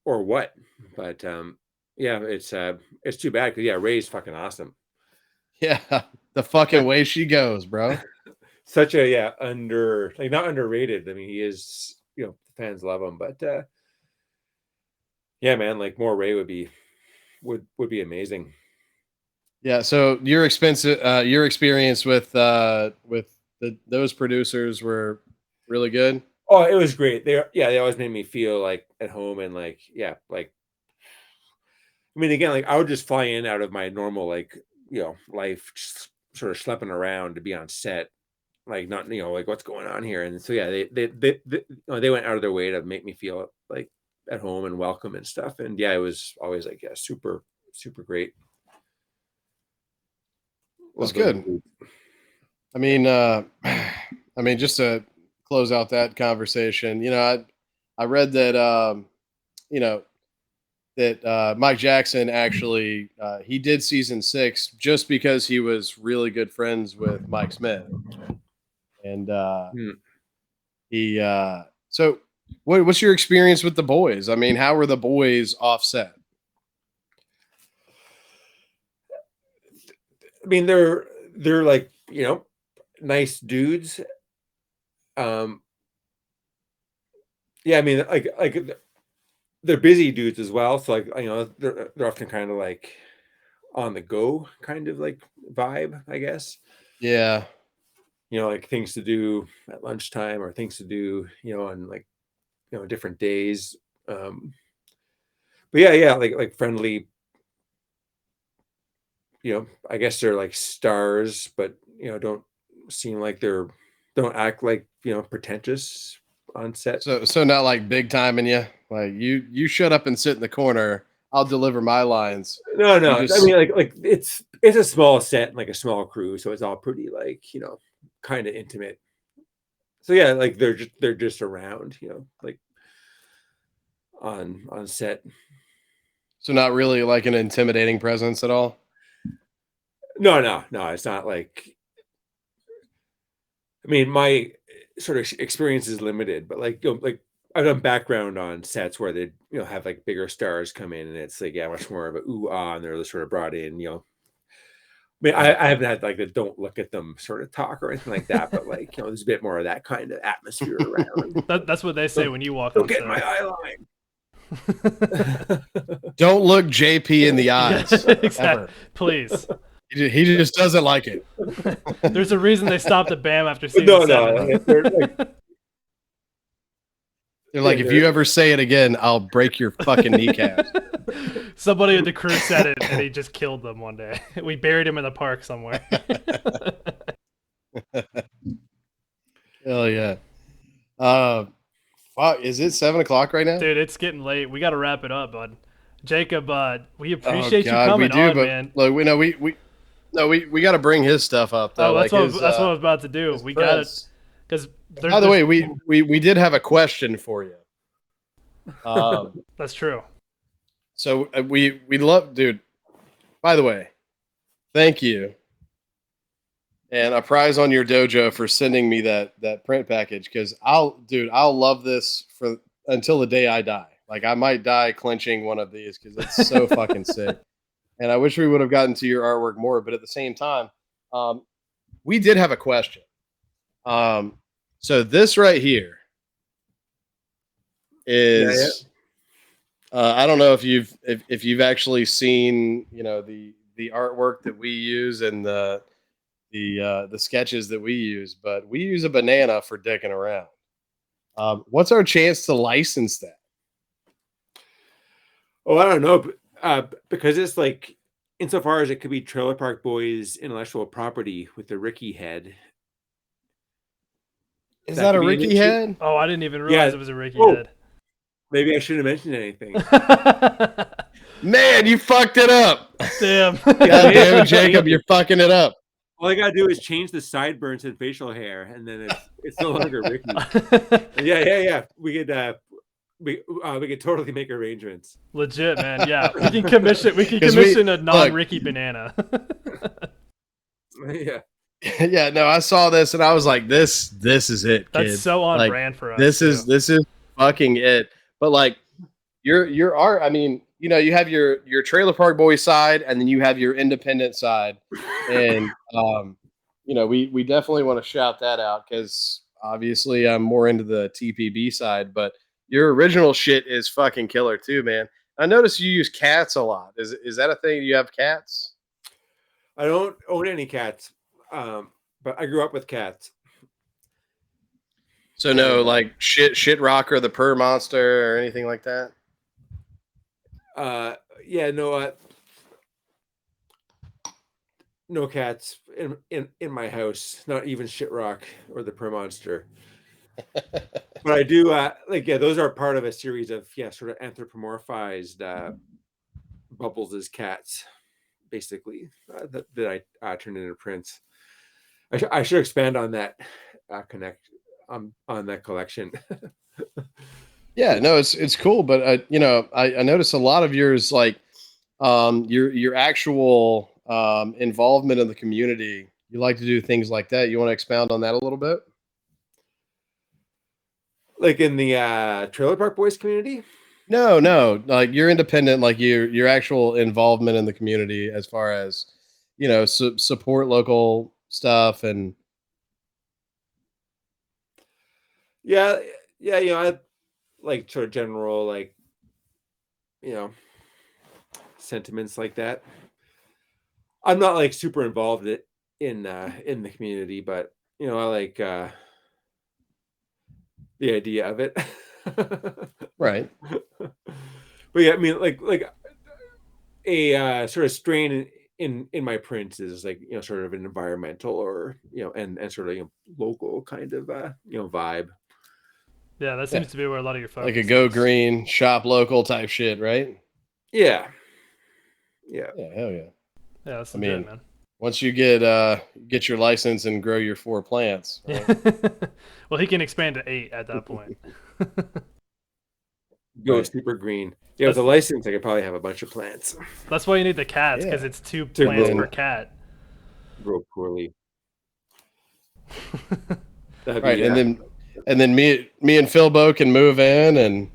what, but yeah, it's too bad because Ray's fucking awesome. Yeah, the fucking way she goes, bro. Such a not underrated. I mean, he is, fans love him, but yeah, man, like more Ray would be amazing. Yeah, so your experience with those producers were really good. Oh, it was great. They always made me feel like at home and like I mean, again, like I would just fly in out of my normal life, just sort of schlepping around to be on set, like not like what's going on here, and so yeah, they went out of their way to make me feel like at home and welcome and stuff, and yeah, it was always like super great. That's good. I mean, just to close out that conversation, I read that, that Mike Jackson actually he did season 6 just because he was really good friends with Mike Smith, and he. So, what's your experience with the boys? I mean, how were the boys offset? I mean, they're like nice dudes. Yeah, I mean, like they're busy dudes as well. So like they're often kind of like on the go kind of like vibe, I guess. Yeah. Like things to do at lunchtime or things to do, on like different days. But yeah, like friendly. I guess they're like stars, but don't seem like don't act like pretentious on set. So not like big time in you. Like you shut up and sit in the corner. I'll deliver my lines. No. I mean, like it's a small set, and like a small crew, so it's all pretty like kind of intimate. So yeah, like they're just around, like on set. So not really like an intimidating presence at all. No. It's not like. I mean, my sort of experience is limited, but like like I've done background on sets where they have like bigger stars come in, and it's like much more of a ooh ah, and they're sort of brought in mean, I haven't had like the "don't look at them" sort of talk or anything like that, but like there's a bit more of that kind of atmosphere around. That's what they say when you walk Don't on get in my set. eye line. Don't look JP in the eyes. Exactly. Ever. Please. He just doesn't like it. There's a reason they stopped the BAM after season No, 7. they're like, They're like, if you ever say it again, I'll break your fucking kneecaps. Somebody at the crew said it, and he just killed them one day. We buried him in the park somewhere. Hell yeah. Fuck, is it 7 o'clock right now? Dude, it's getting late. We got to wrap it up, bud. Jacob, we appreciate you we coming do, on, but man. look, we got to bring his stuff up though. Oh, that's like what I was about to do. We got it because. By the way, we did have a question for you. That's true. So we love, dude. By the way, thank you, and a prize on your dojo for sending me that print package, because I'll love this for until the day I die. Like I might die clenching one of these because it's so fucking sick. And I wish we would have gotten to your artwork more, but at the same time, we did have a question. So this right here is, I don't know if you've actually seen, the artwork that we use and the sketches that we use, but we use a banana for dicking around. What's our chance to license that? Oh, I don't know, because it's like, insofar as it could be Trailer Park Boys intellectual property with the Ricky head. Is that a Ricky head? Oh, I didn't even realize it was a Ricky head. Maybe I shouldn't have mentioned anything. Man, you fucked it up. Damn. God damn it, Jacob, you're fucking it up. All I gotta do is change the sideburns and facial hair, and then it's no longer Ricky. Yeah. We could totally make arrangements. Legit, man. Yeah, we can commission a non-Ricky banana. Yeah. Yeah, no, I saw this and I was like, this is it, kid. That's so on brand for us. This is fucking it. But like your art, I mean, you have your Trailer Park Boys side, and then you have your independent side. And we definitely want to shout that out, because obviously I'm more into the TPB side, but your original shit is fucking killer too, man. I noticed you use cats a lot. Is that a thing? You have cats? I don't own any cats, but I grew up with cats. So no, like shit rocker, the purr monster, or anything like that. No cats in my house. Not even shit rock or the purr monster. But I do those are part of a series of sort of anthropomorphized Bubbles as cats, basically, that I turned into prints. I should expand on that on that collection. Yeah, no, it's cool, but I noticed a lot of yours, like your actual involvement in the community. You like to do things like that. You want to expound on that a little bit? Like in the Trailer Park Boys community? No, like you're independent, like your actual involvement in the community, as far as support local stuff. And yeah, I like sort of general sentiments like that. I'm not like super involved in the community, but I like the idea of it. Right. But yeah, I mean, like a sort of strain in my prints is like sort of an environmental or and sort of local kind of vibe. Yeah, that seems to be where a lot of your focus like a go green, shop local type shit, right? Yeah, hell yeah. Yeah, that's legit, man. Once you get your license and grow your 4 plants, right? Well, he can expand to 8 at that point. Go super green. Yeah, with a license, I could probably have a bunch of plants. That's why you need the cats, because it's 2 plants per cat. Grow poorly. Right, and then me and Philbo can move in, and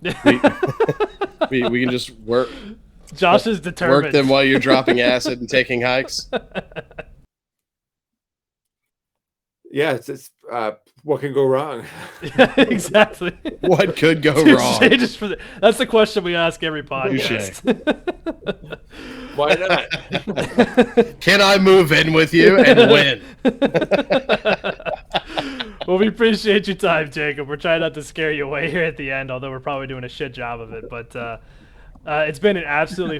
we can just work. Josh is determined. Work them while you're dropping acid and taking hikes. yeah, it's what can go wrong? Yeah, exactly. What could go Touche, wrong? just for that's the question we ask every podcast. Why not? Can I move in with you and win? Well, we appreciate your time, Jacob. We're trying not to scare you away here at the end, although we're probably doing a shit job of it. But it's been an absolutely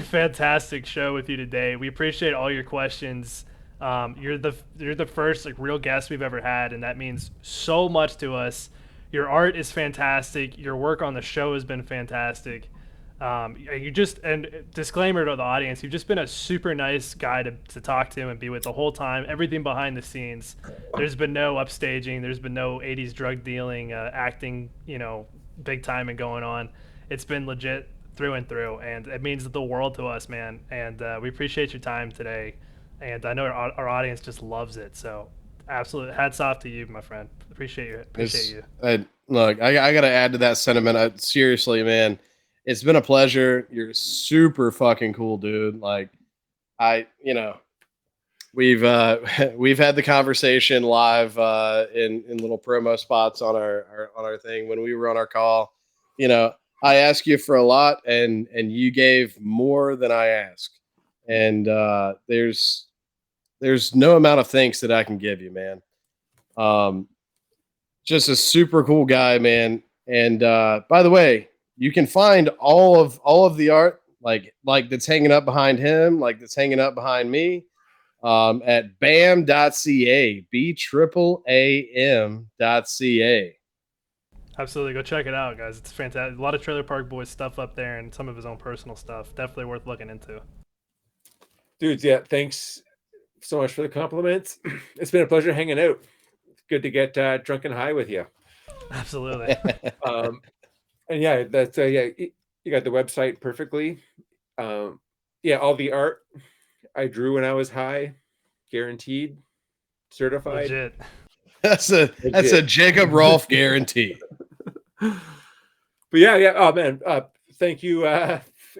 fantastic show with you today. We appreciate all your questions. You're the first like real guest we've ever had, and that means so much to us. Your art is fantastic. Your work on the show has been fantastic. And disclaimer to the audience, you've just been a super nice guy to talk to and be with the whole time. Everything behind the scenes. There's been no upstaging. There's been no 80s drug dealing, acting, big time and going on. It's been legit through and through, and it means the world to us, man. And we appreciate your time today. And I know our audience just loves it. So absolute hats off to you, my friend. Appreciate you. Look, I got to add to that sentiment. Seriously, man. It's been a pleasure. You're super fucking cool, dude. Like, we've had the conversation live in little promo spots on our thing when we were on our call. I asked you for a lot, and you gave more than I asked. And there's no amount of thanks that I can give you, man. Just a super cool guy, man. And by the way, you can find all of the art like that's hanging up behind him, like that's hanging up behind me, at bam.ca, BAAM.ca. Absolutely, go check it out, guys. It's fantastic. A lot of Trailer Park Boys stuff up there, and some of his own personal stuff. Definitely worth looking into. Dudes, yeah, thanks so much for the compliments. It's been a pleasure hanging out. It's good to get drunk and high with you. Absolutely. And yeah, that's you got the website perfectly. Yeah, all the art I drew when I was high, guaranteed, certified. Legit. That's a Jacob Rolfe guarantee. But yeah. Oh man, thank you,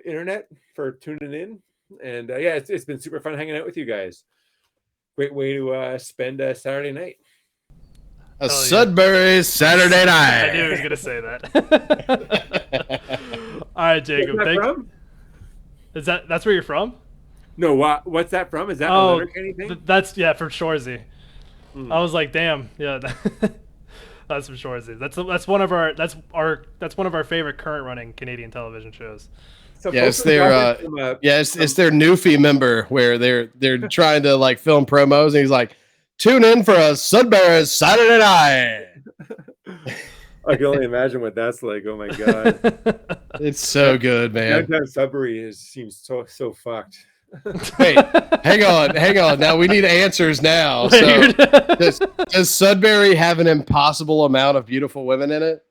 internet, for tuning in. And yeah, it's been super fun hanging out with you guys. Great way to spend a Saturday night. A Sudbury Saturday night. I knew he was gonna say that. All right, Jacob. That's where you're from? No, what's that from? Is that a Letterkenny thing? That's from Shoresy. I was like, damn, yeah, that's from Shoresy. That's one of our favorite current running Canadian television shows. So yeah, it's their it's their Newfie member where they're trying to like film promos, and he's like, tune in for a Sudbury Saturday night. I can only imagine what that's like. Oh my god, it's so good, man. Downtown Sudbury seems so fucked. Wait, hang on. Now we need answers now. So, does Sudbury have an impossible amount of beautiful women in it?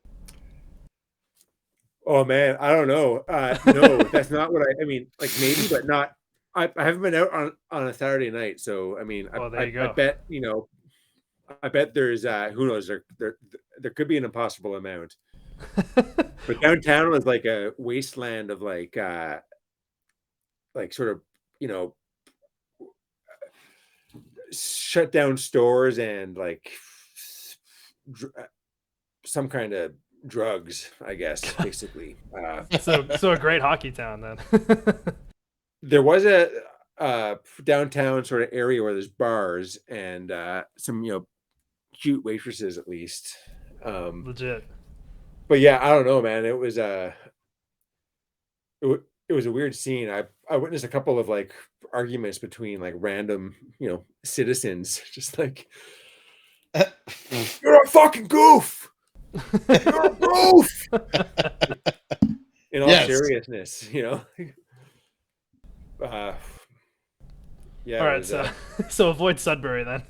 Oh man, I don't know. No, that's not what I mean. Like maybe, but not. I haven't been out on a Saturday night, so I mean, I bet I bet there's who knows, there could be an impossible amount. But downtown was like a wasteland of like sort of shut down stores and like some kind of drugs, I guess, basically. So a great hockey town then. There was a downtown sort of area where there's bars and some cute waitresses at least. Legit. But yeah, I don't know, man. It was it was a weird scene. I witnessed a couple of like arguments between like random citizens, just like, you're a fucking goof. You're a goof. In all seriousness, yeah. All right, so avoid Sudbury then.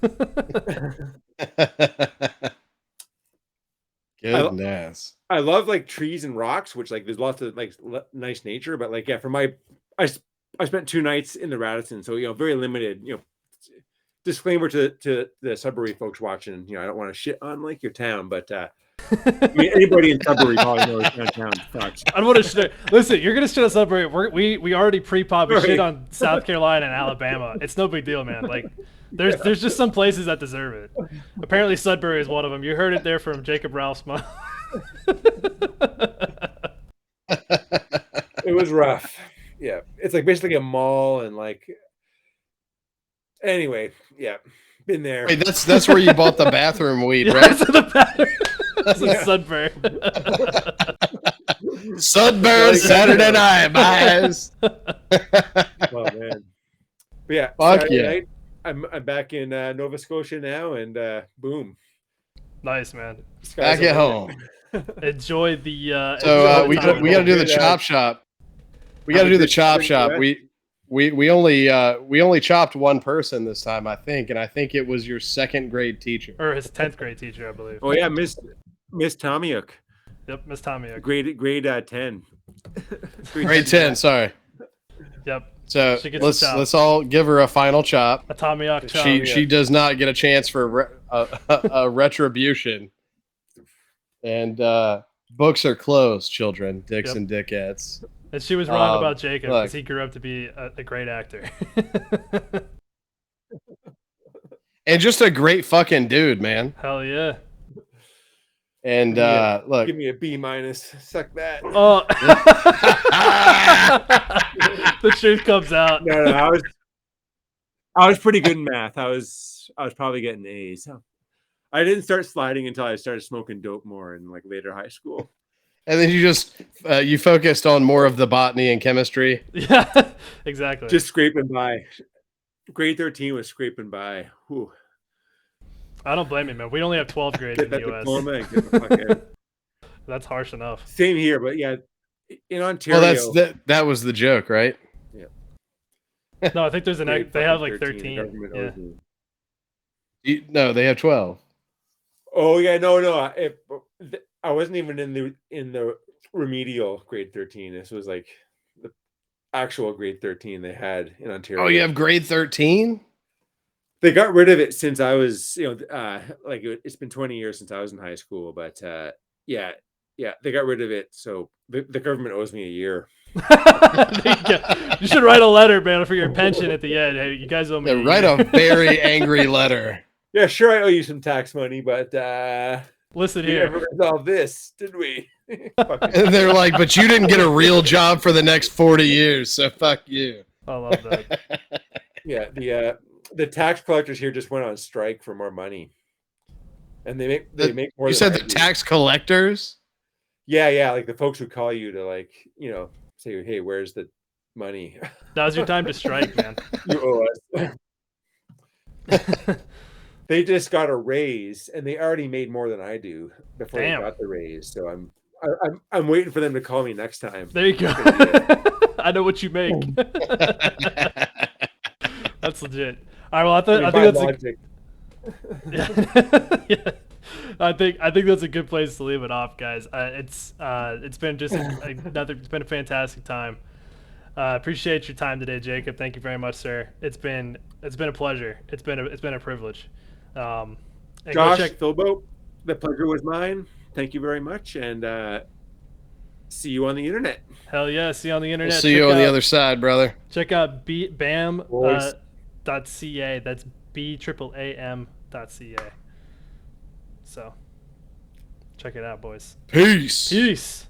Goodness. I love like trees and rocks, which like there's lots of like nice nature, but like I spent 2 nights in the Radisson, so very limited, disclaimer to the Sudbury folks watching. I don't want to shit on like your town, but I mean, anybody in Sudbury probably knows downtown sucks. I don't want to shit. Listen, you're gonna shit on Sudbury. We already pre-pop. We Right. shit on South Carolina and Alabama. It's no big deal, man. Like, there's just some places that deserve it. Apparently, Sudbury is one of them. You heard it there from Jacob Ralphsma. It was rough. Yeah, it's like basically a mall and like. Anyway, yeah, been there. Wait, that's where you bought the bathroom weed, Yeah, right? that's the pattern. This is Yeah. Sudbury. Sudbury Saturday night, guys. Oh man, but yeah, Fuck Saturday yeah. night, I'm back in Nova Scotia now, and boom, Nice, man. sky's Back at the limit. home. Enjoy the. So enjoy we the got time. to do the Good, chop shop. We have got to a do the good chop spring shop. duet. We only chopped one person this time, I think, and I think it was your second grade teacher. Or his 10th grade teacher, I believe. Oh yeah, Miss Tomiuk, Yep, Miss Tommy. grade 10. Grade 10, sorry. Yep, So She gets the chop. let's all give her a final chop. a Tommy chop. She does not get a chance for a retribution. And books are closed, children, dicks Yep. and dickettes. And she was wrong Um, about Jacob look. because he grew up to be a great actor. And just a great fucking dude, man. Hell yeah. And Yeah. look, Give me a B minus. Suck that. Oh, the truth comes out. No, I was pretty good in math. I was probably getting A's. I didn't start sliding until I started smoking dope more in like later high school. and then you just you focused on more of the botany and chemistry. Yeah, exactly. Just scraping by. Grade 13 was scraping by. Whew. I don't blame you, man. We only have 12 grades Get in that the U.S. diploma and get the fuck out. That's harsh enough. Same here, but yeah, in Ontario. Well, that was the joke, right? No, I think there's an. grade They have fucking like 13, 13. the government Yeah. owes me. No, they have 12. Oh yeah, no. I wasn't even in the remedial grade 13. This was like the actual grade 13 they had in Ontario. Oh, you have grade 13? They got rid of it since I was, like it's been 20 years since I was in high school. But yeah, they got rid of it. So the government owes me a year. You should write a letter, man, for your pension at the end. Hey, you guys owe me. Yeah, write a very angry letter. Yeah, sure, I owe you some tax money, but Listen we here. never resolved this, did we? Fucking- And they're like, but you didn't get a real job for the next 40 years, so fuck you. I love that. yeah, the tax collectors here just went on strike for more money, and they make more. You than said I the do. tax collectors? Yeah, like the folks who call you to like, say, hey, where's the money? Now's your time to strike, man. You owe us. They just got a raise, and they already made more than I do before Damn. they got the raise. So I'm waiting for them to call me next time. There you go. I know what you make. That's legit. All right. Well, I think by that's logic. yeah. I think that's a good place to leave it off, guys. It's been just it's been a fantastic time. Appreciate your time today, Jacob. Thank you very much, sir. It's been a pleasure. It's been a privilege. And go Josh, check- Philbo, the pleasure was mine. Thank you very much, and see you on the internet. Hell yeah! See you on the internet. We'll see you on the other side, brother. Check out bam Boys. .ca. That's BAAM.ca. So check it out, boys. Peace. Peace.